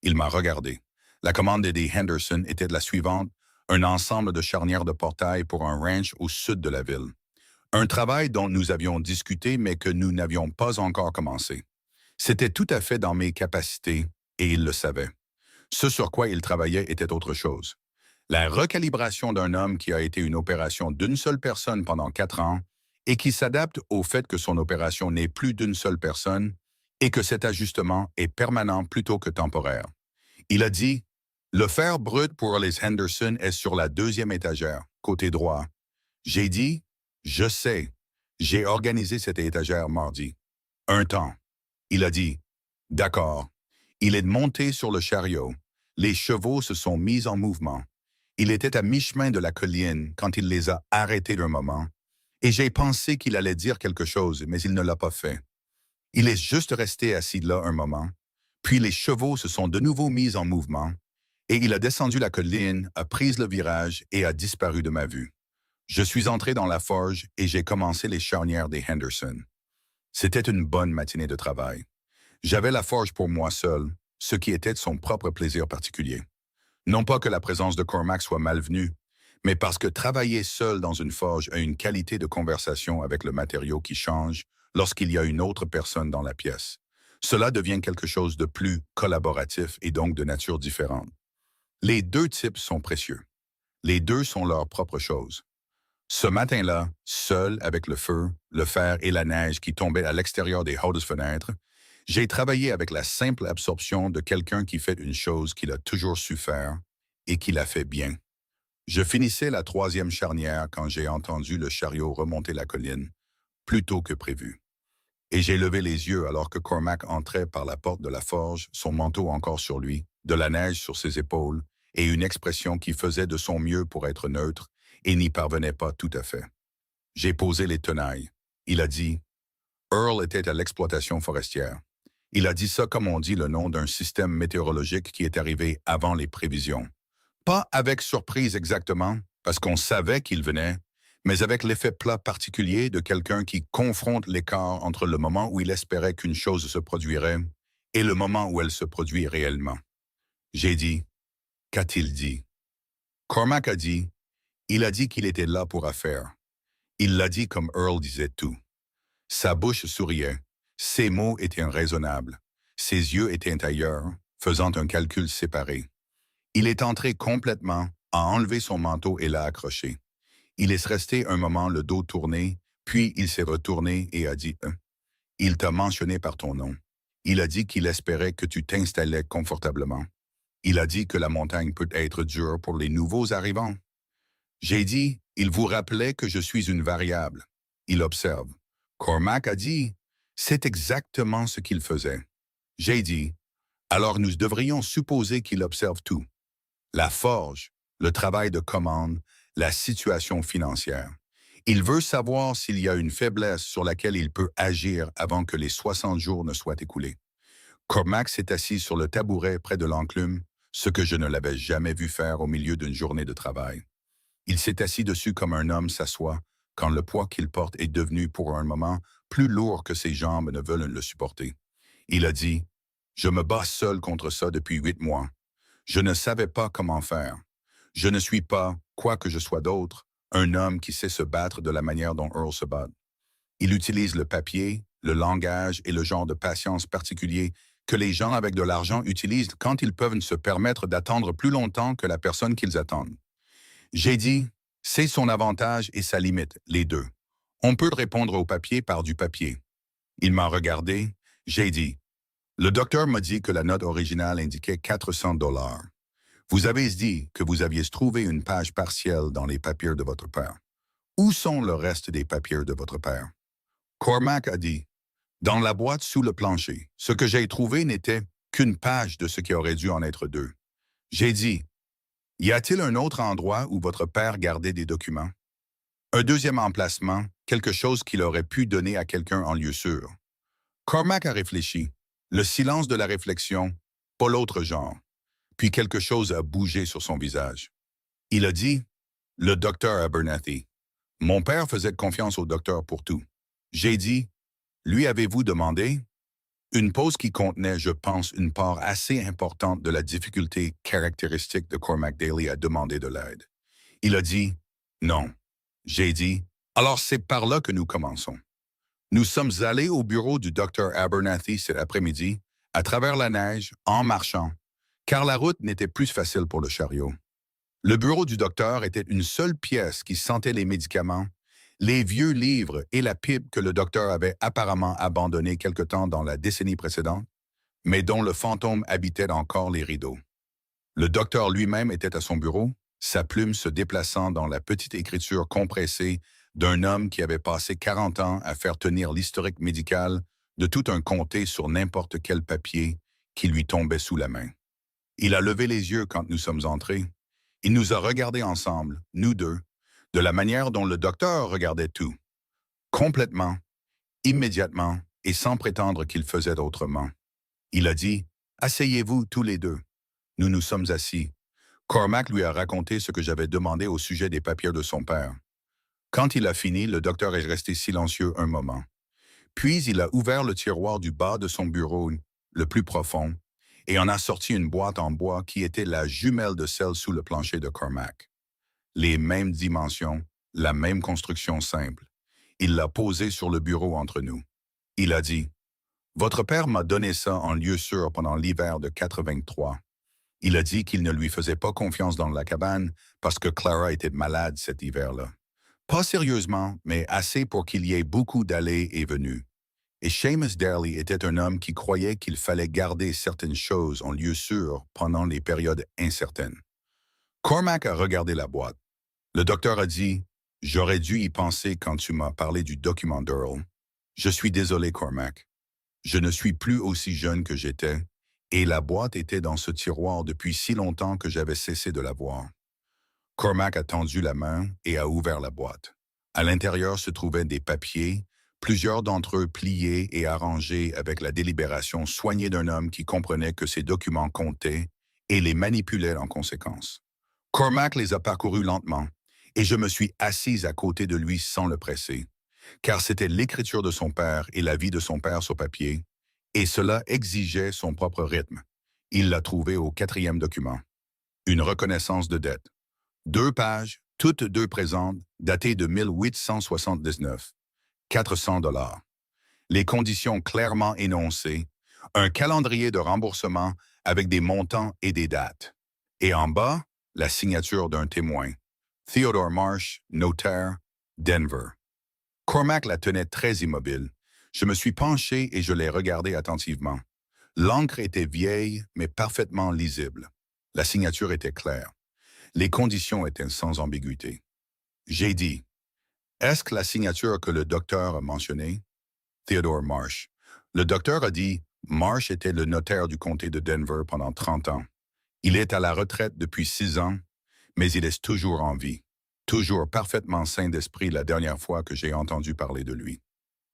Il m'a regardé. La commande des Henderson était la suivante, un ensemble de charnières de portail pour un ranch au sud de la ville. Un travail dont nous avions discuté mais que nous n'avions pas encore commencé. C'était tout à fait dans mes capacités et il le savait. Ce sur quoi il travaillait était autre chose. La recalibration d'un homme qui a été une opération d'une seule personne pendant 4 ans et qui s'adapte au fait que son opération n'est plus d'une seule personne et que cet ajustement est permanent plutôt que temporaire. Il a dit, « Le fer brut pour les Henderson est sur la 2e étagère, côté droit. » J'ai dit, « Je sais. J'ai organisé cette étagère mardi. » Un temps. Il a dit, « D'accord. » Il est monté sur le chariot. Les chevaux se sont mis en mouvement. Il était à mi-chemin de la colline quand il les a arrêtés d'un moment, et j'ai pensé qu'il allait dire quelque chose, mais il ne l'a pas fait. Il est juste resté assis là un moment, puis les chevaux se sont de nouveau mis en mouvement, et il a descendu la colline, a pris le virage et a disparu de ma vue. Je suis entré dans la forge et j'ai commencé les charnières des Henderson. C'était une bonne matinée de travail. J'avais la forge pour moi seul, ce qui était de son propre plaisir particulier. Non pas que la présence de Cormac soit malvenue, mais parce que travailler seul dans une forge a une qualité de conversation avec le matériau qui change lorsqu'il y a une autre personne dans la pièce. Cela devient quelque chose de plus collaboratif et donc de nature différente. Les deux types sont précieux. Les deux sont leur propre chose. Ce matin-là, seul avec le feu, le fer et la neige qui tombaient à l'extérieur des hautes fenêtres, j'ai travaillé avec la simple absorption de quelqu'un qui fait une chose qu'il a toujours su faire et qui l'a fait bien. Je finissais la 3e charnière quand j'ai entendu le chariot remonter la colline, plus tôt que prévu. Et j'ai levé les yeux alors que Cormac entrait par la porte de la forge, son manteau encore sur lui, de la neige sur ses épaules, et une expression qui faisait de son mieux pour être neutre et n'y parvenait pas tout à fait. J'ai posé les tenailles. Il a dit, « Earl était à l'exploitation forestière. » Il a dit ça comme on dit le nom d'un système météorologique qui est arrivé avant les prévisions. Pas avec surprise exactement, parce qu'on savait qu'il venait, mais avec l'effet plat particulier de quelqu'un qui confronte l'écart entre le moment où il espérait qu'une chose se produirait et le moment où elle se produit réellement. J'ai dit, « Qu'a-t-il dit? » Cormac a dit, « Il a dit qu'il était là pour affaire. » Il l'a dit comme Earl disait tout. Sa bouche souriait. Ses mots étaient raisonnables. Ses yeux étaient ailleurs, faisant un calcul séparé. Il est entré complètement, a enlevé son manteau et l'a accroché. Il est resté un moment le dos tourné, puis il s'est retourné et a dit « Il t'a mentionné par ton nom. Il a dit qu'il espérait que tu t'installais confortablement. Il a dit que la montagne peut être dure pour les nouveaux arrivants. » J'ai dit « Il vous rappelait que je suis une variable. » Il observe. Cormac a dit « C'est exactement ce qu'il faisait. » J'ai dit « Alors nous devrions supposer qu'il observe tout. La forge, le travail de commande, la situation financière. Il veut savoir s'il y a une faiblesse sur laquelle il peut agir avant que les 60 jours ne soient écoulés. » Cormac s'est assis sur le tabouret près de l'enclume, ce que je ne l'avais jamais vu faire au milieu d'une journée de travail. Il s'est assis dessus comme un homme s'assoit quand le poids qu'il porte est devenu pour un moment plus lourd que ses jambes ne veulent le supporter. Il a dit « Je me bats seul contre ça depuis 8 mois. Je ne savais pas comment faire. Je ne suis pas, quoi que je sois d'autre, un homme qui sait se battre de la manière dont Earl se bat. Il utilise le papier, le langage et le genre de patience particulier que les gens avec de l'argent utilisent quand ils peuvent se permettre d'attendre plus longtemps que la personne qu'ils attendent. J'ai dit, c'est son avantage et sa limite, les deux. On peut répondre au papier par du papier. Il m'a regardé. J'ai dit, le docteur m'a dit que la note originale indiquait 400 $. Vous avez dit que vous aviez trouvé une page partielle dans les papiers de votre père. Où sont le reste des papiers de votre père? Cormac a dit, dans la boîte sous le plancher. Ce que j'ai trouvé n'était qu'une page de ce qui aurait dû en être deux. J'ai dit, y a-t-il un autre endroit où votre père gardait des documents? Un deuxième emplacement, quelque chose qu'il aurait pu donner à quelqu'un en lieu sûr. Cormac a réfléchi. Le silence de la réflexion, pas l'autre genre. Puis quelque chose a bougé sur son visage. Il a dit, le docteur Abernathy. Mon père faisait confiance au docteur pour tout. J'ai dit, lui avez-vous demandé? Une pause qui contenait, je pense, une part assez importante de la difficulté caractéristique de Cormac Daly à demander de l'aide. Il a dit, non. J'ai dit, alors c'est par là que nous commençons. Nous sommes allés au bureau du docteur Abernathy cet après-midi, à travers la neige, en marchant, car la route n'était plus facile pour le chariot. Le bureau du docteur était une seule pièce qui sentait les médicaments, les vieux livres et la pipe que le docteur avait apparemment abandonné quelque temps dans la décennie précédente, mais dont le fantôme habitait encore les rideaux. Le docteur lui-même était à son bureau, sa plume se déplaçant dans la petite écriture compressée d'un homme qui avait passé 40 ans à faire tenir l'historique médical de tout un comté sur n'importe quel papier qui lui tombait sous la main. Il a levé les yeux quand nous sommes entrés. Il nous a regardés ensemble, nous deux, de la manière dont le docteur regardait tout. Complètement, immédiatement et sans prétendre qu'il faisait autrement. Il a dit, « Asseyez-vous tous les deux. » Nous nous sommes assis. Cormac lui a raconté ce que j'avais demandé au sujet des papiers de son père. Quand il a fini, le docteur est resté silencieux un moment. Puis il a ouvert le tiroir du bas de son bureau, le plus profond, et en a sorti une boîte en bois qui était la jumelle de celle sous le plancher de Cormac. Les mêmes dimensions, la même construction simple. Il l'a posée sur le bureau entre nous. Il a dit, « Votre père m'a donné ça en lieu sûr pendant l'hiver de 83. Il a dit qu'il ne lui faisait pas confiance dans la cabane parce que Clara était malade cet hiver-là. Pas sérieusement, mais assez pour qu'il y ait beaucoup d'allées et venues. Et Seamus Daly était un homme qui croyait qu'il fallait garder certaines choses en lieu sûr pendant les périodes incertaines. » Cormac a regardé la boîte. Le docteur a dit, « J'aurais dû y penser quand tu m'as parlé du document d'Earl. Je suis désolé, Cormac. Je ne suis plus aussi jeune que j'étais, et la boîte était dans ce tiroir depuis si longtemps que j'avais cessé de la voir. » Cormac a tendu la main et a ouvert la boîte. À l'intérieur se trouvaient des papiers, plusieurs d'entre eux pliés et arrangés avec la délibération soignée d'un homme qui comprenait que ces documents comptaient et les manipulait en conséquence. Cormac les a parcourus lentement, et je me suis assise à côté de lui sans le presser, car c'était l'écriture de son père et la vie de son père sur papier, et cela exigeait son propre rythme. Il l'a trouvé au 4e document. Une reconnaissance de dette. 2 pages, toutes deux présentes, datées de 1879. 400 $. Les conditions clairement énoncées, un calendrier de remboursement avec des montants et des dates. Et en bas, la signature d'un témoin. Theodore Marsh, notaire, Denver. Cormac la tenait très immobile. Je me suis penché et je l'ai regardé attentivement. L'encre était vieille, mais parfaitement lisible. La signature était claire. Les conditions étaient sans ambiguïté. J'ai dit, « Est-ce que la signature que le docteur a mentionnée? » Theodore Marsh. Le docteur a dit, Marsh était le notaire du comté de Denver pendant 30 ans. Il est à la retraite depuis 6 ans, mais il est toujours en vie. Toujours parfaitement sain d'esprit la dernière fois que j'ai entendu parler de lui.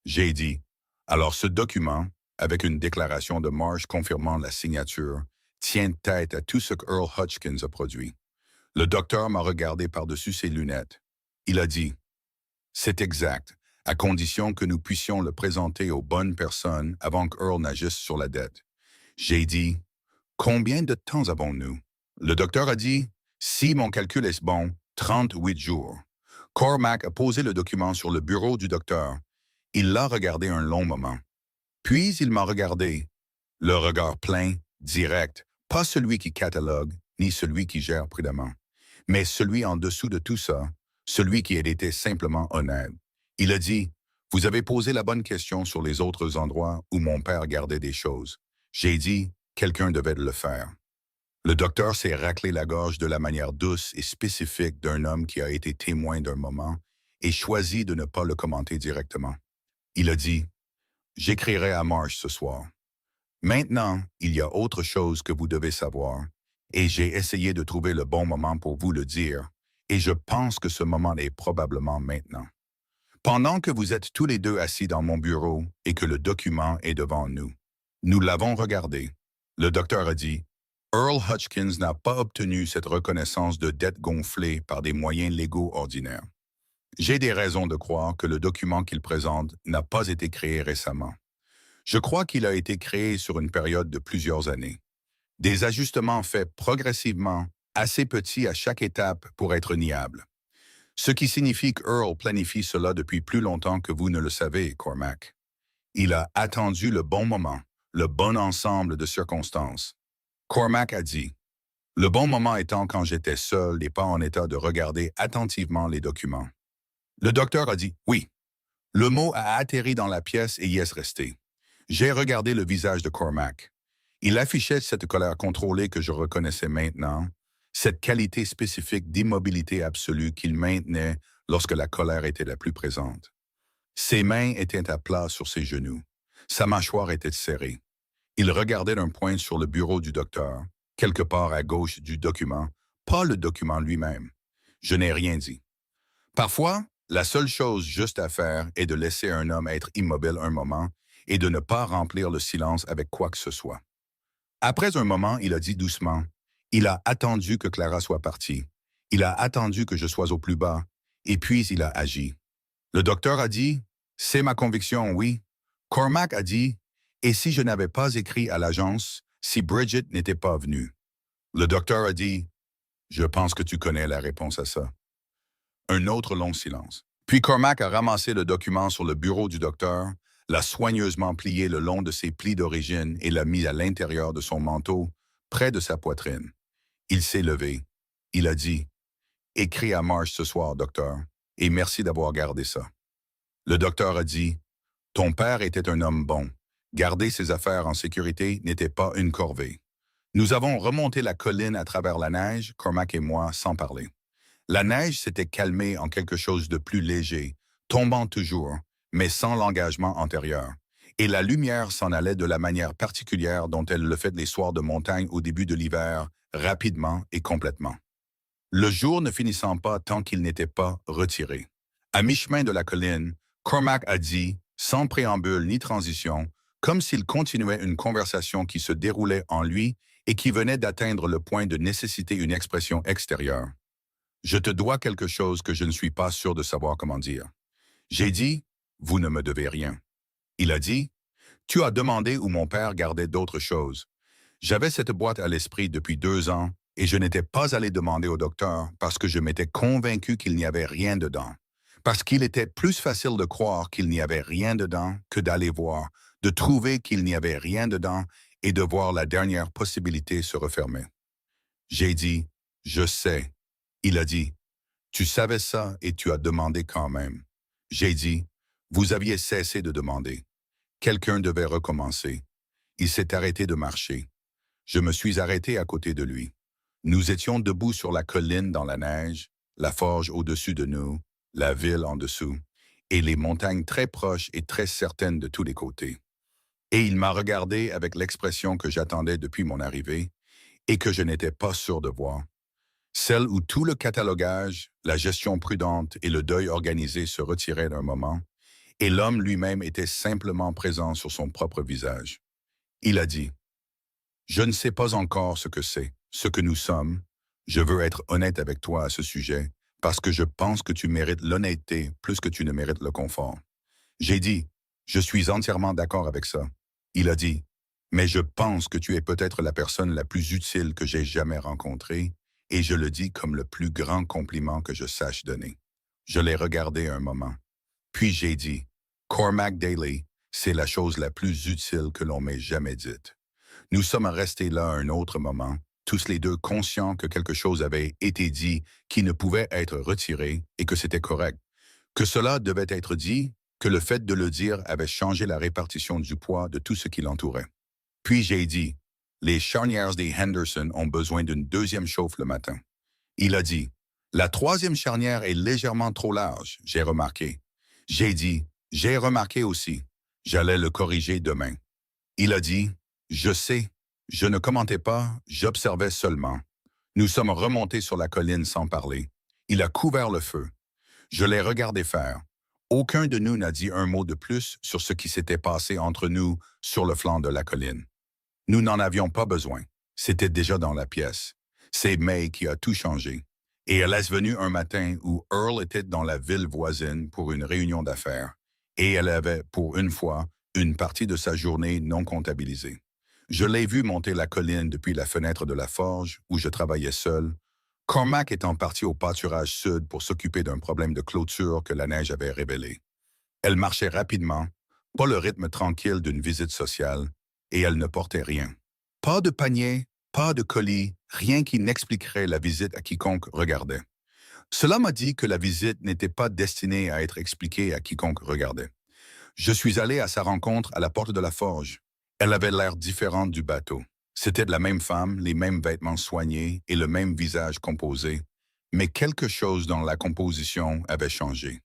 J'ai dit, alors ce document, avec une déclaration de Marsh confirmant la signature, tient tête à tout ce que Earl Hutchins a produit. Le docteur m'a regardé par-dessus ses lunettes. Il a dit, « C'est exact, à condition que nous puissions le présenter aux bonnes personnes avant que Earl n'agisse sur la dette. » J'ai dit, « Combien de temps avons-nous? » Le docteur a dit, « Si mon calcul est bon, 38 jours. » Cormac a posé le document sur le bureau du docteur. Il l'a regardé un long moment. Puis il m'a regardé, le regard plein, direct, pas celui qui catalogue, ni celui qui gère prudemment, mais celui en dessous de tout ça, celui qui a été simplement honnête. Il a dit, vous avez posé la bonne question sur les autres endroits où mon père gardait des choses. J'ai dit, quelqu'un devait le faire. Le docteur s'est raclé la gorge de la manière douce et spécifique d'un homme qui a été témoin d'un moment et choisi de ne pas le commenter directement. Il a dit, j'écrirai à Marsh ce soir. Maintenant, il y a autre chose que vous devez savoir, et j'ai essayé de trouver le bon moment pour vous le dire, et je pense que ce moment est probablement maintenant. Pendant que vous êtes tous les deux assis dans mon bureau et que le document est devant nous, nous l'avons regardé. Le docteur a dit, Earl Hutchins n'a pas obtenu cette reconnaissance de dette gonflée par des moyens légaux ordinaires. J'ai des raisons de croire que le document qu'il présente n'a pas été créé récemment. Je crois qu'il a été créé sur une période de plusieurs années. Des ajustements faits progressivement, assez petits à chaque étape pour être niables. Ce qui signifie qu'Earl planifie cela depuis plus longtemps que vous ne le savez, Cormac. Il a attendu le bon moment, le bon ensemble de circonstances. Cormac a dit, le bon moment étant quand j'étais seul et pas en état de regarder attentivement les documents. Le docteur a dit, oui. Le mot a atterri dans la pièce et y est resté. J'ai regardé le visage de Cormac. Il affichait cette colère contrôlée que je reconnaissais maintenant, cette qualité spécifique d'immobilité absolue qu'il maintenait lorsque la colère était la plus présente. Ses mains étaient à plat sur ses genoux. Sa mâchoire était serrée. Il regardait d'un point sur le bureau du docteur, quelque part à gauche du document, pas le document lui-même. Je n'ai rien dit. Parfois, la seule chose juste à faire est de laisser un homme être immobile un moment et de ne pas remplir le silence avec quoi que ce soit. Après un moment, il a dit doucement, « Il a attendu que Clara soit partie. Il a attendu que je sois au plus bas. Et puis il a agi. » Le docteur a dit, « C'est ma conviction, oui. » Cormac a dit, « Et si je n'avais pas écrit à l'agence, si Bridget n'était pas venue? » Le docteur a dit, « Je pense que tu connais la réponse à ça. » Un autre long silence. Puis Cormac a ramassé le document sur le bureau du docteur, l'a soigneusement plié le long de ses plis d'origine et l'a mis à l'intérieur de son manteau, près de sa poitrine. Il s'est levé. Il a dit, « Écris à Marsh ce soir, docteur, et merci d'avoir gardé ça. » Le docteur a dit, « Ton père était un homme bon. Garder ses affaires en sécurité n'était pas une corvée. » Nous avons remonté la colline à travers la neige, Cormac et moi, sans parler. La neige s'était calmée en quelque chose de plus léger, tombant toujours, mais sans l'engagement antérieur. Et la lumière s'en allait de la manière particulière dont elle le fait les soirs de montagne au début de l'hiver, rapidement et complètement. Le jour ne finissant pas tant qu'il n'était pas retiré. À mi-chemin de la colline, Cormac a dit, sans préambule ni transition, comme s'il continuait une conversation qui se déroulait en lui et qui venait d'atteindre le point de nécessiter une expression extérieure. « Je te dois quelque chose que je ne suis pas sûr de savoir comment dire. » J'ai dit, « Vous ne me devez rien. » Il a dit, « Tu as demandé où mon père gardait d'autres choses. » J'avais cette boîte à l'esprit depuis 2 ans et je n'étais pas allé demander au docteur parce que je m'étais convaincu qu'il n'y avait rien dedans. Parce qu'il était plus facile de croire qu'il n'y avait rien dedans que d'aller voir, de trouver qu'il n'y avait rien dedans et de voir la dernière possibilité se refermer. J'ai dit, « Je sais. » Il a dit, « Tu savais ça et tu as demandé quand même. » J'ai dit, « Vous aviez cessé de demander. » Quelqu'un devait recommencer. Il s'est arrêté de marcher. Je me suis arrêté à côté de lui. Nous étions debout sur la colline dans la neige, la forge au-dessus de nous, la ville en dessous, et les montagnes très proches et très certaines de tous les côtés. Et il m'a regardé avec l'expression que j'attendais depuis mon arrivée et que je n'étais pas sûr de voir. Celle où tout le catalogage, la gestion prudente et le deuil organisé se retiraient d'un moment, et l'homme lui-même était simplement présent sur son propre visage. Il a dit, « Je ne sais pas encore ce que c'est, ce que nous sommes. Je veux être honnête avec toi à ce sujet, parce que je pense que tu mérites l'honnêteté plus que tu ne mérites le confort. » J'ai dit, « Je suis entièrement d'accord avec ça. » Il a dit, « Mais je pense que tu es peut-être la personne la plus utile que j'ai jamais rencontrée, et je le dis comme le plus grand compliment que je sache donner. » Je l'ai regardé un moment. Puis j'ai dit, « Cormac Daly, c'est la chose la plus utile que l'on m'ait jamais dite. Nous sommes restés là à un autre moment, tous les deux conscients que quelque chose avait été dit qui ne pouvait être retiré et que c'était correct. Que cela devait être dit, que le fait de le dire avait changé la répartition du poids de tout ce qui l'entourait. Puis j'ai dit, les charnières des Henderson ont besoin d'une deuxième chauffe le matin. Il a dit, la troisième charnière est légèrement trop large, j'ai remarqué. J'ai dit, j'ai remarqué aussi. J'allais le corriger demain. Il a dit, je sais. Je ne commentais pas, j'observais seulement. Nous sommes remontés sur la colline sans parler. Il a couvert le feu. Je l'ai regardé faire. Aucun de nous n'a dit un mot de plus sur ce qui s'était passé entre nous sur le flanc de la colline. Nous n'en avions pas besoin. C'était déjà dans la pièce. C'est May qui a tout changé. Et elle est venue un matin où Earl était dans la ville voisine pour une réunion d'affaires. Et elle avait, pour une fois, une partie de sa journée non comptabilisée. Je l'ai vu monter la colline depuis la fenêtre de la forge, où je travaillais seul. Cormac étant parti au pâturage sud pour s'occuper d'un problème de clôture que la neige avait révélé. Elle marchait rapidement, pas le rythme tranquille d'une visite sociale, et elle ne portait rien. Pas de panier, pas de colis, rien qui n'expliquerait la visite à quiconque regardait. Cela m'a dit que la visite n'était pas destinée à être expliquée à quiconque regardait. Je suis allé à sa rencontre à la porte de la forge. Elle avait l'air différente du bateau. C'était de la même femme, les mêmes vêtements soignés et le même visage composé, mais quelque chose dans la composition avait changé.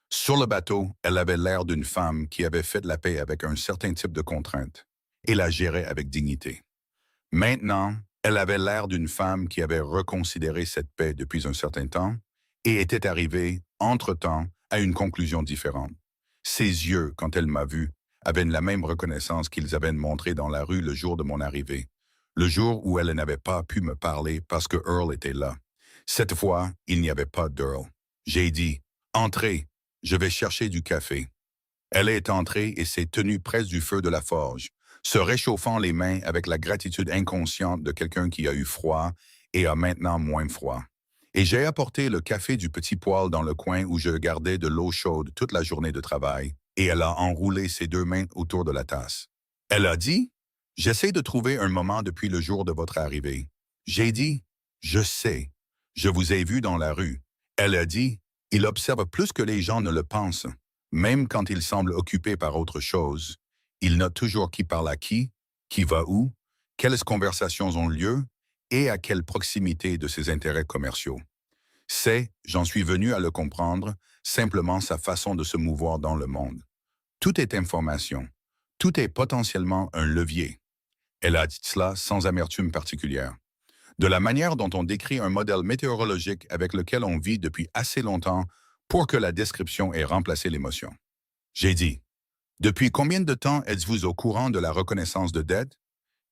Sur le bateau, elle avait l'air d'une femme qui avait fait de la paix avec un certain type de contrainte et la gérait avec dignité. Maintenant, elle avait l'air d'une femme qui avait reconsidéré cette paix depuis un certain temps et était arrivée, entre-temps, à une conclusion différente. Ses yeux, quand elle m'a vu, avaient la même reconnaissance qu'ils avaient montrée dans la rue le jour de mon arrivée, le jour où elle n'avait pas pu me parler parce que Earl était là. Cette fois, il n'y avait pas d'Earl. J'ai dit, « Entrez, je vais chercher du café. » Elle est entrée et s'est tenue près du feu de la forge, se réchauffant les mains avec la gratitude inconsciente de quelqu'un qui a eu froid et a maintenant moins froid. Et j'ai apporté le café du petit poêle dans le coin où je gardais de l'eau chaude toute la journée de travail, et elle a enroulé ses deux mains autour de la tasse. Elle a dit, « J'essaie de trouver un moment depuis le jour de votre arrivée. » J'ai dit, « Je sais. Je vous ai vu dans la rue. » Elle a dit, « Il observe plus que les gens ne le pensent. Même quand il semble occupé par autre chose, il note toujours qui parle à qui va où, quelles conversations ont lieu et à quelle proximité de ses intérêts commerciaux. C'est, j'en suis venu à le comprendre, simplement sa façon de se mouvoir dans le monde. Tout est information. Tout est potentiellement un levier. Elle a dit cela sans amertume particulière. De la manière dont on décrit un modèle météorologique avec lequel on vit depuis assez longtemps pour que la description ait remplacé l'émotion. J'ai dit, « Depuis combien de temps êtes-vous au courant de la reconnaissance de dette? »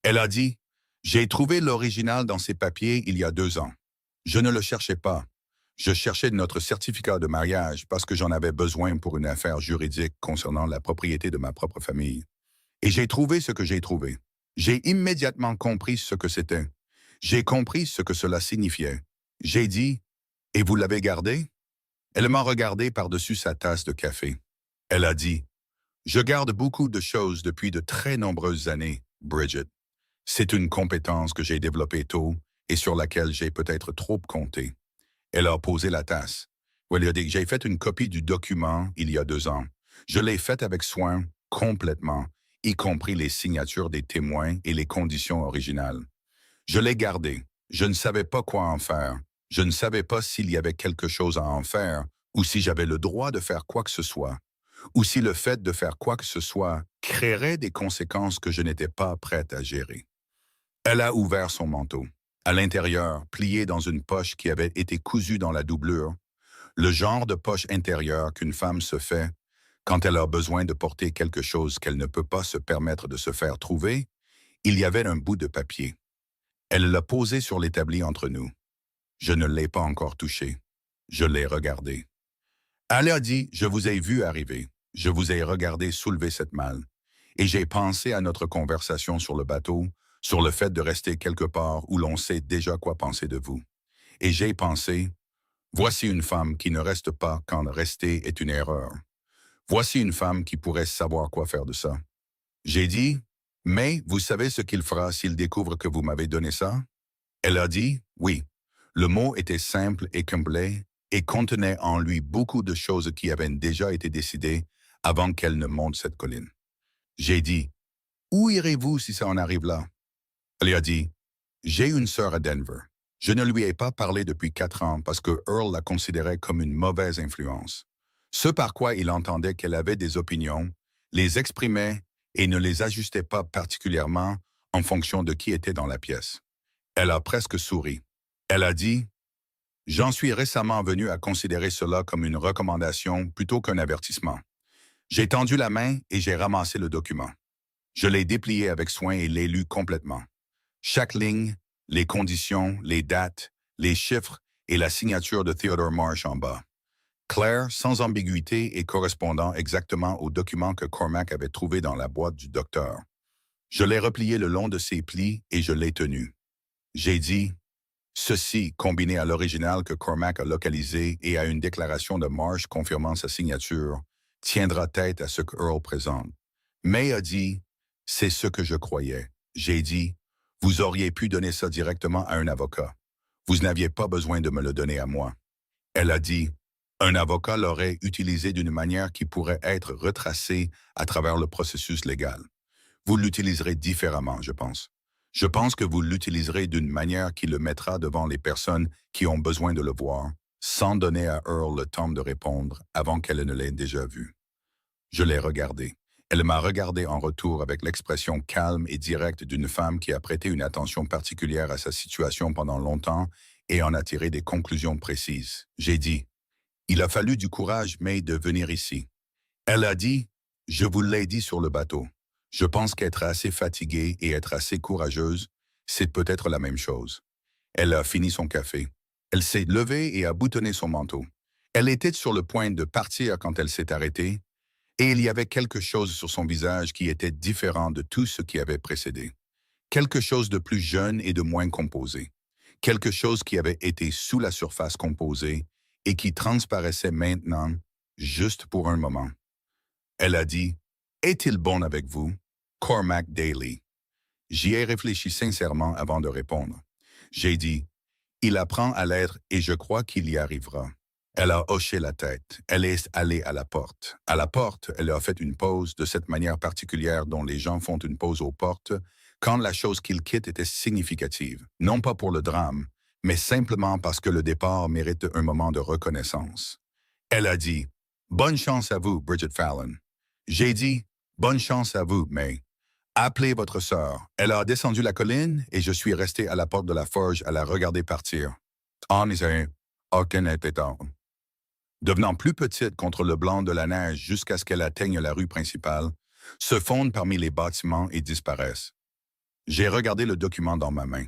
Elle a dit, « J'ai trouvé l'original dans ses papiers il y a 2 ans. Je ne le cherchais pas. Je cherchais notre certificat de mariage parce que j'en avais besoin pour une affaire juridique concernant la propriété de ma propre famille. Et j'ai trouvé ce que j'ai trouvé. J'ai immédiatement compris ce que c'était. J'ai compris ce que cela signifiait. J'ai dit, « Et vous l'avez gardé? » Elle m'a regardé par-dessus sa tasse de café. Elle a dit, « Je garde beaucoup de choses depuis de très nombreuses années, Bridget. C'est une compétence que j'ai développée tôt et sur laquelle j'ai peut-être trop compté. » Elle a posé la tasse. Elle a dit, « J'ai fait une copie du document il y a 2 ans. Je l'ai faite avec soin, complètement, y compris les signatures des témoins et les conditions originales. Je l'ai gardée. Je ne savais pas quoi en faire. Je ne savais pas s'il y avait quelque chose à en faire, ou si j'avais le droit de faire quoi que ce soit, ou si le fait de faire quoi que ce soit créerait des conséquences que je n'étais pas prête à gérer. » Elle a ouvert son manteau. À l'intérieur, plié dans une poche qui avait été cousue dans la doublure, le genre de poche intérieure qu'une femme se fait quand elle a besoin de porter quelque chose qu'elle ne peut pas se permettre de se faire trouver, il y avait un bout de papier. Elle l'a posé sur l'établi entre nous. Je ne l'ai pas encore touché. Je l'ai regardé. Elle a dit, « Je vous ai vu arriver. Je vous ai regardé soulever cette malle. Et j'ai pensé à notre conversation sur le bateau, sur le fait de rester quelque part où l'on sait déjà quoi penser de vous. Et j'ai pensé, voici une femme qui ne reste pas quand rester est une erreur. Voici une femme qui pourrait savoir quoi faire de ça. J'ai dit, mais vous savez ce qu'il fera s'il découvre que vous m'avez donné ça? Elle a dit, oui. Le mot était simple et complet et contenait en lui beaucoup de choses qui avaient déjà été décidées avant qu'elle ne monte cette colline. J'ai dit, où irez-vous si ça en arrive là? Elle a dit, j'ai une sœur à Denver. Je ne lui ai pas parlé depuis 4 ans parce que Earl la considérait comme une mauvaise influence. Ce par quoi il entendait qu'elle avait des opinions, les exprimait et ne les ajustait pas particulièrement en fonction de qui était dans la pièce. Elle a presque souri. Elle a dit, j'en suis récemment venu à considérer cela comme une recommandation plutôt qu'un avertissement. J'ai tendu la main et j'ai ramassé le document. Je l'ai déplié avec soin et l'ai lu complètement. Chaque ligne, les conditions, les dates, les chiffres et la signature de Theodore Marsh en bas. Clair, sans ambiguïté et correspondant exactement au document que Cormac avait trouvé dans la boîte du docteur. Je l'ai replié le long de ses plis et je l'ai tenu. J'ai dit, ceci, combiné à l'original que Cormac a localisé et à une déclaration de Marsh confirmant sa signature, tiendra tête à ce que Earl présente. May a dit, c'est ce que je croyais. J'ai dit, vous auriez pu donner ça directement à un avocat. Vous n'aviez pas besoin de me le donner à moi. Elle a dit, un avocat l'aurait utilisé d'une manière qui pourrait être retracée à travers le processus légal. Vous l'utiliserez différemment, je pense. Je pense que vous l'utiliserez d'une manière qui le mettra devant les personnes qui ont besoin de le voir, sans donner à Earl le temps de répondre avant qu'elle ne l'ait déjà vu. Je l'ai regardée. Elle m'a regardé en retour avec l'expression calme et directe d'une femme qui a prêté une attention particulière à sa situation pendant longtemps et en a tiré des conclusions précises. J'ai dit, il a fallu du courage, May, de venir ici. Elle a dit, je vous l'ai dit sur le bateau. Je pense qu'être assez fatiguée et être assez courageuse, c'est peut-être la même chose. Elle a fini son café. Elle s'est levée et a boutonné son manteau. Elle était sur le point de partir quand elle s'est arrêtée, et il y avait quelque chose sur son visage qui était différent de tout ce qui avait précédé. Quelque chose de plus jeune et de moins composé. Quelque chose qui avait été sous la surface composée et qui transparaissait maintenant, juste pour un moment. Elle a dit, « Est-il bon avec vous? » Cormac Daly. J'y ai réfléchi sincèrement avant de répondre. J'ai dit, « Il apprend à l'être et je crois qu'il y arrivera. » Elle a hoché la tête. Elle est allée à la porte. À la porte, elle a fait une pause de cette manière particulière dont les gens font une pause aux portes quand la chose qu'ils quittent était significative. Non pas pour le drame, mais simplement parce que le départ mérite un moment de reconnaissance. Elle a dit, « Bonne chance à vous, Bridget Fallon. » J'ai dit, « Bonne chance à vous, May. Appelez votre sœur. » Elle a descendu la colline et je suis resté à la porte de la forge à la regarder partir. En essayant, aucun était en. Devenant plus petite contre le blanc de la neige jusqu'à ce qu'elle atteigne la rue principale, se fondent parmi les bâtiments et disparaissent. J'ai regardé le document dans ma main,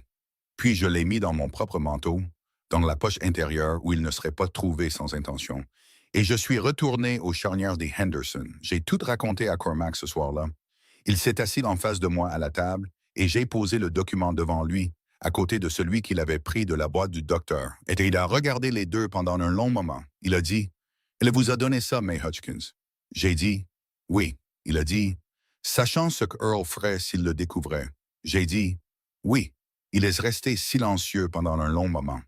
puis je l'ai mis dans mon propre manteau, dans la poche intérieure où il ne serait pas trouvé sans intention, et je suis retourné aux charnières des Henderson. J'ai tout raconté à Cormac ce soir-là. Il s'est assis en face de moi à la table, et j'ai posé le document devant lui, à côté de celui qu'il avait pris de la boîte du docteur. Et il a regardé les deux pendant un long moment. Il a dit, « Elle vous a donné ça, May Hutchins. » J'ai dit, « Oui. » Il a dit, « Sachant ce que Earl ferait s'il le découvrait. » J'ai dit, « Oui. » Il est resté silencieux pendant un long moment.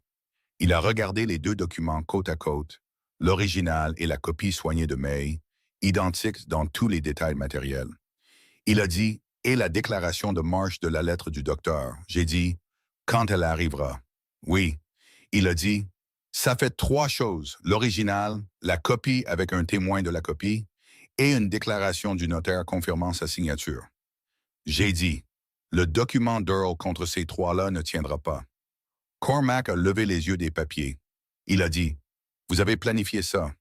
Il a regardé les deux documents côte à côte, l'original et la copie soignée de May, identiques dans tous les détails matériels. Il a dit, « Et la déclaration de Marsh de la lettre du docteur. » J'ai dit, « Quand elle arrivera. » Oui. Il a dit, « Ça fait 3 choses, l'original, la copie avec un témoin de la copie, et une déclaration du notaire confirmant sa signature. » J'ai dit, « Le document d'Earl contre ces 3-là ne tiendra pas. » Cormac a levé les yeux des papiers. Il a dit, « Vous avez planifié ça. »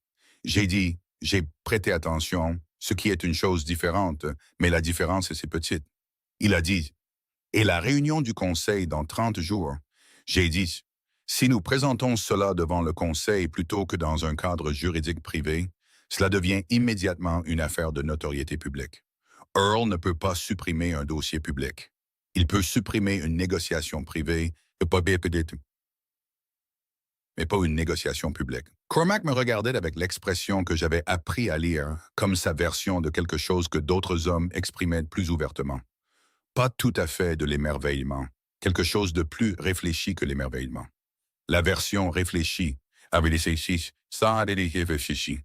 J'ai dit, « J'ai prêté attention, ce qui est une chose différente, mais la différence est petite. » Il a dit, « Et la réunion du conseil dans 30 jours. » J'ai dit, « Si nous présentons cela devant le conseil plutôt que dans un cadre juridique privé, cela devient immédiatement une affaire de notoriété publique. Earl ne peut pas supprimer un dossier public. Il peut supprimer une négociation privée et pas bien peut-être mais pas une négociation publique. Cormac me regardait avec l'expression que j'avais appris à lire comme sa version de quelque chose que d'autres hommes exprimaient plus ouvertement. Pas tout à fait de l'émerveillement, quelque chose de plus réfléchi que l'émerveillement. La version réfléchie, avec les six, ça a été réfléchi.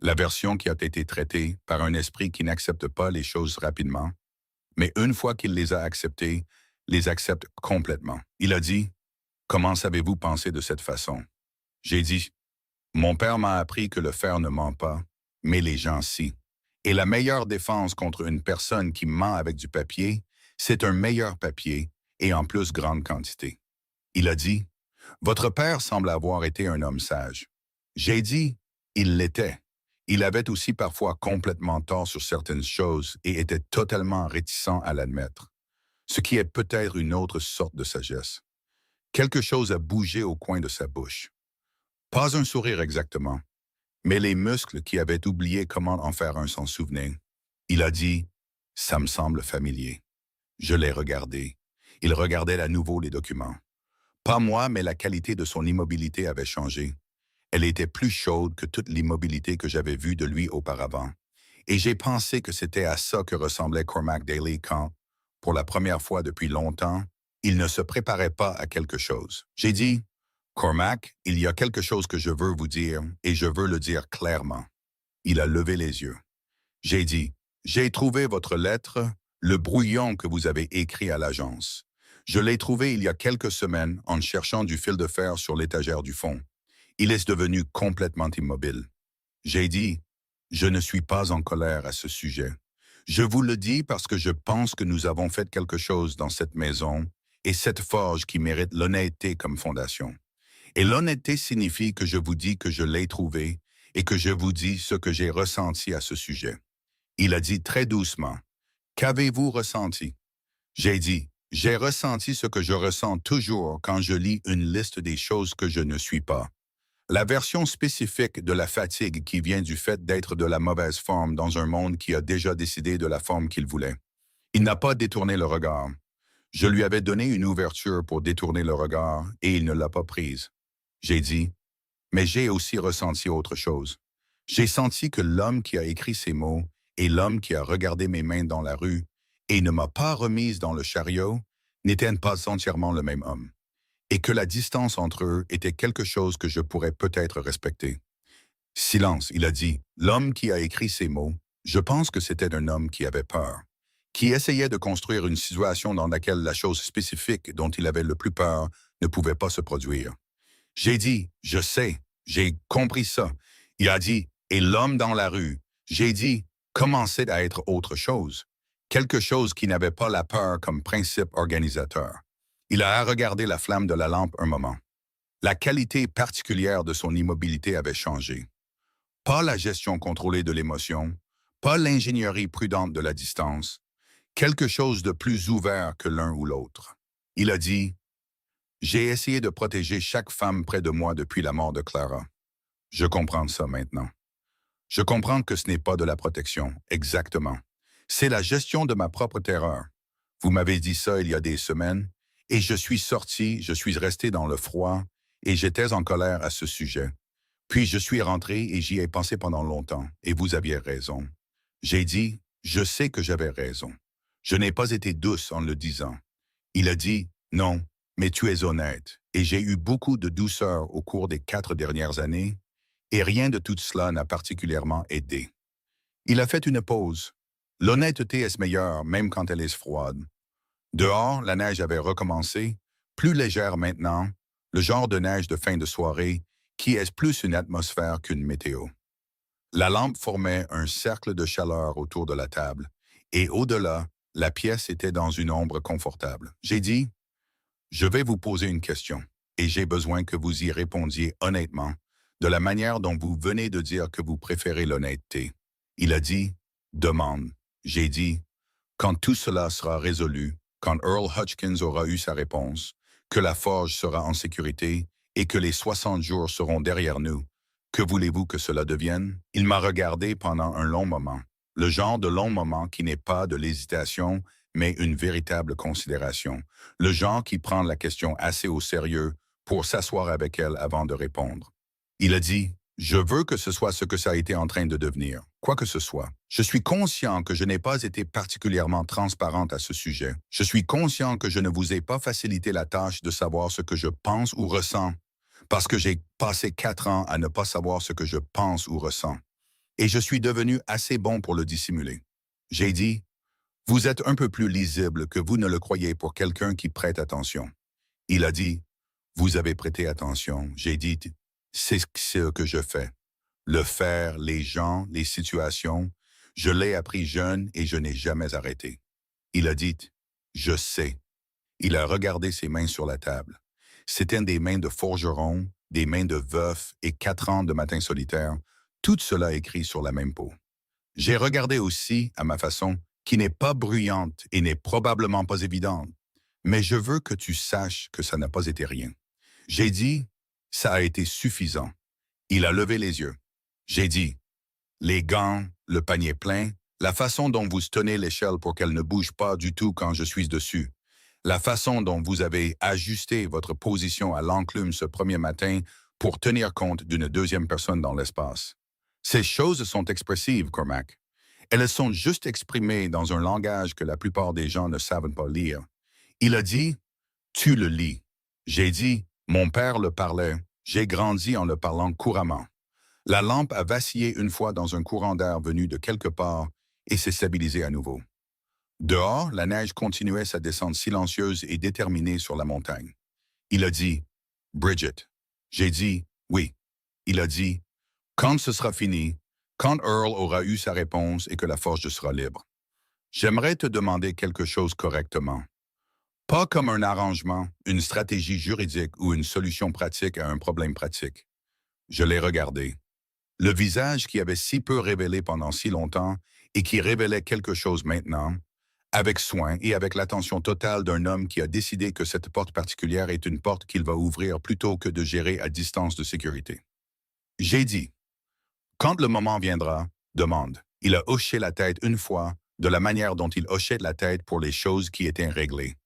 La version qui a été traitée par un esprit qui n'accepte pas les choses rapidement, mais une fois qu'il les a acceptées, les accepte complètement. Il a dit, « Comment savez-vous penser de cette façon? » J'ai dit, « Mon père m'a appris que le fer ne ment pas, mais les gens si. Et la meilleure défense contre une personne qui ment avec du papier, c'est un meilleur papier et en plus grande quantité. » Il a dit, « Votre père semble avoir été un homme sage. » J'ai dit, « Il l'était. Il avait aussi parfois complètement tort sur certaines choses et était totalement réticent à l'admettre. Ce qui est peut-être une autre sorte de sagesse. Quelque chose a bougé au coin de sa bouche. Pas un sourire exactement, mais les muscles qui avaient oublié comment en faire un s'en souvenaient. Il a dit, « Ça me semble familier. » Je l'ai regardé. Il regardait à nouveau les documents. Pas moi, mais la qualité de son immobilité avait changé. Elle était plus chaude que toute l'immobilité que j'avais vue de lui auparavant. Et j'ai pensé que c'était à ça que ressemblait Cormac Daly quand, pour la première fois depuis longtemps, il ne se préparait pas à quelque chose. J'ai dit, « Cormac, il y a quelque chose que je veux vous dire et je veux le dire clairement. » Il a levé les yeux. J'ai dit, « J'ai trouvé votre lettre, le brouillon que vous avez écrit à l'agence. Je l'ai trouvé il y a quelques semaines en cherchant du fil de fer sur l'étagère du fond. Il est devenu complètement immobile. » J'ai dit, « Je ne suis pas en colère à ce sujet. Je vous le dis parce que je pense que nous avons fait quelque chose dans cette maison et cette forge qui mérite l'honnêteté comme fondation. Et l'honnêteté signifie que je vous dis que je l'ai trouvé et que je vous dis ce que j'ai ressenti à ce sujet. » Il a dit très doucement, « Qu'avez-vous ressenti? » J'ai dit, « J'ai ressenti ce que je ressens toujours quand je lis une liste des choses que je ne suis pas. La version spécifique de la fatigue qui vient du fait d'être de la mauvaise forme dans un monde qui a déjà décidé de la forme qu'il voulait. Il n'a pas détourné le regard. Je lui avais donné une ouverture pour détourner le regard et il ne l'a pas prise. J'ai dit, mais j'ai aussi ressenti autre chose. J'ai senti que l'homme qui a écrit ces mots et l'homme qui a regardé mes mains dans la rue et ne m'a pas remise dans le chariot n'étaient pas entièrement le même homme. Et que la distance entre eux était quelque chose que je pourrais peut-être respecter. Silence, il a dit, l'homme qui a écrit ces mots, je pense que c'était un homme qui avait peur, qui essayait de construire une situation dans laquelle la chose spécifique dont il avait le plus peur ne pouvait pas se produire. J'ai dit, je sais, j'ai compris ça. Il a dit, et l'homme dans la rue, j'ai dit, commençait à être autre chose, quelque chose qui n'avait pas la peur comme principe organisateur. Il a regardé la flamme de la lampe un moment. La qualité particulière de son immobilité avait changé. Pas la gestion contrôlée de l'émotion, pas l'ingénierie prudente de la distance, quelque chose de plus ouvert que l'un ou l'autre. Il a dit, « J'ai essayé de protéger chaque femme près de moi depuis la mort de Clara. Je comprends ça maintenant. Je comprends que ce n'est pas de la protection, exactement. C'est la gestion de ma propre terreur. Vous m'avez dit ça il y a des semaines, et je suis sorti, je suis resté dans le froid, et j'étais en colère à ce sujet. Puis je suis rentré et j'y ai pensé pendant longtemps, et vous aviez raison. J'ai dit, je sais que j'avais raison. Je n'ai pas été douce en le disant. Il a dit, non, mais tu es honnête, et j'ai eu beaucoup de douceur au cours des 4 dernières années, et rien de tout cela n'a particulièrement aidé. Il a fait une pause. L'honnêteté est meilleure, même quand elle est froide. Dehors, la neige avait recommencé, plus légère maintenant, le genre de neige de fin de soirée qui est plus une atmosphère qu'une météo. La lampe formait un cercle de chaleur autour de la table, et au-delà, la pièce était dans une ombre confortable. J'ai dit, « Je vais vous poser une question, et j'ai besoin que vous y répondiez honnêtement, de la manière dont vous venez de dire que vous préférez l'honnêteté. » Il a dit, « Demande. » J'ai dit, « Quand tout cela sera résolu, quand Earl Hutchins aura eu sa réponse, que la forge sera en sécurité et que les 60 jours seront derrière nous, que voulez-vous que cela devienne? » Il m'a regardé pendant un long moment, le genre de long moment qui n'est pas de l'hésitation, mais une véritable considération, le genre qui prend la question assez au sérieux pour s'asseoir avec elle avant de répondre. Il a dit, « Je veux que ce soit ce que ça a été en train de devenir, quoi que ce soit. Je suis conscient que je n'ai pas été particulièrement transparente à ce sujet. Je suis conscient que je ne vous ai pas facilité la tâche de savoir ce que je pense ou ressens, parce que j'ai passé 4 ans à ne pas savoir ce que je pense ou ressens. Et je suis devenu assez bon pour le dissimuler. J'ai dit, « Vous êtes un peu plus lisible que vous ne le croyez pour quelqu'un qui prête attention. » Il a dit, « Vous avez prêté attention. » J'ai dit, « C'est ce que je fais. Le faire, les gens, les situations. Je l'ai appris jeune et je n'ai jamais arrêté. » Il a dit, « Je sais. » Il a regardé ses mains sur la table. C'étaient des mains de forgeron, des mains de veuf et 4 ans de matin solitaire, tout cela écrit sur la même peau. J'ai regardé aussi, à ma façon, qui n'est pas bruyante et n'est probablement pas évidente, mais je veux que tu saches que ça n'a pas été rien. J'ai dit, ça a été suffisant. Il a levé les yeux. J'ai dit, les gants, le panier plein, la façon dont vous tenez l'échelle pour qu'elle ne bouge pas du tout quand je suis dessus, la façon dont vous avez ajusté votre position à l'enclume ce premier matin pour tenir compte d'une deuxième personne dans l'espace. Ces choses sont expressives, Cormac. Elles sont juste exprimées dans un langage que la plupart des gens ne savent pas lire. Il a dit, « Tu le lis. » J'ai dit, « Mon père le parlait. J'ai grandi en le parlant couramment. » La lampe a vacillé une fois dans un courant d'air venu de quelque part et s'est stabilisée à nouveau. Dehors, la neige continuait sa descente silencieuse et déterminée sur la montagne. Il a dit, « Bridget. » J'ai dit, « Oui. » Il a dit, « Quand ce sera fini, quand Earl aura eu sa réponse et que la forge sera libre. J'aimerais te demander quelque chose correctement. Pas comme un arrangement, une stratégie juridique ou une solution pratique à un problème pratique. » Je l'ai regardé. Le visage qui avait si peu révélé pendant si longtemps et qui révélait quelque chose maintenant, avec soin et avec l'attention totale d'un homme qui a décidé que cette porte particulière est une porte qu'il va ouvrir plutôt que de gérer à distance de sécurité. J'ai dit, « Quand le moment viendra, demande. » Il a hoché la tête une fois, de la manière dont il hochait la tête pour les choses qui étaient réglées.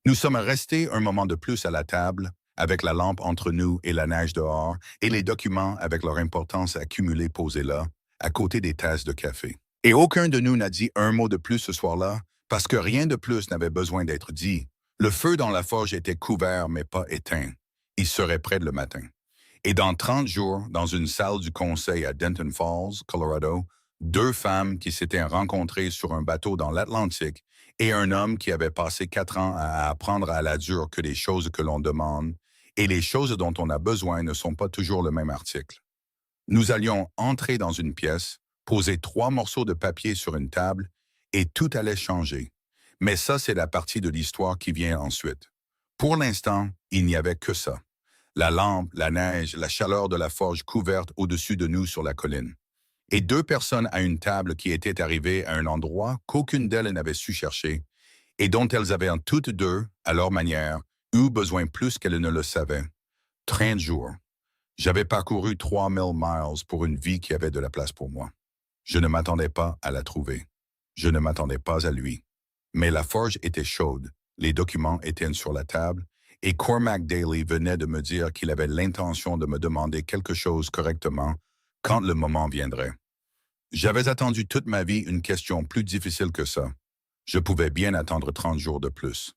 Nous sommes restés un moment de plus à la table, avec la lampe entre nous et la neige dehors, et les documents avec leur importance accumulée posés là, à côté des tasses de café. Et aucun de nous n'a dit un mot de plus ce soir-là, parce que rien de plus n'avait besoin d'être dit. Le feu dans la forge était couvert mais pas éteint. Il serait prêt le matin. Et dans 30 jours, dans une salle du conseil à Denton Falls, Colorado, 2 femmes qui s'étaient rencontrées sur un bateau dans l'Atlantique et un homme qui avait passé 4 ans à apprendre à la dure que les choses que l'on demande et les choses dont on a besoin ne sont pas toujours le même article. Nous allions entrer dans une pièce, poser 3 morceaux de papier sur une table et tout allait changer. Mais ça, c'est la partie de l'histoire qui vient ensuite. Pour l'instant, il n'y avait que ça. La lampe, la neige, la chaleur de la forge couverte au-dessus de nous sur la colline. Et 2 personnes à une table qui étaient arrivées à un endroit qu'aucune d'elles n'avait su chercher et dont elles avaient toutes deux, à leur manière, eu besoin plus qu'elles ne le savaient. 30 jours. J'avais parcouru 3000 miles pour une vie qui avait de la place pour moi. Je ne m'attendais pas à la trouver. Je ne m'attendais pas à lui. Mais la forge était chaude, les documents étaient sur la table, et Cormac Daly venait de me dire qu'il avait l'intention de me demander quelque chose correctement quand le moment viendrait. J'avais attendu toute ma vie une question plus difficile que ça. Je pouvais bien attendre 30 jours de plus.